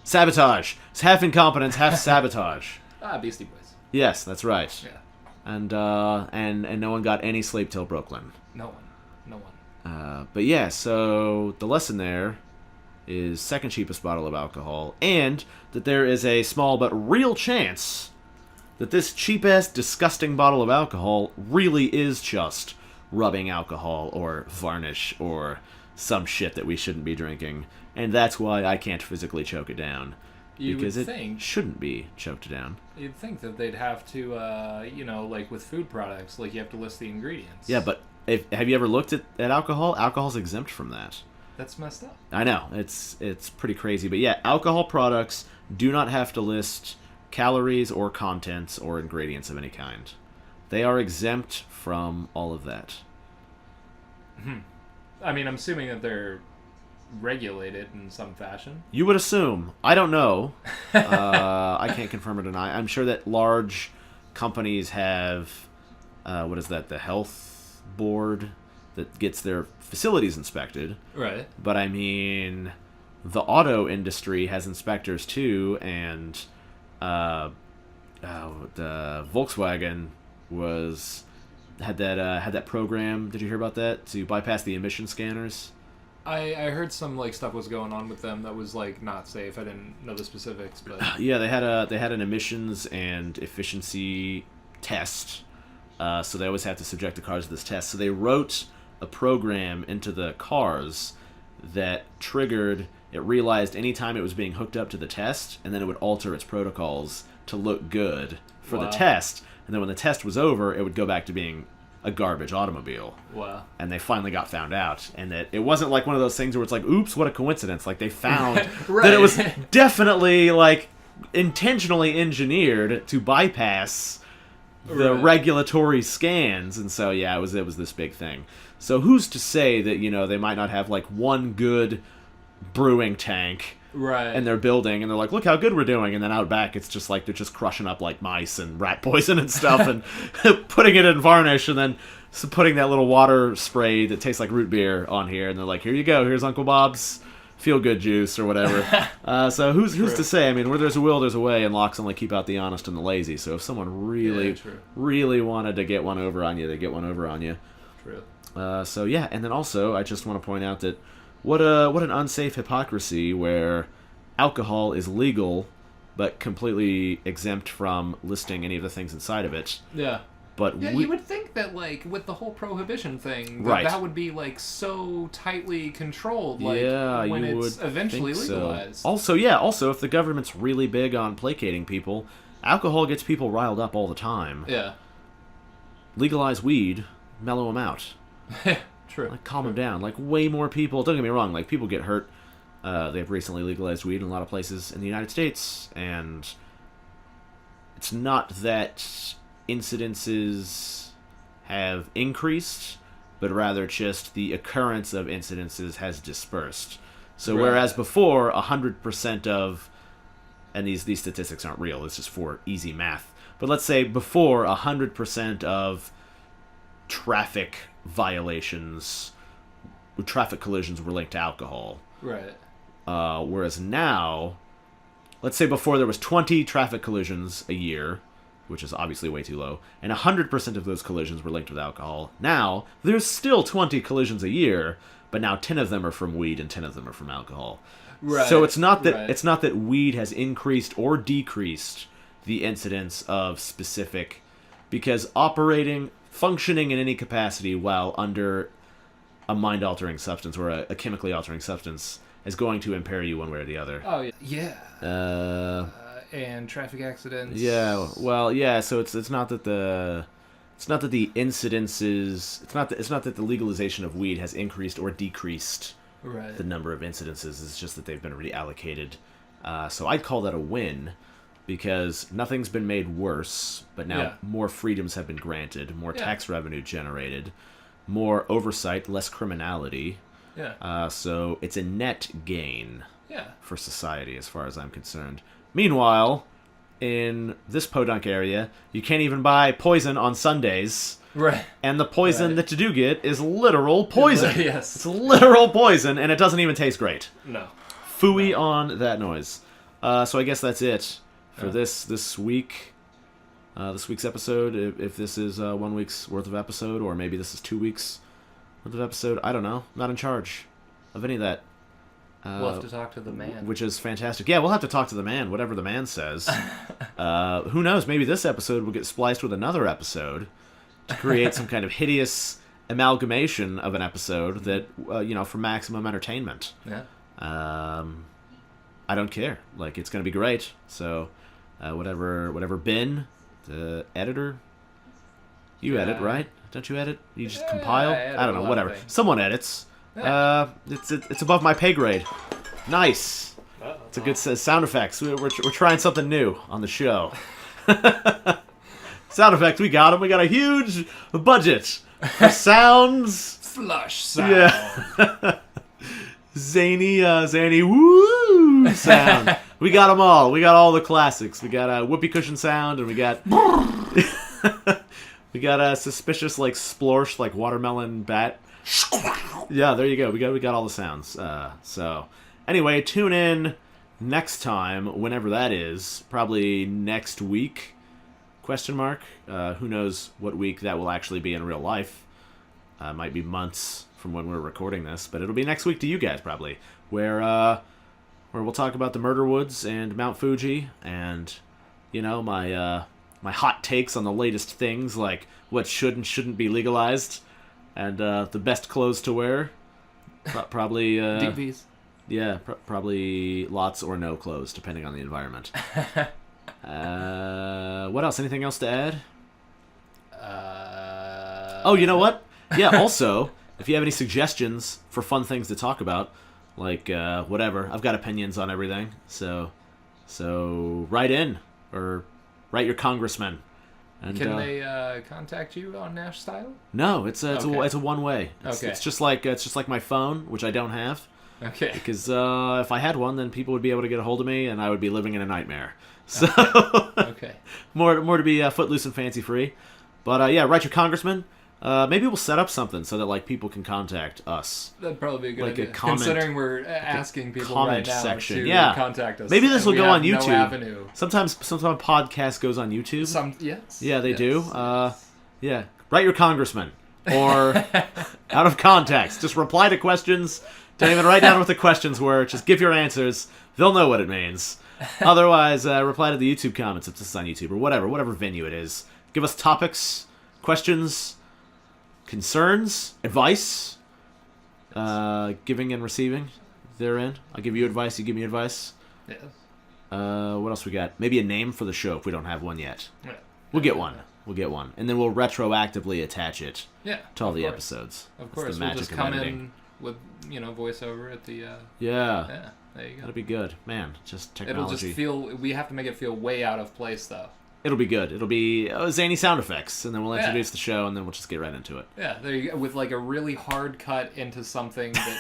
Sabotage. It's half incompetence, half sabotage. Beastie Boys. Yes, that's right. Yeah. And no one got any sleep till Brooklyn. No one. But yeah, so the lesson there is second cheapest bottle of alcohol, and that there is a small but real chance that this cheap-ass, disgusting bottle of alcohol really is just rubbing alcohol or varnish or some shit that we shouldn't be drinking, and that's why I can't physically choke it down. Because it shouldn't be choked down. You'd think that they'd have to, like with food products, like you have to list the ingredients. Yeah, but have you ever looked at alcohol? Alcohol's exempt from that. That's messed up. I know. It's pretty crazy. But yeah, alcohol products do not have to list calories or contents or ingredients of any kind. They are exempt from all of that. I mean, I'm assuming that they're regulated in some fashion. You would assume. I don't know. I can't confirm or deny. I'm sure that large companies have, the health board that gets their facilities inspected. Right. But I mean, the auto industry has inspectors too, and the Volkswagen had that program. Did you hear about that? To bypass the emission scanners. I heard some like stuff was going on with them that was like not safe. I didn't know the specifics, but yeah, they had an emissions and efficiency test, so they always have to subject the cars to this test. So they wrote a program into the cars that triggered. It realized anytime it was being hooked up to the test, and then it would alter its protocols to look good for the test. And then when the test was over, it would go back to being a garbage automobile. Wow. And they finally got found out. And that it wasn't like one of those things where it's like, oops, what a coincidence. Like, they found that it was definitely, like, intentionally engineered to bypass the regulatory scans. And so, yeah, it was this big thing. So who's to say that, they might not have, like, one good brewing tank in their building, and they're like, look how good we're doing, and then out back it's just like they're just crushing up like mice and rat poison and stuff and putting it in varnish, and then putting that little water spray that tastes like root beer on here, and they're like, here you go, here's Uncle Bob's feel good juice or whatever. So who's to say? I mean, where there's a will, there's a way, and locks only keep out the honest and the lazy. So if someone really wanted to get one over on you, they get one over on you. True. So yeah, and then also I just want to point out that what an unsafe hypocrisy where alcohol is legal but completely exempt from listing any of the things inside of it. Yeah. But you would think that, like, with the whole prohibition thing, that would be, like, so tightly controlled, like, when it's eventually legalized. So. Also, if the government's really big on placating people, alcohol gets people riled up all the time. Yeah. Legalize weed, mellow them out. True. Like, calm them down. Like, way more people, don't get me wrong, like, people get hurt. They've recently legalized weed in a lot of places in the United States, and it's not that incidences have increased, but rather just the occurrence of incidences has dispersed. So whereas before 100% of, and these statistics aren't real, it's just for easy math, but let's say before 100% of traffic violations, traffic collisions were linked to alcohol. Right. Whereas now, let's say before there was 20 traffic collisions a year, which is obviously way too low, and 100% of those collisions were linked with alcohol. Now, there's still 20 collisions a year, but now 10 of them are from weed and 10 of them are from alcohol. Right. So it's not that weed has increased or decreased the incidence of specific, because functioning in any capacity while under a mind-altering substance or a chemically altering substance is going to impair you one way or the other. Oh, yeah. And traffic accidents. Yeah, well, yeah, so it's not that the incidences, it's not that the legalization of weed has increased or decreased the number of incidences. It's just that they've been reallocated. So I'd call that a win, because nothing's been made worse, but now more freedoms have been granted, more tax revenue generated, more oversight, less criminality. Yeah. So it's a net gain for society as far as I'm concerned. Meanwhile, in this podunk area, you can't even buy poison on Sundays. Right. And the poison that you do get is literal poison. Yes. It's literal poison, and it doesn't even taste great. No. Phooey on that noise. So I guess that's it for this week. This week's episode, if this is 1 week's worth of episode, or maybe this is 2 weeks worth of episode, I don't know. I'm not in charge of any of that. We'll have to talk to the man. Which is fantastic. Yeah, we'll have to talk to the man, whatever the man says. Who knows? Maybe this episode will get spliced with another episode to create some kind of hideous amalgamation of an episode that, for maximum entertainment. Yeah. I don't care. Like, it's going to be great. So, whatever Ben, the editor, you edit, right? Don't you edit? You just compile? I don't know, whatever. Someone edits. It's above my pay grade. Nice. It's a good sound effects. We're trying something new on the show. Sound effects, we got them. We got a huge budget for sounds. Flush sound. Yeah. Zany woo sound. We got them all. We got all the classics. We got a whoopee cushion sound, and we got a suspicious like splorsh like watermelon bat. Yeah, there you go. We got all the sounds. So anyway, tune in next time, whenever that is. Probably next week? ? Who knows what week that will actually be in real life? Might be months from when we're recording this, but it'll be next week to you guys probably, where we'll talk about the Murder Woods and Mount Fuji, and my hot takes on the latest things, like what should and shouldn't be legalized, and the best clothes to wear. Probably DVs. Yeah, probably lots or no clothes, depending on the environment. What else? Anything else to add? Oh, you know what? Yeah, also, if you have any suggestions for fun things to talk about, like whatever, I've got opinions on everything. So write in or write your congressman. And, can they contact you on Nash-Style? No, it's a one way. Okay. It's just like my phone, which I don't have. Okay. Because if I had one, then people would be able to get a hold of me, and I would be living in a nightmare. So okay. more to be footloose and fancy free. But yeah, write your congressman. Maybe we'll set up something so that like people can contact us. That'd probably be a good idea. A comment, considering we're asking people comment right now section. to contact us. Maybe this will go on YouTube. No avenue. Sometimes podcast goes on YouTube. Yes. Yeah, they do. Yeah, write your congressman or out of context. Just reply to questions. Don't even write down what the questions were. Just give your answers. They'll know what it means. Otherwise, reply to the YouTube comments if this is on YouTube or whatever venue it is. Give us topics, questions, concerns, advice, giving and receiving therein. I'll give you advice, you give me advice. Yes. What else we got? Maybe a name for the show if we don't have one yet. Yeah. We'll get one. And then we'll retroactively attach it to all the episodes. Of course, we'll just come in with voiceover at the yeah, there you go. That'll be good, man. Just technology. It'll just feel, we have to make it feel way out of place though. It'll be good. It'll be zany sound effects, and then we'll introduce the show, and then we'll just get right into it. Yeah, there you go, with like a really hard cut into something that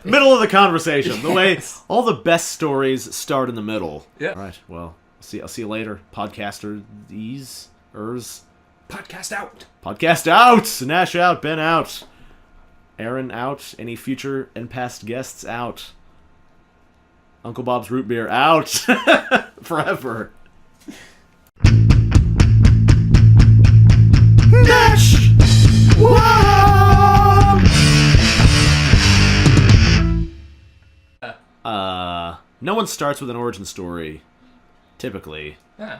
middle of the conversation. The way all the best stories start in the middle. Yeah. All right. Well, I'll see you later, podcaster. Podcast out. Podcast out. Nash out. Ben out. Aaron out. Any future and past guests out. Uncle Bob's root beer out. Forever. Nash! No one starts with an origin story, typically. Yeah.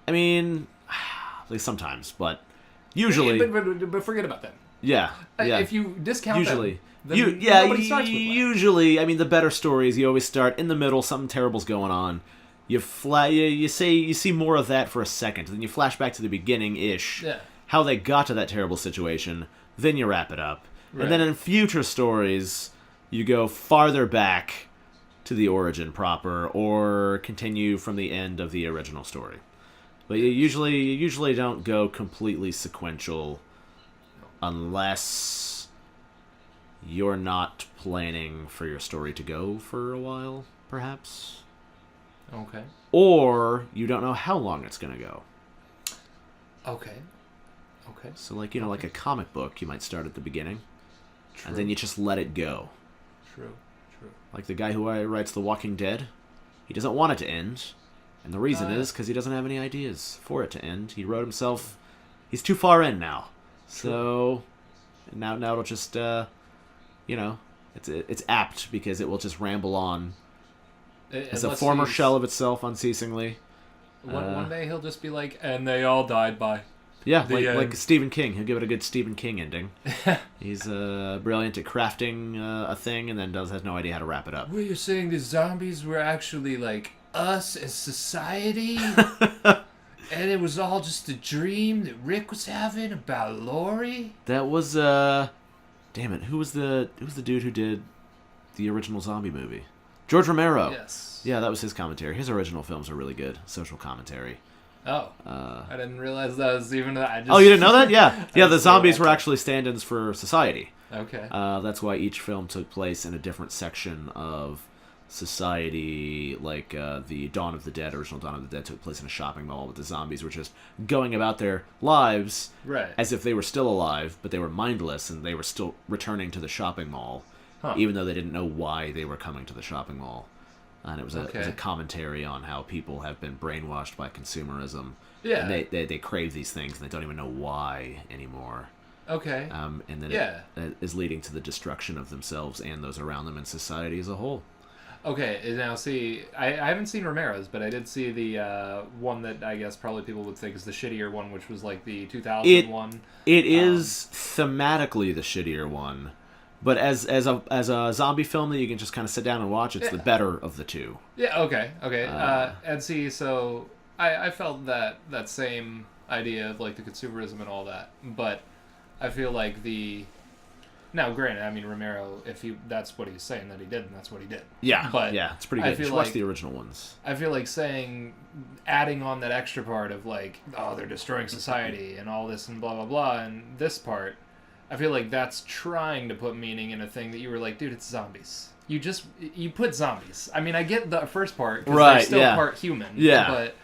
I mean, like sometimes, but usually. But forget about that. Yeah. If you discount usually. them, nobody starts with one. Usually, I mean, the better stories, you always start in the middle, something terrible's going on. You see more of that for a second, then you flash back to the beginning-ish, how they got to that terrible situation, then you wrap it up. Right. And then in future stories, you go farther back to the origin proper, or continue from the end of the original story. But you usually don't go completely sequential, unless you're not planning for your story to go for a while, perhaps. Okay. Or you don't know how long it's going to go. Okay. So like a comic book, you might start at the beginning. True. And then you just let it go. True. Like the guy who writes The Walking Dead, he doesn't want it to end. And the reason is because he doesn't have any ideas for it to end. He wrote himself... He's too far in now. So now it'll just, it's apt because it will just ramble on. As a former shell of itself unceasingly. One day he'll just be like, and they all died by... Yeah, like Stephen King. He'll give it a good Stephen King ending. He's brilliant at crafting a thing and then has no idea how to wrap it up. Were you saying the zombies were actually like us as society? And it was all just a dream that Rick was having about Lori? That was, damn it, who was the dude who did the original zombie movie? George Romero. Yes. Yeah, that was his commentary. His original films are really good. Social commentary. Oh. I didn't realize that was even... Oh, you didn't know that? Yeah. Yeah, the zombies were actually stand-ins for society. Okay. That's why each film took place in a different section of society. Like the Dawn of the Dead, original Dawn of the Dead, took place in a shopping mall, but the zombies were just going about their lives as if they were still alive, but they were mindless, and they were still returning to the shopping mall, even though they didn't know why they were coming to the shopping mall. And it was a commentary on how people have been brainwashed by consumerism. Yeah. And they crave these things, and they don't even know why anymore. Okay. And then it is leading to the destruction of themselves and those around them and society as a whole. Okay, now see, I haven't seen Romero's, but I did see the one that I guess probably people would think is the shittier one, which was like the 2001. It is thematically the shittier one. But as a zombie film that you can just kind of sit down and watch, it's the better of the two. Yeah. Okay. And see, so I felt that same idea of like the consumerism and all that, but I feel like now granted, I mean Romero, if that's what he's saying that he did, and that's what he did. Yeah. But yeah, it's pretty good. You should watch the original ones. I feel like adding on that extra part of like, oh, they're destroying society and all this and blah blah blah, and this part. I feel like that's trying to put meaning in a thing that you were like, dude, it's zombies. You put zombies. I mean, I get the first part because they're still part human. Yeah, but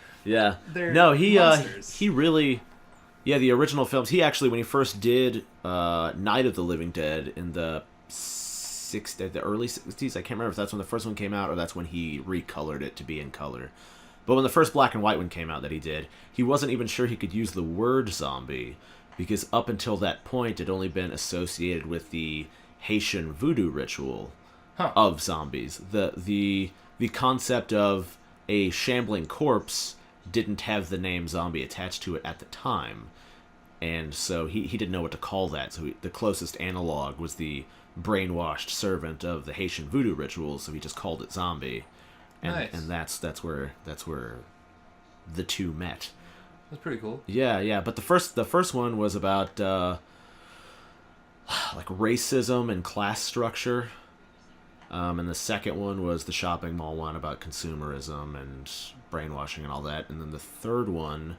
they're monsters. He really, the original films. He actually, when he first did Night of the Living Dead in the early 60s, I can't remember if that's when the first one came out or that's when he recolored it to be in color. But when the first black and white one came out that he did, he wasn't even sure he could use the word zombie. Because up until that point, it had only been associated with the Haitian voodoo ritual of zombies. The concept of a shambling corpse didn't have the name zombie attached to it at the time. And so he didn't know what to call that. So the closest analog was the brainwashed servant of the Haitian voodoo ritual, so he just called it zombie. And, nice. And that's where the two met. That's pretty cool. Yeah. But the first one was about like racism and class structure, and the second one was the shopping mall one about consumerism and brainwashing and all that. And then the third one,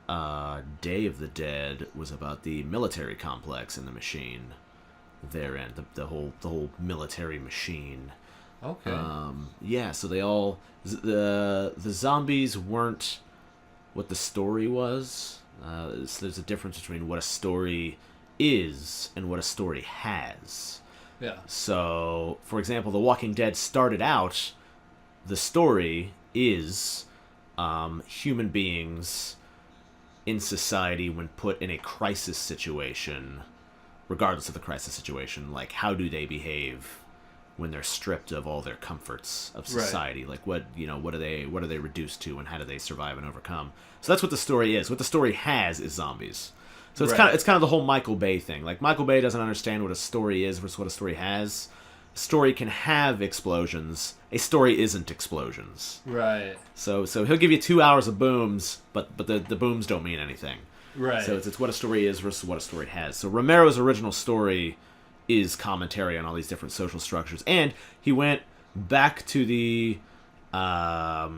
Day of the Dead, was about the military complex and the machine therein, the whole military machine. Okay. So they all the zombies weren't what the story was. There's a difference between what a story is and what a story has. Yeah. So, for example, The Walking Dead started out, the story is human beings in society when put in a crisis situation, regardless of the crisis situation, like how do they behave when they're stripped of all their comforts of society, right. Like what are they reduced to, and how do they survive and overcome? So that's what the story is. What the story has is zombies. So it's kind of the whole Michael Bay thing. Like Michael Bay doesn't understand what a story is versus what a story has. A story can have explosions. A story isn't explosions. Right. So he'll give you 2 hours of booms, but the booms don't mean anything. Right. So it's what a story is versus what a story has. So Romero's original story is commentary on all these different social structures, and he went back to the class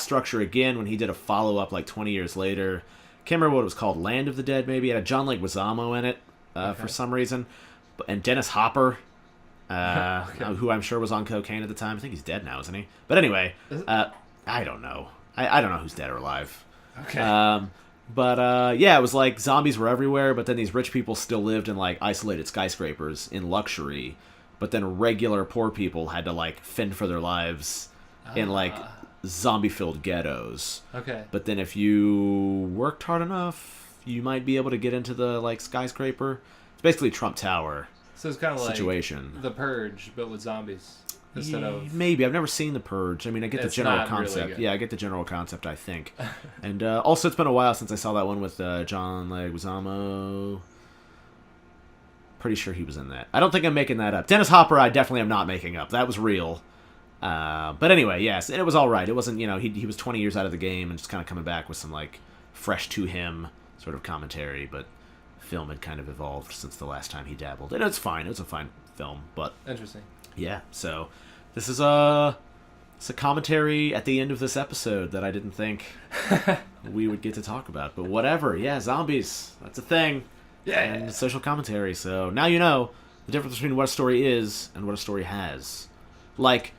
structure again when he did a follow-up like 20 years later. Can't remember what it was called, Land of the Dead maybe. It had John Leguizamo in it for some reason, and Dennis Hopper, who I'm sure was on cocaine at the time. I think he's dead now, isn't he? But anyway, I don't know. I don't know who's dead or alive. Okay. But it was like zombies were everywhere, but then these rich people still lived in like isolated skyscrapers in luxury, but then regular poor people had to like fend for their lives in like zombie-filled ghettos. Okay. But then if you worked hard enough, you might be able to get into the like skyscraper. It's basically Trump Tower. So it's kind of situation. Like The Purge, but with zombies. Instead of... Maybe. I've never seen The Purge. I mean, I get the general concept. Really, I get the general concept, I think. And also, it's been a while since I saw that one with John Leguizamo. Pretty sure he was in that. I don't think I'm making that up. Dennis Hopper, I definitely am not making up. That was real. But anyway, yes, it was all right. It wasn't, he was 20 years out of the game and just kind of coming back with some, like, fresh to him sort of commentary, but film had kind of evolved since the last time he dabbled. And it's fine. It was a fine film, but... Interesting. Yeah, so... This is it's a commentary at the end of this episode that I didn't think we would get to talk about. But whatever, yeah, zombies, that's a thing. Yeah. And social commentary, so now you know the difference between what a story is and what a story has. Like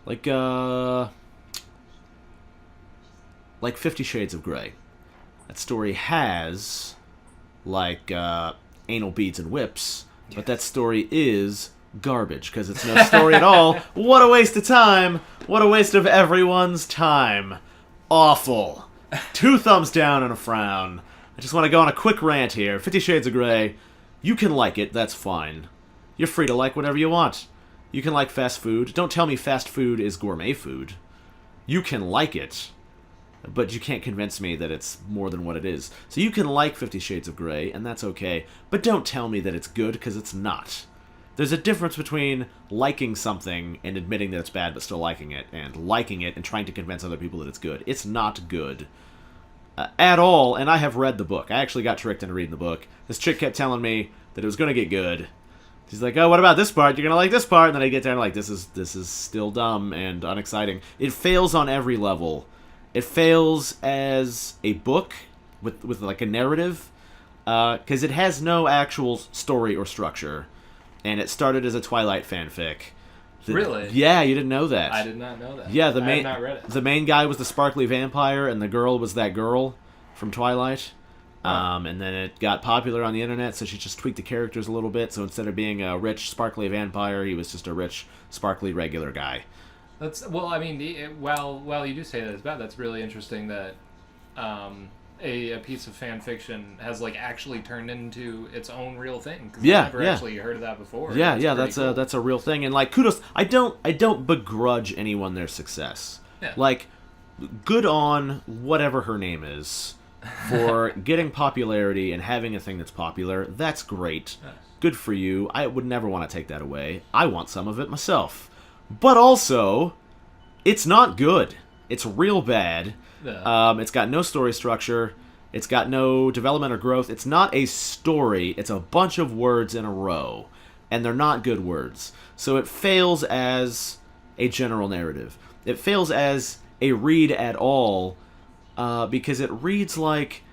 50 Shades of Grey. That story has, like, anal beads and whips, but that story is... garbage, because it's no story at all. What a waste of time. What a waste of everyone's time. Awful. 2 thumbs down and a frown. I just want to go on a quick rant here. 50 Shades of Grey, you can like it, that's fine. You're free to like whatever you want. You can like fast food. Don't tell me fast food is gourmet food. You can like it, but you can't convince me that it's more than what it is. So you can like 50 Shades of Grey, and that's okay, but don't tell me that it's good, because it's not. There's a difference between liking something and admitting that it's bad but still liking it, and liking it and trying to convince other people that it's good. It's not good. At all, and I have read the book. I actually got tricked into reading the book. This chick kept telling me that it was going to get good. She's like, oh, what about this part? You're going to like this part. And then I get there and I'm like, this is still dumb and unexciting. It fails on every level. It fails as a book with like a narrative, because it has no actual story or structure. And it started as a Twilight fanfic. Really? Yeah, you didn't know that. I did not know that. Yeah, I have not read it. The main guy was the sparkly vampire, and the girl was that girl from Twilight. And then it got popular on the internet, so she just tweaked the characters a little bit. So instead of being a rich, sparkly vampire, he was just a rich, sparkly, regular guy. I mean, while you do say that it's bad, that's really interesting that a piece of fan fiction has like actually turned into its own real thing. I've never actually heard of that before. That's a real thing, and like kudos. I don't begrudge anyone their success. Yeah. Like, good on whatever her name is for getting popularity and having a thing that's popular. That's great. Yes. Good for you. I would never want to take that away. I want some of it myself. But also, it's not good. It's real bad. Yeah. It's got no story structure. It's got no development or growth. It's not a story. It's a bunch of words in a row. And they're not good words. So it fails as a general narrative. It fails as a read at all, because it reads like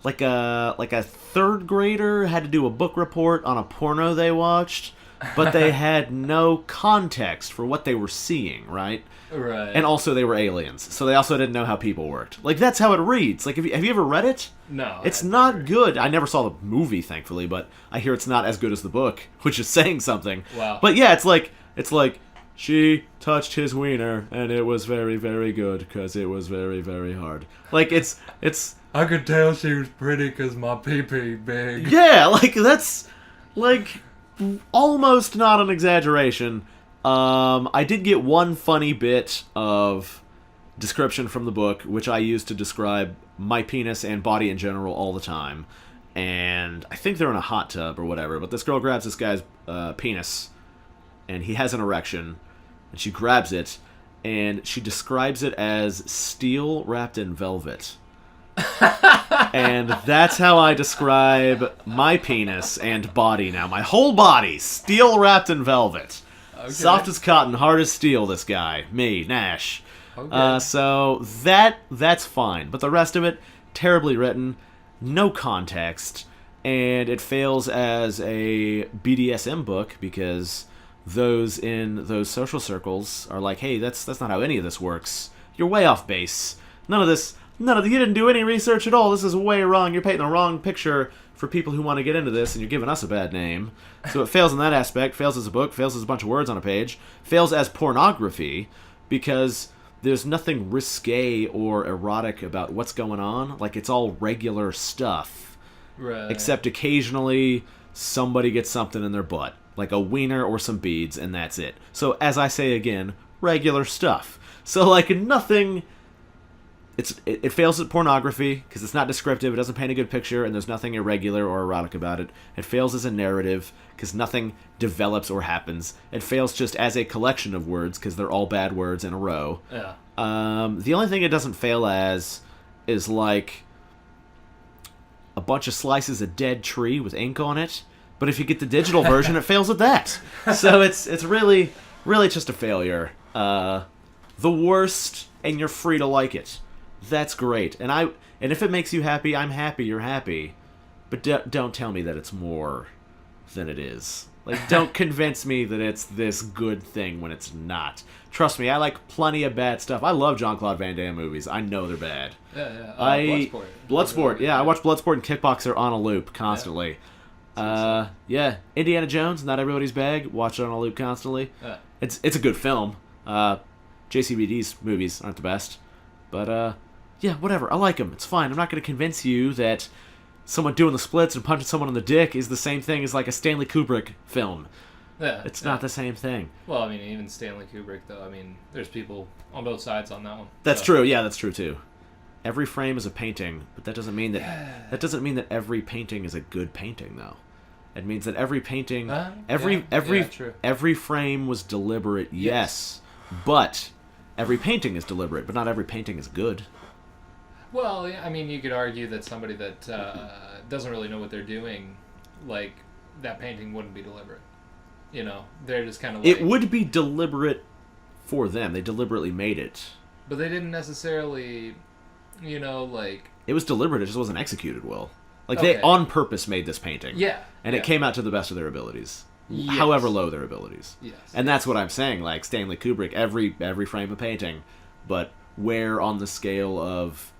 a third grader had to do a book report on a porno they watched, but they had no context for what they were seeing, right? Right. And also they were aliens, so they also didn't know how people worked. Like, that's how it reads. Like, have you ever read it? No. It's not good. I never saw the movie, thankfully, but I hear it's not as good as the book, which is saying something. Wow. But yeah, it's like she touched his wiener, and it was very, very good, because it was very, very hard. Like, it's... I could tell she was pretty because my pee-pee big. Yeah, like, that's, like, almost not an exaggeration. I did get one funny bit of description from the book, which I use to describe my penis and body in general all the time. And I think they're in a hot tub or whatever, but this girl grabs this guy's penis, and he has an erection, and she grabs it, and she describes it as steel wrapped in velvet. And that's how I describe my penis and body now. My whole body, steel wrapped in velvet. Okay. Soft as cotton, hard as steel, this guy. Me, Nash. Okay. So that's fine. But the rest of it, terribly written, no context, and it fails as a BDSM book because those in those social circles are like, hey, that's not how any of this works. You're way off base. You didn't do any research at all. This is way wrong. You're painting the wrong picture for people who want to get into this, and you're giving us a bad name. So it fails in that aspect, fails as a book, fails as a bunch of words on a page, fails as pornography, because there's nothing risque or erotic about what's going on. Like, it's all regular stuff. Right. Except occasionally somebody gets something in their butt, like a wiener or some beads, and that's it. So, as I say again, regular stuff. So, like, nothing... It fails at pornography because it's not descriptive, it doesn't paint a good picture, and there's nothing irregular or erotic about it. It fails as a narrative because nothing develops or happens. It fails just as a collection of words because they're all bad words in a row. Yeah. The only thing it doesn't fail as is like a bunch of slices of dead tree with ink on it. But if you get the digital version, it fails at that. So it's really just a failure. The worst, and you're free to like it. That's great. And if it makes you happy, I'm happy you're happy. But don't tell me that it's more than it is. Like, don't convince me that it's this good thing when it's not. Trust me, I like plenty of bad stuff. I love Jean-Claude Van Damme movies. I know they're bad. Yeah. Bloodsport. Yeah, I watch Bloodsport and Kickboxer on a loop constantly. Yeah. Indiana Jones, not everybody's bag. Watch it on a loop constantly. Yeah. It's a good film. JCVD's movies aren't the best. But, yeah, whatever. I like them. It's fine. I'm not going to convince you that someone doing the splits and punching someone in the dick is the same thing as like a Stanley Kubrick film. Yeah, it's not the same thing. Well, I mean, even Stanley Kubrick, though. I mean, there's people on both sides on that one. That's true. Yeah, that's true too. Every frame is a painting, but that doesn't mean that every painting is a good painting, though. It means that every painting, every frame was deliberate. Yes, but every painting is deliberate, but not every painting is good. Well, I mean, you could argue that somebody that doesn't really know what they're doing, like, that painting wouldn't be deliberate. You know, they're just kind of like... It would be deliberate for them. They deliberately made it. But they didn't necessarily, like... It was deliberate, it just wasn't executed well. Like, they on purpose made this painting. Yeah. And it came out to the best of their abilities. Yes. However low their abilities. Yes. And that's what I'm saying. Like, Stanley Kubrick, every frame a painting. But where on the scale of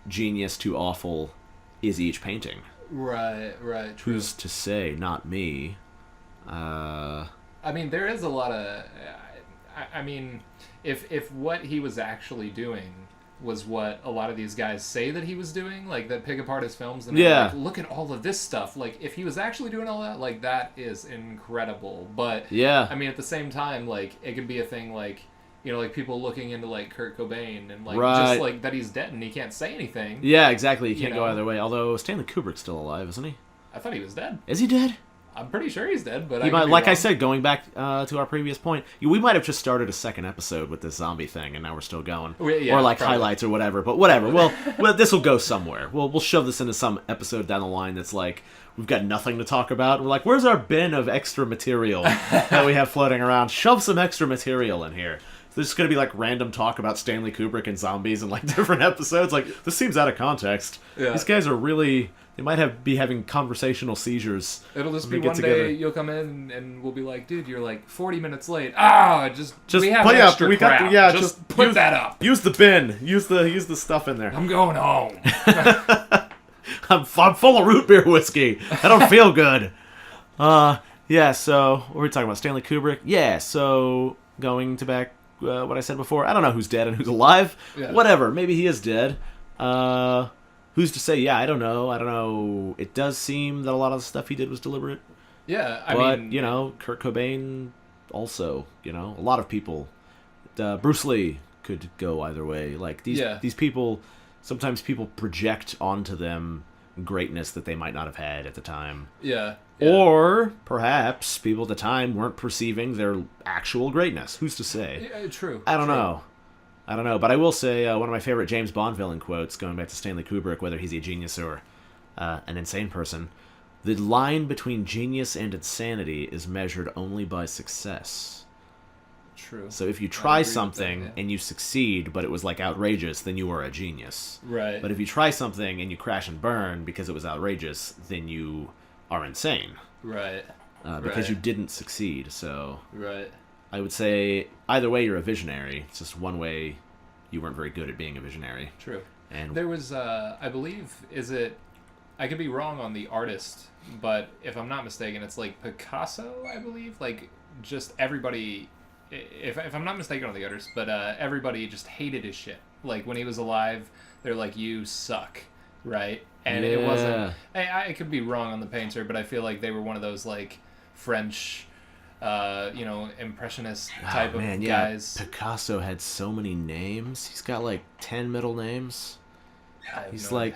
genius to awful is each painting? Right, true. Who's to say? Not me. I mean, there is a lot of... I mean, if what he was actually doing was what a lot of these guys say that he was doing, like, that pick apart his films and like, look at all of this stuff. Like, if he was actually doing all that, like, that is incredible. But, I mean, at the same time, like, it could be a thing like... like people looking into like Kurt Cobain and like just like that he's dead and he can't say anything. Yeah, exactly. He can't go either way. Although Stanley Kubrick's still alive, isn't he? I thought he was dead. Is he dead? I'm pretty sure he's dead, but I said, going back to our previous point, we might have just started a second episode with this zombie thing, and now we're still going, or like probably. Highlights or whatever. But whatever. Well, this will go somewhere. We'll shove this into some episode down the line that's like we've got nothing to talk about. We're like, where's our bin of extra material that we have floating around? Shove some extra material in here. There's just going to be, like, random talk about Stanley Kubrick and zombies and, like, different episodes. Like, this seems out of context. Yeah. These guys are really... They might be having conversational seizures. It'll just be one day you'll come in and we'll be like, dude, you're, like, 40 minutes late. Just we have extra crap. Just put that up. Use the bin. Use the stuff in there. I'm going home. I'm full of root beer whiskey. I don't feel good. Yeah, so... What were we talking about? Stanley Kubrick? Yeah, so... Going to back... what I said before. I don't know who's dead and who's alive. Yeah. Whatever. Maybe he is dead. Who's to say? Yeah, I don't know. It does seem that a lot of the stuff he did was deliberate. Yeah, I mean... Kurt Cobain also, a lot of people. Bruce Lee could go either way. Like, these people... Sometimes people project onto them greatness that they might not have had at the time. Yeah. Or perhaps people at the time weren't perceiving their actual greatness. Who's to say? Yeah, true. I don't know. But I will say one of my favorite James Bond villain quotes, going back to Stanley Kubrick, whether he's a genius or an insane person, the line between genius and insanity is measured only by success. True. So if you try something and you succeed, but it was like outrageous, then you are a genius. Right. But if you try something and you crash and burn because it was outrageous, then you are insane. Right. Because you didn't succeed. So right. I would say either way you're a visionary. It's just one way you weren't very good at being a visionary. True. And there was, I believe, I could be wrong on the artist, but if I'm not mistaken, it's like Picasso, I believe. Like, just everybody... If I'm not mistaken on the artist, but everybody just hated his shit. Like, when he was alive, they're like, you suck, right? And it wasn't... I could be wrong on the painter, but I feel like they were one of those, like, French, impressionist type of guys. Picasso had so many names. He's got, like, 10 middle names. He's like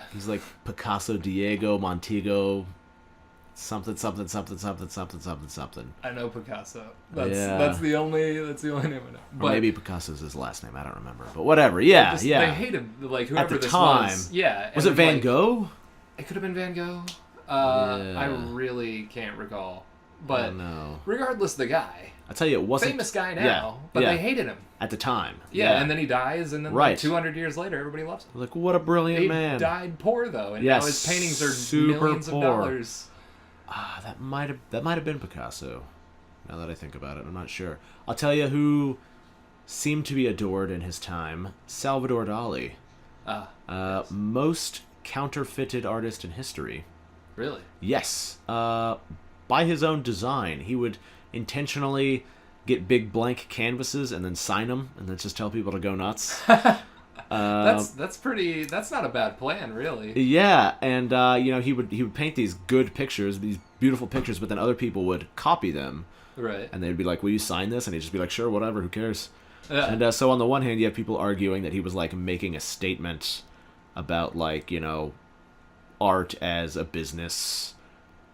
Picasso Diego Montego... Something. I know Picasso. That's the only name I know. Or maybe Picasso's his last name. I don't remember. But whatever. Yeah. They hated like whoever at the this time. Was. Yeah. Was it Van Gogh? It could have been Van Gogh. I really can't recall. But regardless of the guy, I tell you, it wasn't famous guy now. But they hated him at the time. Yeah, and then he dies, and then like 200 years later, everybody loves him. Like, what a brilliant man. He died poor though, and now his paintings are millions of dollars. That might have been Picasso. Now that I think about it, I'm not sure. I'll tell you who seemed to be adored in his time: Salvador Dali. Yes. Most counterfeited artist in history. Really? Yes. By his own design, he would intentionally get big blank canvases and then sign them, and then just tell people to go nuts. That's not a bad plan, really. Yeah, and he would paint these good pictures, these beautiful pictures, but then other people would copy them. Right. And they'd be like, "Will you sign this?" And he'd just be like, "Sure, whatever, who cares?" Yeah. And so on the one hand, you have people arguing that he was like making a statement about like, art as a business,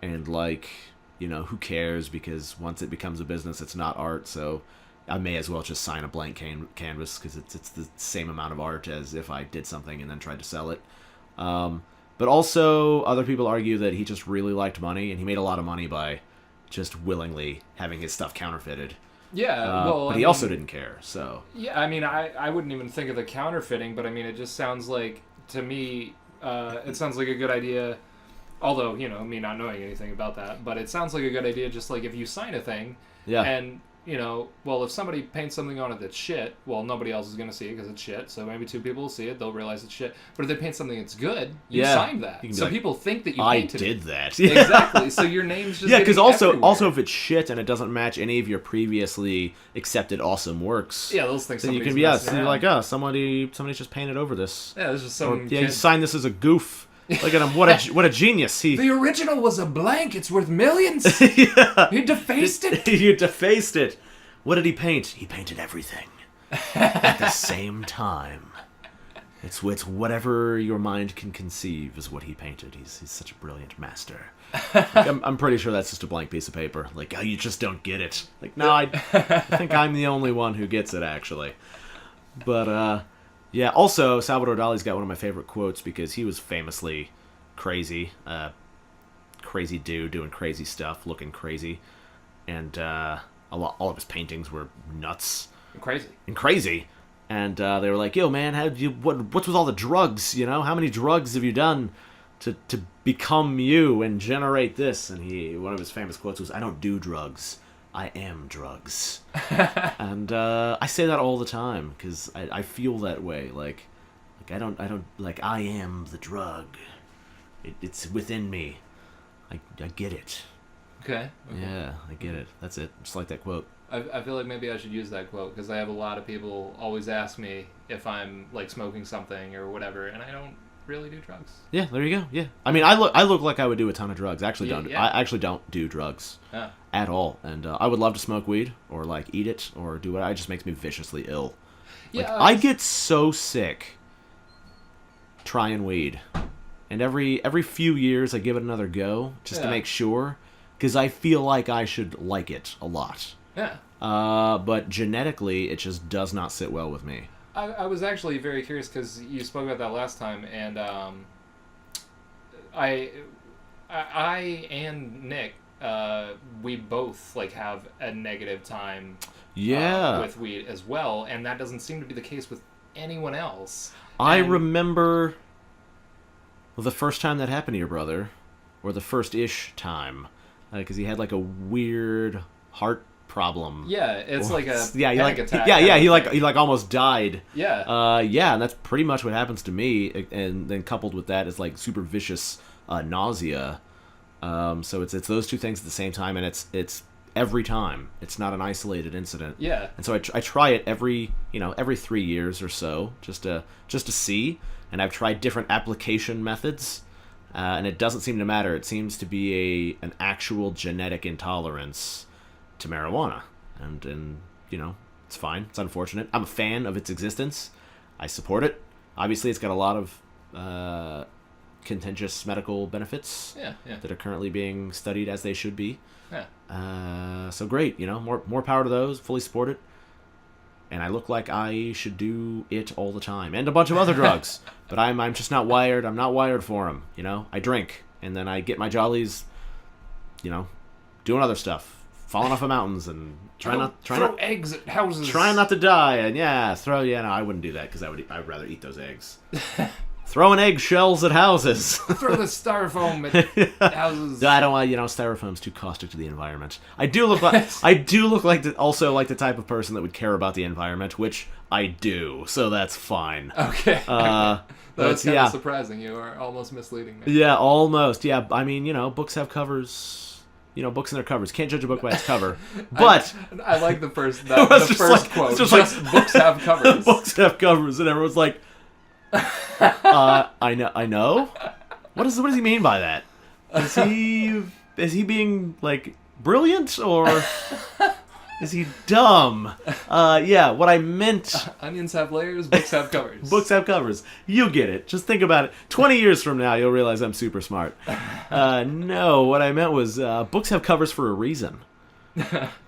and like, who cares, because once it becomes a business, it's not art, so I may as well just sign a blank canvas because it's the same amount of art as if I did something and then tried to sell it. But also, other people argue that he just really liked money, and he made a lot of money by just willingly having his stuff counterfeited. Yeah, but he also didn't care, so... Yeah, I mean, I wouldn't even think of the counterfeiting, but I mean, it just sounds like, to me, it sounds like a good idea, although, me not knowing anything about that, but it sounds like a good idea just like if you sign a thing, and... if somebody paints something on it that's shit, well, nobody else is going to see it because it's shit, so maybe 2 people will see it, they'll realize it's shit. But if they paint something that's good, you signed that. So people think that you painted it. I did that. Exactly. So your name's just because also if it's shit and it doesn't match any of your previously accepted awesome works, those things. Then you can be you're like, oh, somebody's just painted over this. Yeah, there's just some. You signed this as a goof. Look at him! What a genius! The original was a blank. It's worth millions. Yeah. He defaced it. You defaced it. What did he paint? He painted everything at the same time. It's whatever your mind can conceive is what he painted. He's such a brilliant master. I'm pretty sure that's just a blank piece of paper. Like, oh, you just don't get it. Like, no, I think I'm the only one who gets it, actually. But yeah, also, Salvador Dali's got one of my favorite quotes because he was famously crazy. Crazy dude doing crazy stuff, looking crazy. And all of his paintings were nuts. And crazy. And they were like, yo, man, what's with all the drugs, How many drugs have you done to become you and generate this? And one of his famous quotes was, I don't do drugs. I am drugs. And I say that all the time because I feel that way. Like I don't like I am the drug. It's within me. I get it. Okay. Yeah, I get it. That's it. Just like that quote. I feel like maybe I should use that quote because I have a lot of people always ask me if I'm like smoking something or whatever, and I don't really do drugs. Yeah, there you go. Yeah, I mean, I look like I would do a ton of drugs. I actually don't do drugs at all, and I would love to smoke weed or like eat it or do it. It just makes me viciously ill. Like, yeah, I get so sick trying weed, and every few years I give it another go just to make sure, because I feel like I should like it a lot. Yeah. But genetically, it just does not sit well with me. I was actually very curious because you spoke about that last time, and I and Nick, we both like have a negative time with weed as well, and that doesn't seem to be the case with anyone else. I remember the first time that happened to your brother, or the first-ish time, because he had like a weird heart problem. Yeah, it's like a panic attack. Yeah, he almost died. Yeah. And that's pretty much what happens to me, and then coupled with that is like super vicious nausea. So it's those two things at the same time, and it's every time. It's not an isolated incident. Yeah. And so I try it every 3 years or so, just to see. And I've tried different application methods, and it doesn't seem to matter. It seems to be an actual genetic intolerance to marijuana, and it's fine. It's unfortunate. I'm a fan of its existence. I support it. Obviously, it's got a lot of contentious medical benefits that are currently being studied as they should be. Yeah. So great, more power to those. Fully support it. And I look like I should do it all the time, and a bunch of other drugs. But I'm just not wired. I'm not wired for them. I drink, and then I get my jollies, doing other stuff. Falling off of mountains and trying throw eggs at houses. Trying not to die, and no, I wouldn't do that because I'd rather eat those eggs. Throwing eggshells at houses. Throw the styrofoam at houses. I don't want, styrofoam's too caustic to the environment. I do look like the type of person that would care about the environment, which I do, so that's fine. Okay. That's kind of surprising. You are almost misleading me. Yeah, almost. Yeah, I mean, books have covers. Books and their covers. Can't judge a book by its cover. But I like the first quote. Just books have covers. Books have covers, and everyone's like, I know. What does he mean by that? Is he being like brilliant or is he dumb? Yeah, what I meant. Onions have layers, books have covers. Books have covers. You get it. Just think about it. 20 years from now, you'll realize I'm super smart. No, what I meant was books have covers for a reason.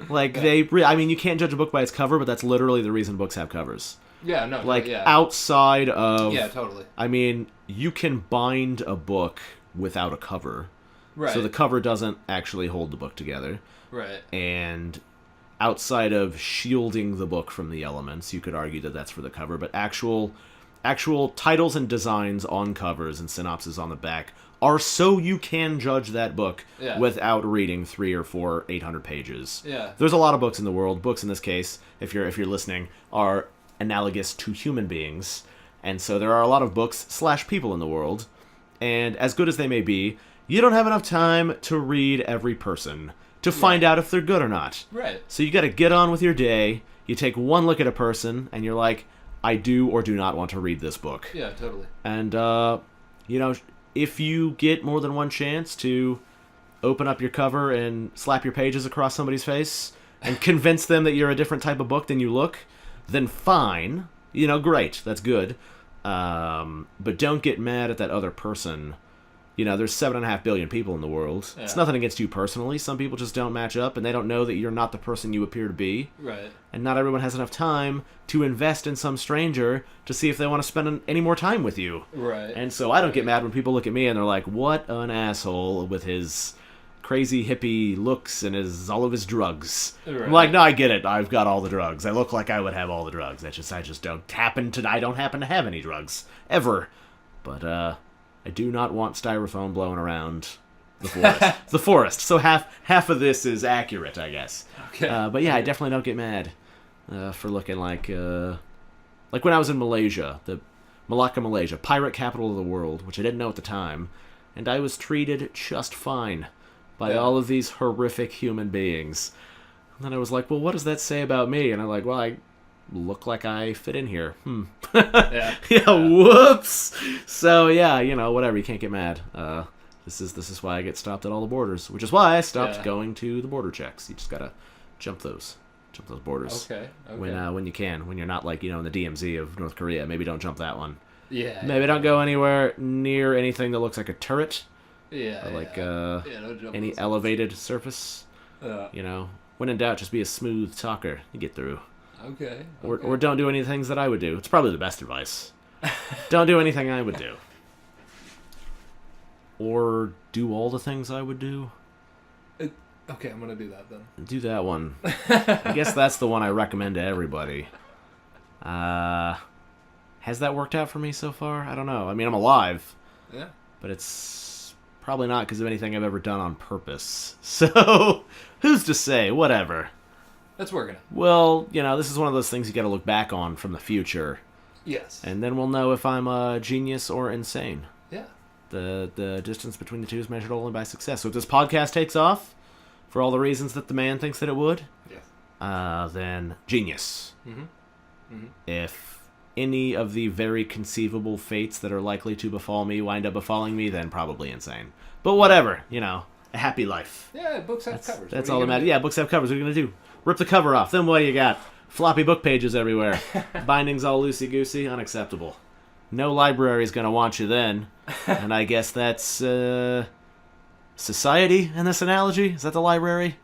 Like I mean, you can't judge a book by its cover, but that's literally the reason books have covers. Yeah, no, like yeah. outside of. Yeah, totally. I mean, you can bind a book without a cover. Right. So the cover doesn't actually hold the book together. Right. And outside of shielding the book from the elements, you could argue that that's for the cover, but actual titles and designs on covers and synopses on the back are so you can judge that book without reading 3 or 4 800 pages. Yeah. There's a lot of books in the world. Books in this case, if you're listening, are analogous to human beings. And so there are a lot of books / people in the world, and as good as they may be, you don't have enough time to read every person to find out if they're good or not. Right. So you got to get on with your day. You take one look at a person, and you're like, I do or do not want to read this book. Yeah, totally. And, if you get more than one chance to open up your cover and slap your pages across somebody's face and convince them that you're a different type of book than you look, then fine. Great. That's good. But don't get mad at that other person. There's 7.5 billion people in the world. Yeah. It's nothing against you personally. Some people just don't match up, and they don't know that you're not the person you appear to be. Right. And not everyone has enough time to invest in some stranger to see if they want to spend any more time with you. Right. And so I don't get mad when people look at me and they're like, what an asshole with his crazy hippie looks and all of his drugs. Right. I'm like, no, I get it. I've got all the drugs. I look like I would have all the drugs. I just don't happen to have any drugs. Ever. But, I do not want styrofoam blowing around the forest. The forest. So half of this is accurate, I guess. Okay. But yeah, I definitely don't get mad for looking like when I was in Malaysia, the Malacca, Malaysia, pirate capital of the world, which I didn't know at the time, and I was treated just fine by all of these horrific human beings. And then I was like, well, what does that say about me? And I'm like, well, I look like I fit in here. Yeah, whoops. So yeah, whatever. You can't get mad. This is why I get stopped at all the borders, which is why I stopped going to the border checks. You just gotta jump those borders. Okay. When you can, when you're not like in the DMZ of North Korea, maybe don't jump that one. Yeah. Maybe don't go anywhere near anything that looks like a turret. Yeah. Or any elevated surface. When in doubt, just be a smooth talker. You get through. Okay. Or don't do any things that I would do. It's probably the best advice. Don't do anything I would do. Or do all the things I would do. Okay, I'm going to do that then. Do that one. I guess that's the one I recommend to everybody. Has that worked out for me so far? I don't know. I mean, I'm alive. Yeah. But it's probably not because of anything I've ever done on purpose. So, who's to say? Whatever. That's working. Well, this is one of those things you got to look back on from the future. Yes. And then we'll know if I'm a genius or insane. Yeah. The distance between the two is measured only by success. So if this podcast takes off, for all the reasons that the man thinks that it would, then genius. Mm-hmm. Mm-hmm. If any of the very conceivable fates that are likely to befall me wind up befalling me, then probably insane. But whatever, a happy life. Yeah, books have covers. That's all that matters. Yeah, books have covers. What are you going to do? Rip the cover off. Then what do you got? Floppy book pages everywhere. Bindings all loosey-goosey. Unacceptable. No library's going to want you then. And I guess that's society in this analogy? Is that the library?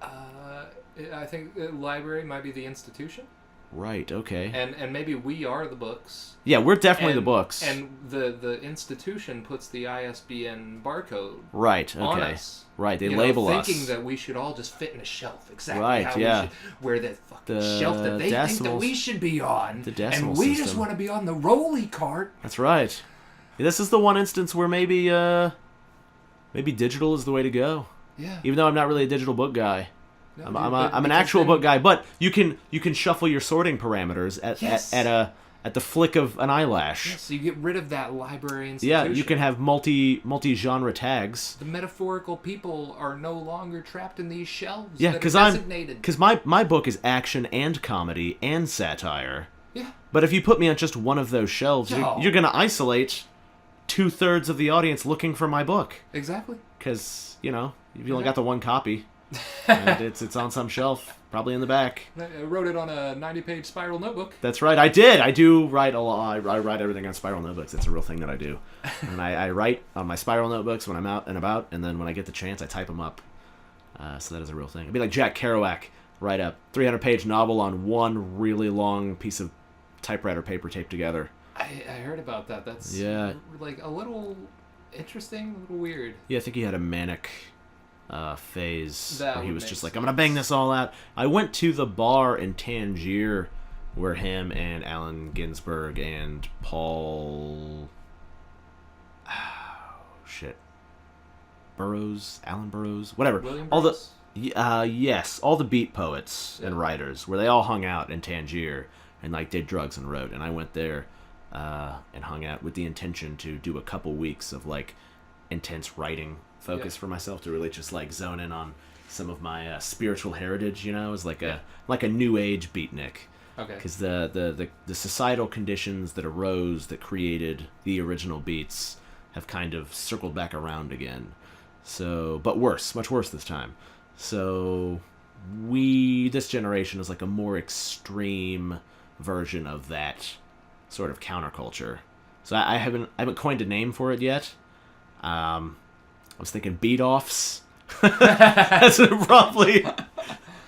I think the library might be the institution. Right, okay. And maybe we are the books. Yeah, we're definitely the books. And the institution puts the ISBN barcode on us. Right, they label us. Thinking that we should all just fit in a shelf. Exactly how we should. Where the fucking shelf that they think that we should be on. The decimal and we system. just want to be on the rolly cart. That's right. This is the one instance where maybe digital is the way to go. Yeah. Even though I'm not really a digital book guy. No, I'm an actual book guy, but you can shuffle your sorting parameters at the flick of an eyelash. Yes, so you get rid of that library institution. Yeah, you can have multi-genre tags. The metaphorical people are no longer trapped in these shelves. Yeah, because my book is action and comedy and Yeah. But if you put me on just one of those shelves, you're going to isolate 2/3 of the audience looking for my book. Exactly. Because, you've only got the one copy. And it's on some shelf, probably in the back. I wrote it on a 90-page spiral notebook. That's right. I did. I do write a lot. I write everything on spiral notebooks. It's a real thing that I do. And I write on my spiral notebooks when I'm out and about, and then when I get the chance, I type them up. So that is a real thing. It'd be like Jack Kerouac write a 300-page novel on one really long piece of typewriter paper taped together. I heard about that. That's like a little interesting, a little weird. Yeah, I think he had a manic phase where he was just like, I'm going to bang this all out. I went to the bar in Tangier where him and Allen Ginsberg and Paul... Alan Burroughs, whatever. William all Burroughs? Yes, all the beat poets and writers, where they all hung out in Tangier and like did drugs and wrote. And I went there and hung out with the intention to do a couple weeks of like intense writing focus for myself, to really just like zone in on some of my spiritual heritage, as like a new age beatnik. Okay. Because the societal conditions that arose that created the original beats have kind of circled back around again. So, but worse, much worse this time. So this generation is like a more extreme version of that sort of counterculture. So I haven't coined a name for it yet. I was thinking beat-offs. That's probably...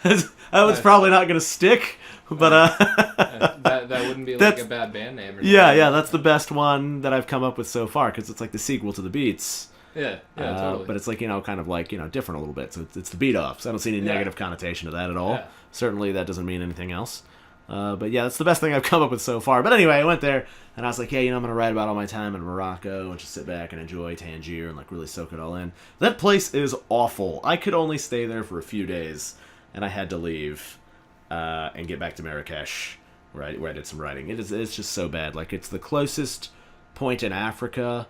That was probably not going to stick, but... that wouldn't be like a bad band name. Or yeah, that's the best one that I've come up with so far, because it's like the sequel to the Beats. Yeah, totally. But it's like, kind of like, different a little bit. So it's the beat-offs. I don't see any negative connotation to that at all. Yeah. Certainly that doesn't mean anything else. But yeah, that's the best thing I've come up with so far. But anyway, I went there, and I was like, I'm going to write about all my time in Morocco and just sit back and enjoy Tangier and like really soak it all in. That place is awful. I could only stay there for a few days, and I had to leave and get back to Marrakesh, where I did some writing. It's just so bad. Like, it's the closest point in Africa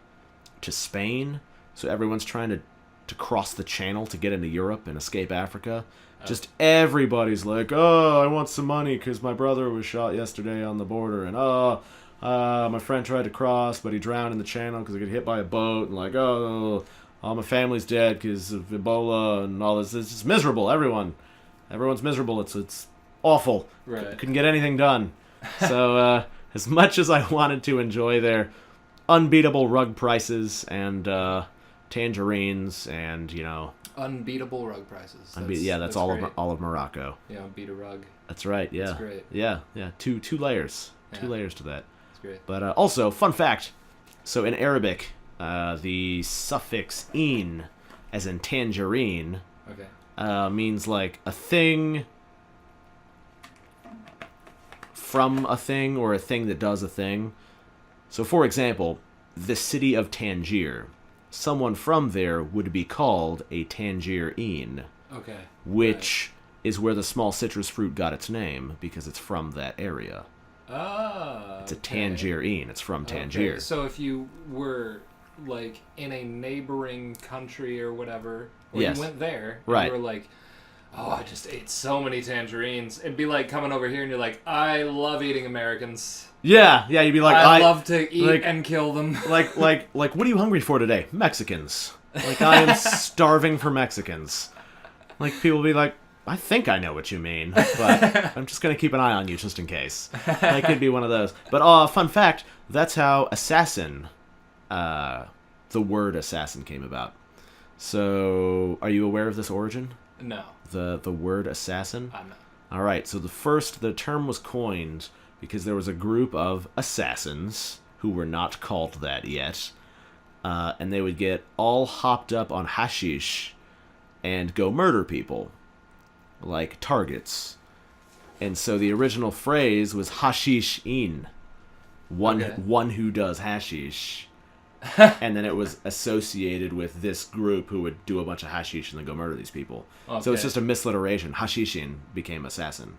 to Spain, so everyone's trying to cross the channel to get into Europe and escape Africa. Just everybody's like, I want some money because my brother was shot yesterday on the border, and my friend tried to cross, but he drowned in the channel because he got hit by a boat, and like, all my family's dead because of Ebola and all this. It's just miserable. Everyone's miserable. It's awful. Right. Couldn't get anything done. So as much as I wanted to enjoy their unbeatable rug prices and tangerines and unbeatable rug prices. That's all of Morocco. Yeah, beat a rug. That's right. Yeah, that's great. Yeah. Two layers. Yeah. 2 layers to that. That's great. But also, fun fact. So in Arabic, the suffix "in," as in tangerine, means like a thing from a thing or a thing that does a thing. So, for example, the city of Tangier. Someone from there would be called a tangerine. Okay. Which is where the small citrus fruit got its name, because it's from that area. It's a tangerine. It's from Tangier. Okay. So if you were like in a neighboring country or whatever, or you went there, and you were like, I just ate so many tangerines. It'd be like coming over here and you're like, I love eating Americans. Yeah, you'd be like, I love to eat and kill them. like, what are you hungry for today? Mexicans. Like, I am starving for Mexicans. Like, people will be like, I think I know what you mean, but I'm just going to keep an eye on you just in case. That could be one of those. But, fun fact, that's how assassin, the word assassin came about. So, are you aware of this origin? No. The word assassin? I'm not. All right, so the term was coined because there was a group of assassins who were not called that yet, and they would get all hopped up on hashish and go murder people, like targets. And so the original phrase was hashish-in, one who does hashish. And then it was associated with this group who would do a bunch of hashish and then go murder these people. Okay. So it's just a misliteration. Hashishin became assassin.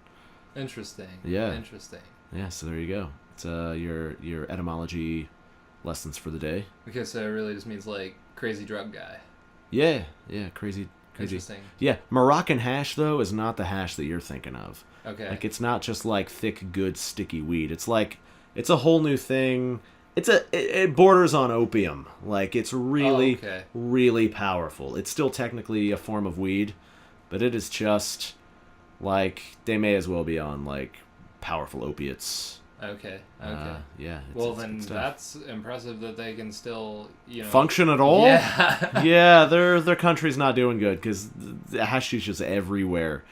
Interesting. Yeah. Interesting. Yeah, so there you go. It's your etymology lessons for the day. Okay, so it really just means like crazy drug guy. Yeah, crazy Interesting. Yeah, Moroccan hash, though, is not the hash that you're thinking of. Okay. Like, it's not just, like, thick, good, sticky weed. It's like, it's a whole new thing. It borders on opium. Like, it's really, really powerful. It's still technically a form of weed, but it is just, like, they may as well be on, like, powerful opiates. Okay. Yeah. Well, then that's impressive that they can still, function at all. Yeah. Yeah, their country's not doing good because the hashish is everywhere.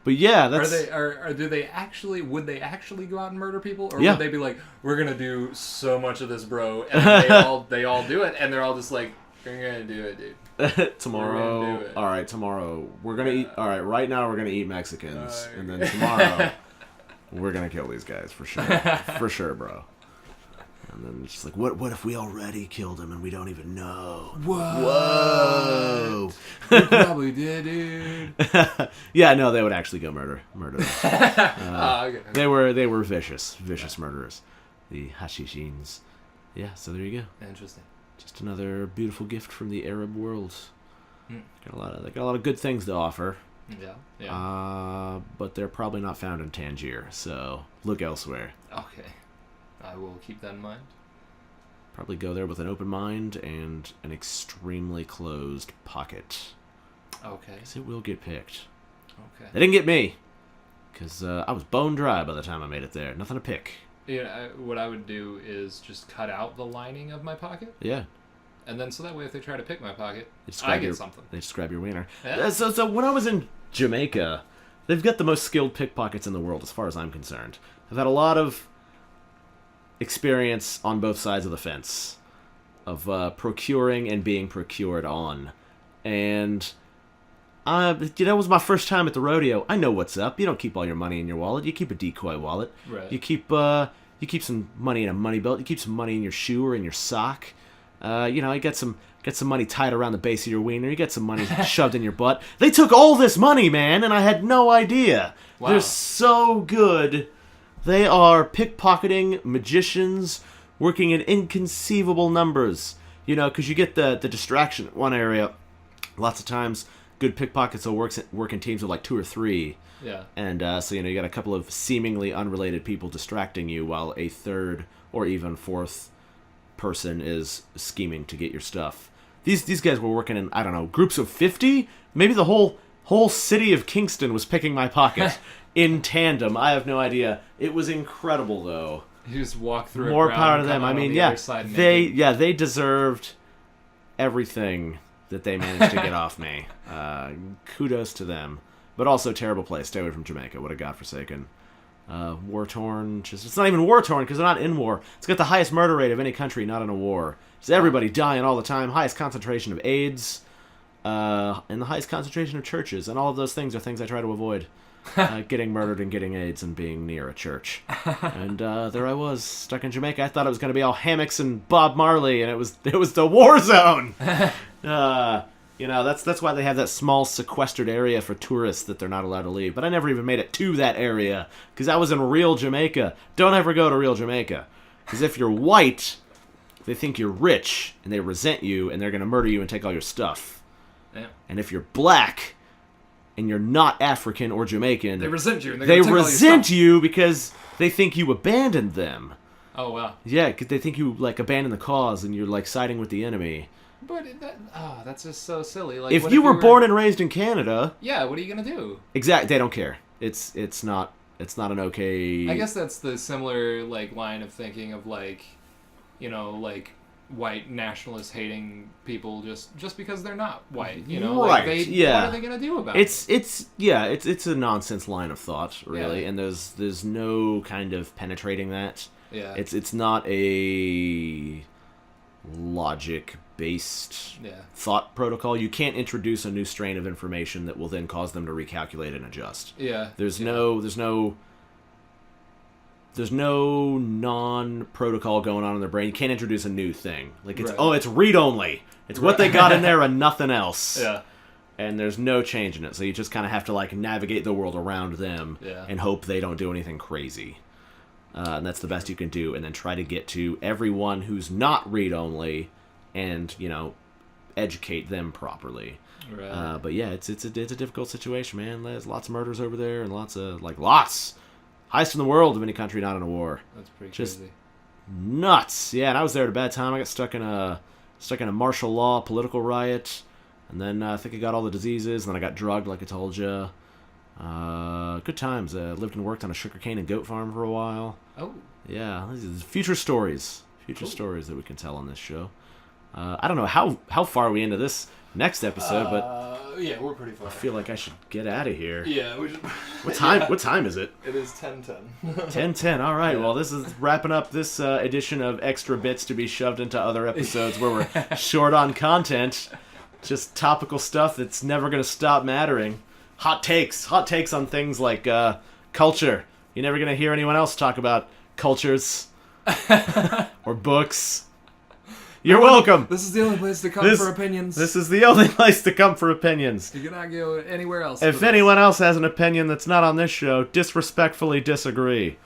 But yeah, that's. Would they actually go out and murder people, or Yeah. would they be like, we're gonna do so much of this, bro, and they all do it, and they're all just like, we're gonna do it, dude. Tomorrow. We're gonna do it. All right, tomorrow we're gonna eat. All right, right now we're gonna eat Mexicans, and then tomorrow. We're gonna kill these guys for sure. For sure, bro. And then it's just like, what if we already killed him and we don't even know? Whoa! We probably did, dude. Yeah, no, they would actually go murder them. Okay. They were vicious murderers. The Hashishins. Yeah, so there you go. Interesting. Just another beautiful gift from the Arab world. They got a lot of good things to offer. Yeah. But they're probably not found in Tangier, so look elsewhere. Okay. I will keep that in mind. Probably go there with an open mind and an extremely closed pocket. Okay. Because it will get picked. Okay. They didn't get me. Because I was bone dry by the time I made it there. Nothing to pick. Yeah, what I would do is just cut out the lining of my pocket. Yeah. And then so that way if they try to pick my pocket, I get something. They just grab your wiener. Yeah. So when I was in Jamaica, they've got the most skilled pickpockets in the world as far as I'm concerned. I've had a lot of experience on both sides of the fence of procuring and being procured on. And it was my first time at the rodeo. I know what's up. You don't keep all your money in your wallet. You keep a decoy wallet. Right. You keep some money in a money belt. You keep some money in your shoe or in your sock. You get some money tied around the base of your wiener. You get some money shoved in your butt. They took all this money, man, and I had no idea. Wow. They're so good. They are pickpocketing magicians working in inconceivable numbers. Because you get the distraction in one area. Lots of times, good pickpockets will work in teams of like 2 or 3. Yeah. And so you got a couple of seemingly unrelated people distracting you while a third or even fourth person is scheming to get your stuff. These guys were working in, I don't know, groups of 50? Maybe the whole city of Kingston was picking my pocket in tandem. I have no idea. It was incredible, though. You just walk through. More power to them. I mean, they deserved everything that they managed to get off me. Kudos to them. But also, terrible place. Stay away from Jamaica. What a godforsaken, war-torn. It's not even war-torn because they're not in war. It's got the highest murder rate of any country not in a war. It's everybody dying all the time. Highest concentration of AIDS, and the highest concentration of churches. And all of those things are things I try to avoid. Getting murdered and getting AIDS and being near a church. And there I was, stuck in Jamaica. I thought it was going to be all hammocks and Bob Marley, and it was the war zone. That's why they have that small sequestered area for tourists that they're not allowed to leave. But I never even made it to that area because I was in real Jamaica. Don't ever go to real Jamaica. Because if you're white, they think you're rich, and they resent you, and they're going to murder you and take all your stuff. Yeah. And if you're black, and you're not African or Jamaican, they resent you. And they resent you because they think you abandoned them. Oh, wow. Yeah, because they think you abandoned the cause, and you're siding with the enemy. But that's just so silly. Like, if you were born and raised in Canada, yeah, what are you gonna do? Exactly, they don't care. It's not an okay. I guess that's the similar line of thinking of white nationalists hating people just because they're not white. Right? What are they gonna do about it? It's a nonsense line of thought, really, and there's no kind of penetrating that. Yeah. It's not a logic-based thought protocol. You can't introduce a new strain of information that will then cause them to recalculate and adjust. Yeah. There's no non-protocol going on in their brain. You can't introduce a new thing. It's read-only. It's what they got in there and nothing else. Yeah. And there's no change in it. So you just kind of have to navigate the world around them and hope they don't do anything crazy. And that's the best you can do. And then try to get to everyone who's not read-only and, educate them properly. Right. But yeah, it's a difficult situation, man. There's lots of murders over there, and lots highest in the world of any country not in a war. That's pretty Just crazy. nuts. Yeah, and I was there at a bad time. I got stuck in a martial law political riot, and then I think I got all the diseases, and then I got drugged, like I told you. Good times. Lived and worked on a sugarcane and goat farm for a while. Oh. Yeah, these are future stories. Future stories that we can tell on this show. I don't know how far are we into this next episode, but yeah, we're pretty far. I feel like I should get out of here. Yeah, we should. What time? What time is it? It is 10:10. 10:10. All right. Yeah. Well, this is wrapping up this edition of Extra Bits to be shoved into other episodes where we're short on content, just topical stuff that's never going to stop mattering. Hot takes on things like culture. You're never going to hear anyone else talk about cultures or books. You're welcome. This is the only place to come for opinions. This is the only place to come for opinions. You cannot go anywhere else. If anyone else has an opinion that's not on this show, disrespectfully disagree.